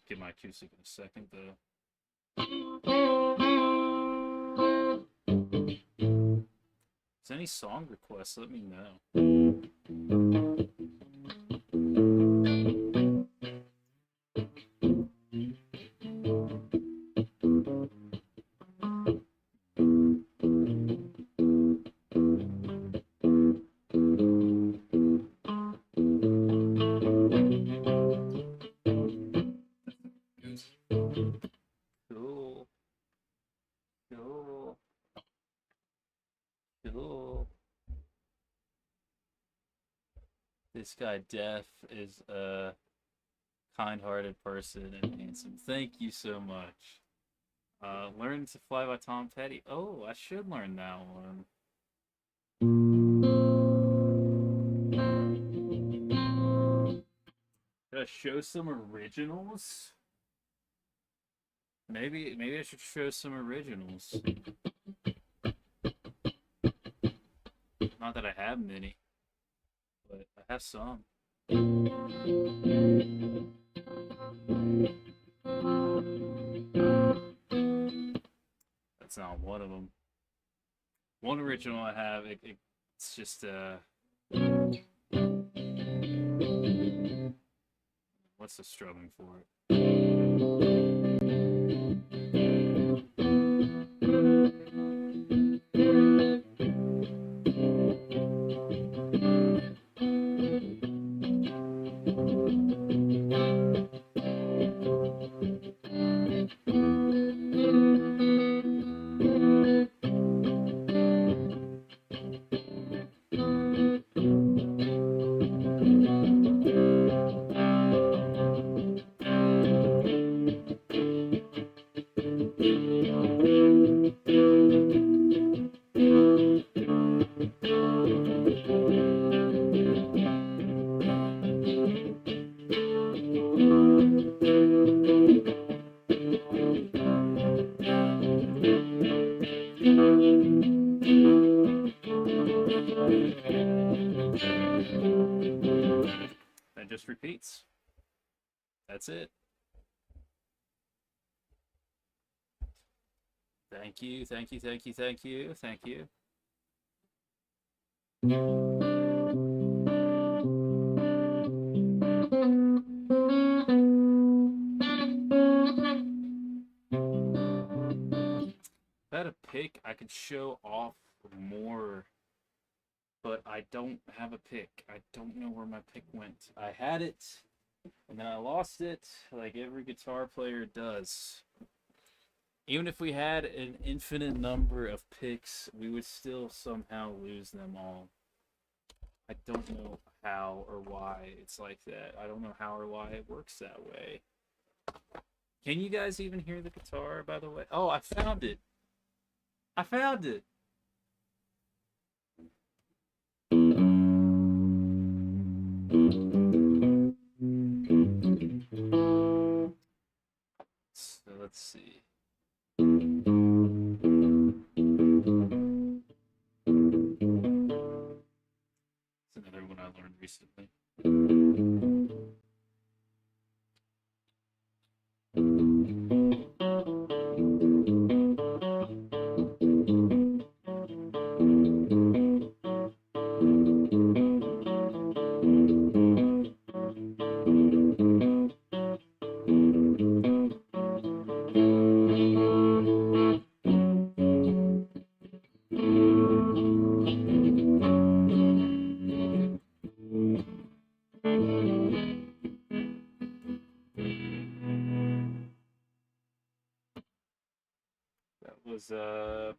Get my acoustic in a second, though. If there's any song requests, let me know. Cool. Cool. Cool. This guy, Def, is a kind-hearted person and handsome. Thank you so much. Learn to Fly by Tom Petty. Oh, I should learn that one. Should I show some originals? Maybe I should show some originals. Not that I have many, but I have some. That's not one of them. One original I have, it's just what's the strumming for it? That just repeats. That's it. Thank you, thank you, thank you, thank you, thank you. If I had a pick, I could show off more, but I don't have a pick. I don't know where my pick went. I had it, and then I lost it, like every guitar player does. Even if we had an infinite number of picks, we would still somehow lose them all. I don't know how or why it's like that. I don't know how or why it works that way. Can you guys even hear the guitar, by the way? Oh, I found it. I found it. So let's see. It's another one I learned recently. That was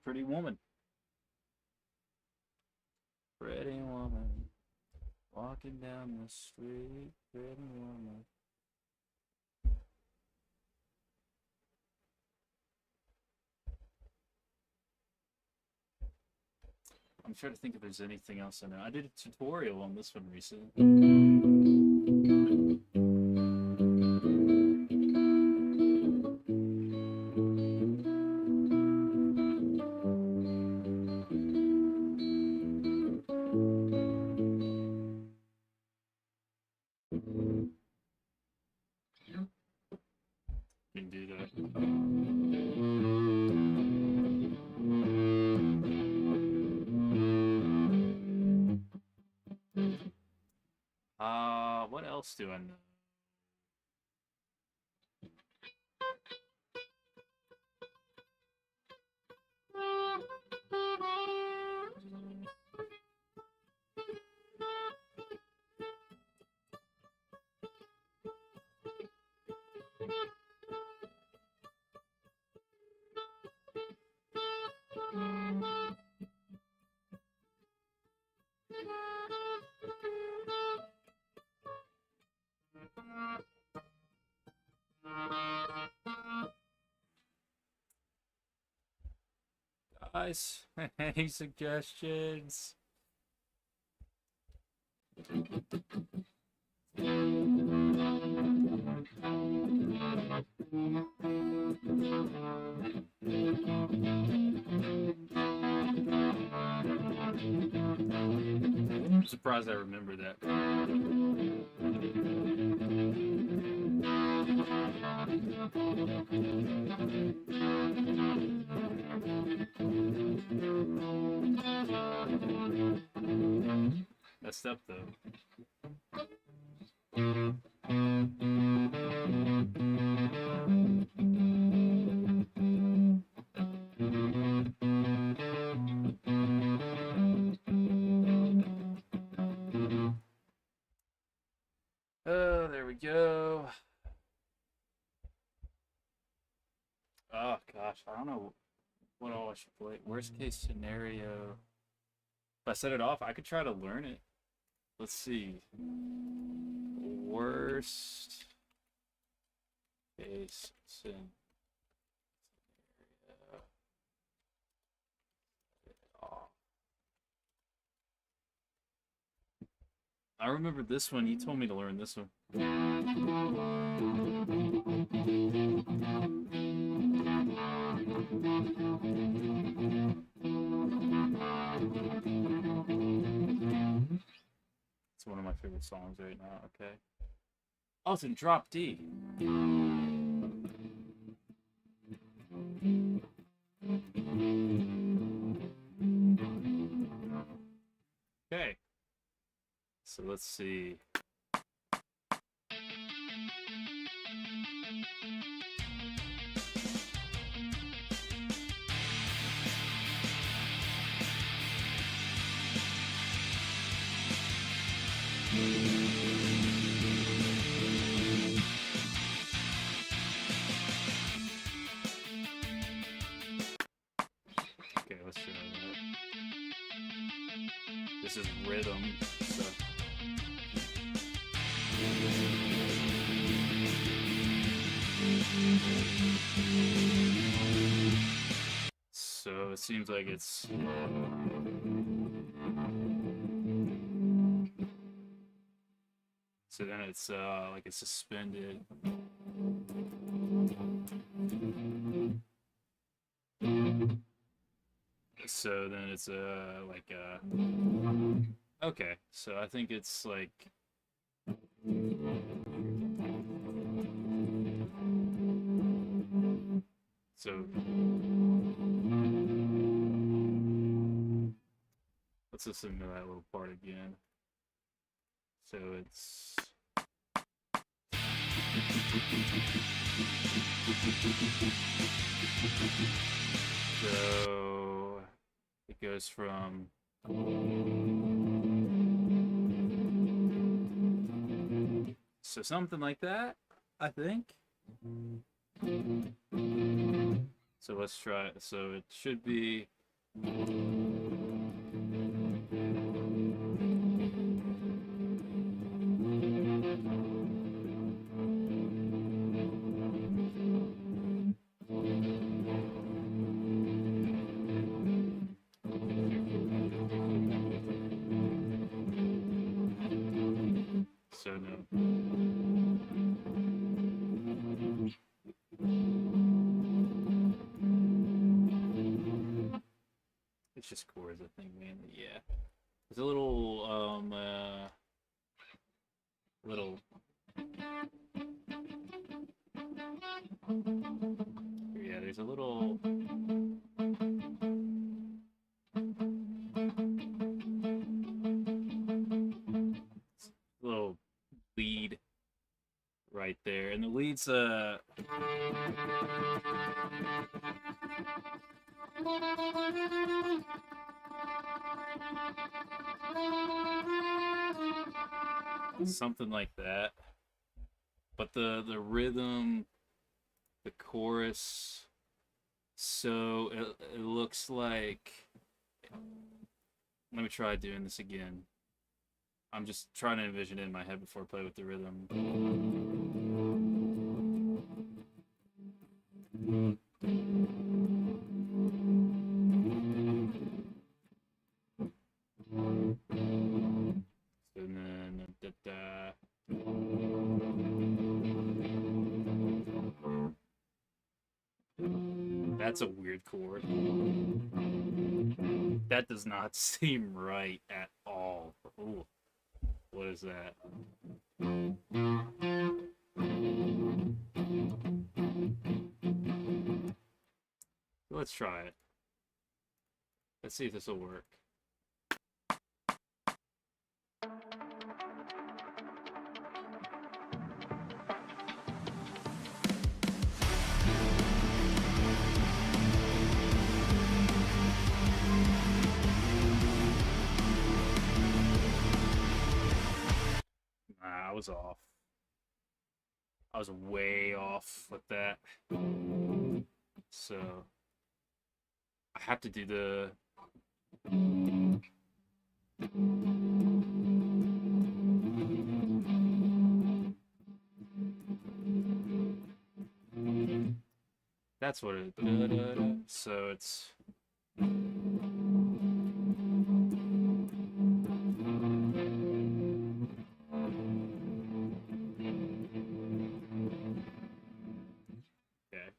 Pretty Woman. Pretty woman, walking down the street, pretty woman. I'm trying to think if there's anything else I know. I did a tutorial on this one recently. You can do that. What else do I know? Guys, any suggestions? I'm surprised I remember that. Messed up though. Oh, there we go. Oh gosh, I don't know what all I should play. Worst case scenario. If I set it off, I could try to learn it. Let's see. Worst case scenario. I remember this one. You told me to learn this one. It's one of my favorite songs right now. Okay. Oh, it's in drop D. Okay. So let's see. Okay, let's try that. This is rhythm, so. So it seems like it's. So then it's like it's suspended. So then it's like okay. So I think it's like. So let's listen to that little part again. So it's. So it goes from. So something like that, I think. So let's try it. So it should be. So no. It's just chords, I think, mainly. Yeah. There's a little little. Yeah, there's a little. Little lead right there, and the lead's something like that. But the rhythm, the chorus, so it looks like. Let me try doing this again. I'm just trying to envision it in my head before I play with the rhythm. And then that's a weird chord. That does not seem right at all. Ooh, what is that? Let's try it. Let's see if this will work. Nah, I was off. I was way off with that. So I have to do the. That's what it. So it's. Okay.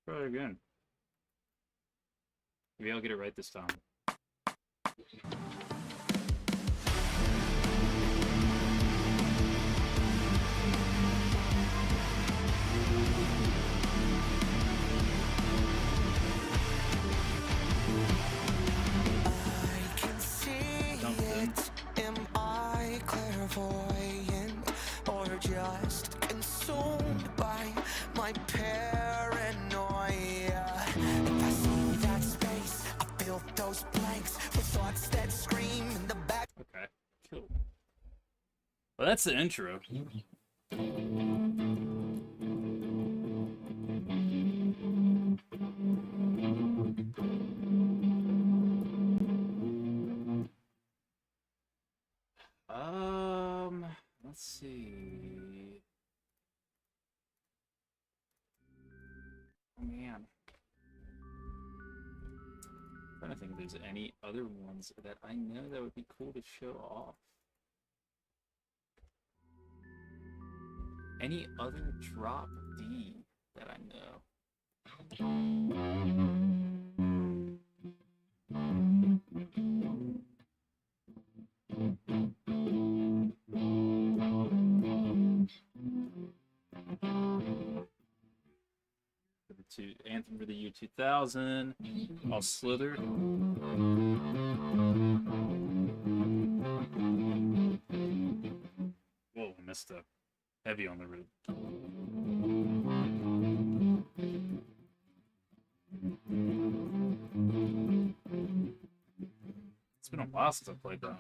Try it again. Maybe I'll get it right this time. Something. Am I clairvoyant or just consumed by my paranoia? If I see that space, I feel those blanks with thoughts that scream in the back. Okay, cool. Well, that's the intro. Let's see. Oh man. to think if there's any other ones that I know that would be cool to show off. Any other drop D that I know? Anthem for the year 2000. All Slither. Whoa, I messed up. Heavy on the road. It's been a while since I played that.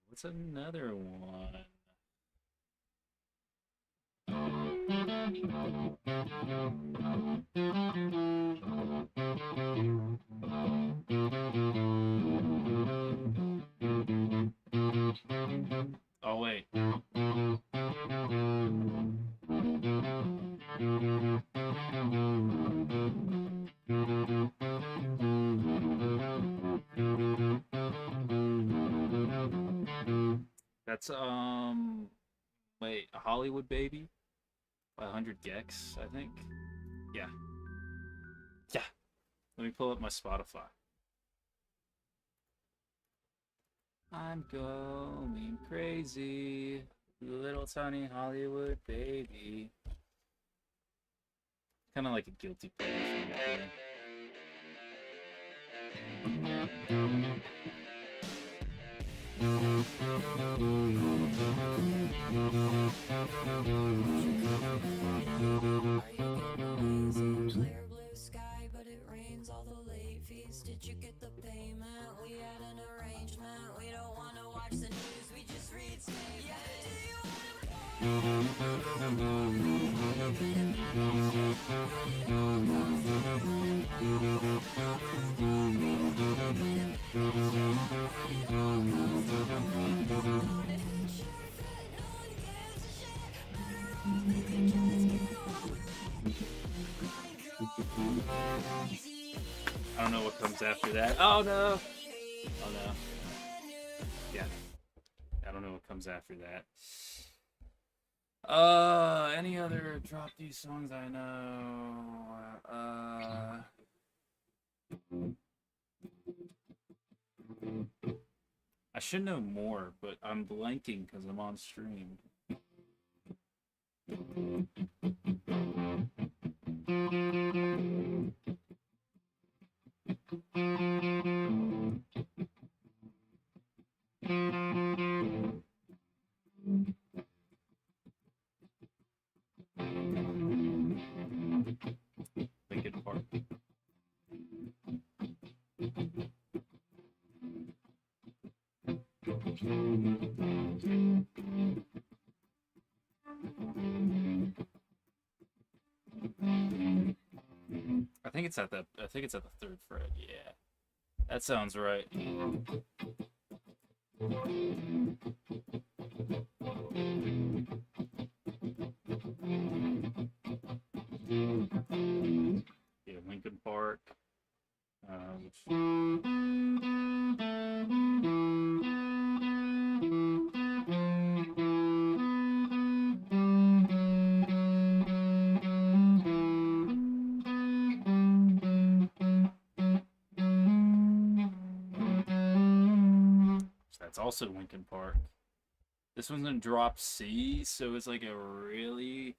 What's another one? Oh, wait. That's, wait, a Hollywood Baby by 100 Gex, I think. Yeah. Yeah. Let me pull up my Spotify. I'm going crazy. Little tiny Hollywood baby. Kind of like a guilty pleasure for me. Clear blue sky, but it rains all the late fees. Did you get the payment? We had an arrangement. We don't want to watch the news, we just read statements. I don't know what comes after that. Oh no! Oh no. Yeah. I don't know what comes after that. Any other Drop D songs I know? I should know more, but I'm blanking because I'm on stream. Linkin Park. I think it's at the third fret. Yeah, that sounds right. Yeah, Linkin Park. That's also Linkin Park. This one's in drop C, so it's like a really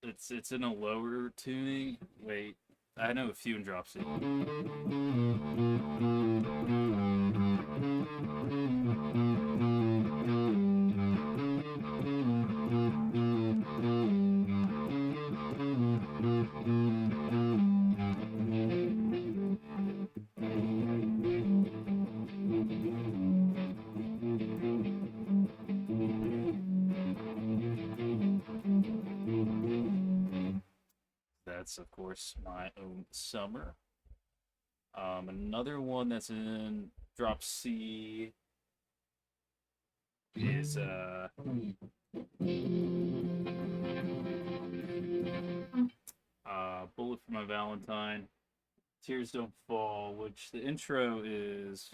it's in a lower tuning. Wait, I know a few in drop C. That's of course My Own Summer. Another one that's in Drop C is Bullet for My Valentine. Tears Don't Fall, which the intro is.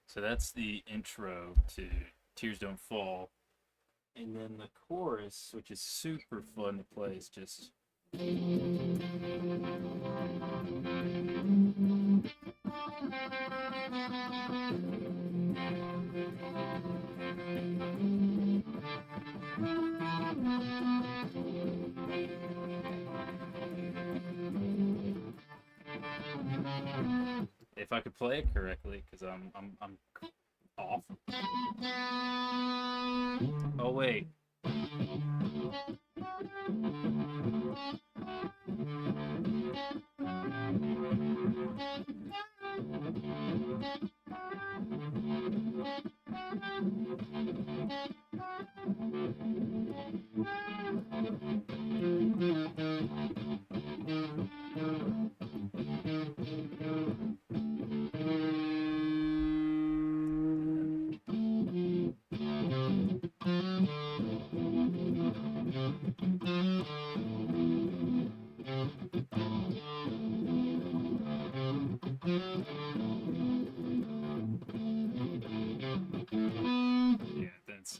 So that's the intro to Tears Don't Fall. And then the chorus, which is super fun to play, is just. If I could play it correctly, because I'm off. Oh wait. Yeah, that's.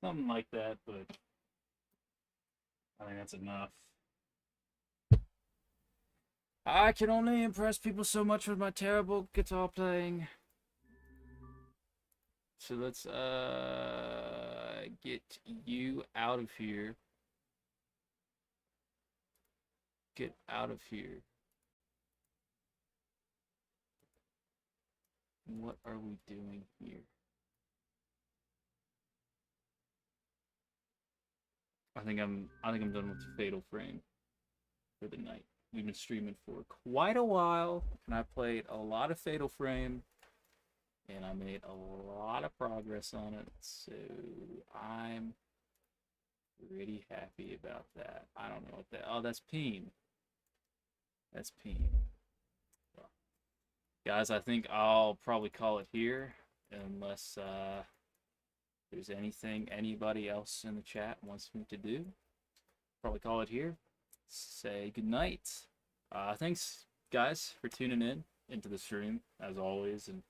Something like that, but I think that's enough. I can only impress people so much with my terrible guitar playing. So let's get you out of here. Get out of here. What are we doing here? I think I'm done with the Fatal Frame for the night. We've been streaming for quite a while, and I played a lot of Fatal Frame, and I made a lot of progress on it, so I'm pretty happy about that. I don't know what that. Oh, that's Peem. That's Peem. Well, guys, I think I'll probably call it here, unless there's anything anybody else in the chat wants me to do. Probably call it here. Say goodnight. Thanks, guys, for tuning in into the stream, as always. And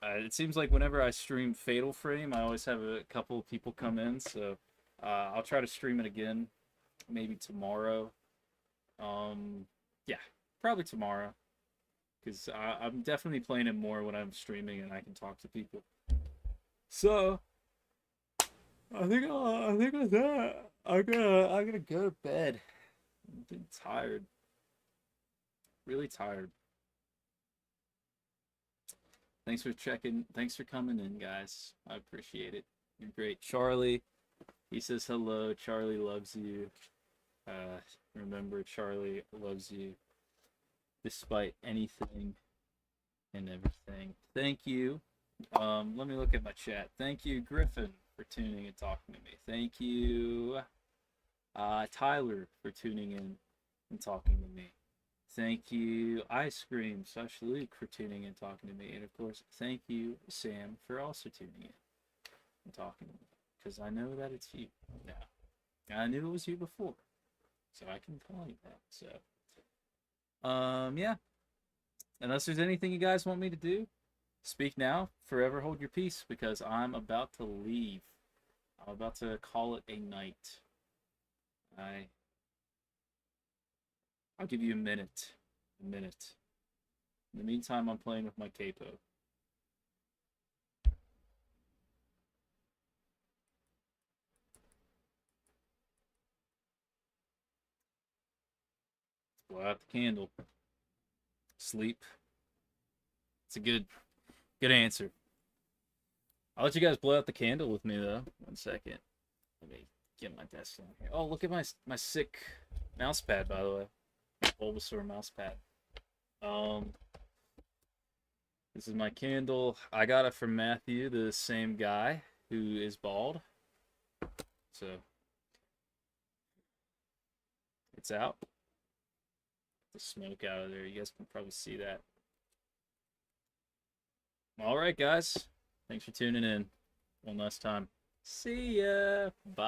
it seems like whenever I stream Fatal Frame, I always have a couple of people come in. So I'll try to stream it again, maybe tomorrow. Yeah, probably tomorrow. Because I'm definitely playing it more when I'm streaming and I can talk to people. So I think with that, I'm gonna go to bed. I'm getting tired. Really tired. Thanks for checking. Thanks for coming in, guys. I appreciate it. You're great. Charlie, he says hello. Charlie loves you. Remember, Charlie loves you despite anything and everything. Thank you. Let me look at my chat. Thank you, Griffin, for tuning and talking to me. Thank you, Tyler, for tuning in and talking to me. Thank you, Ice Cream / Luke, for tuning in and talking to me. And of course, thank you, Sam, for also tuning in and talking to me. Because I know that it's you now. I knew it was you before. So I can tell you that. So, yeah. Unless there's anything you guys want me to do, speak now, forever hold your peace, because I'm about to leave. I'm about to call it a night. I'll give you a minute. A minute. In the meantime, I'm playing with my capo. Blow out the candle. Sleep. It's a good answer. I'll let you guys blow out the candle with me, though. 1 second. Let me get my desk down here. Oh, look at my sick mouse pad, by the way. Bulbasaur mouse pad. This is my candle. I got it from Matthew, the same guy who is bald. So it's out. The smoke out of there. You guys can probably see that. All right, guys. Thanks for tuning in. One last time. See ya. Bye.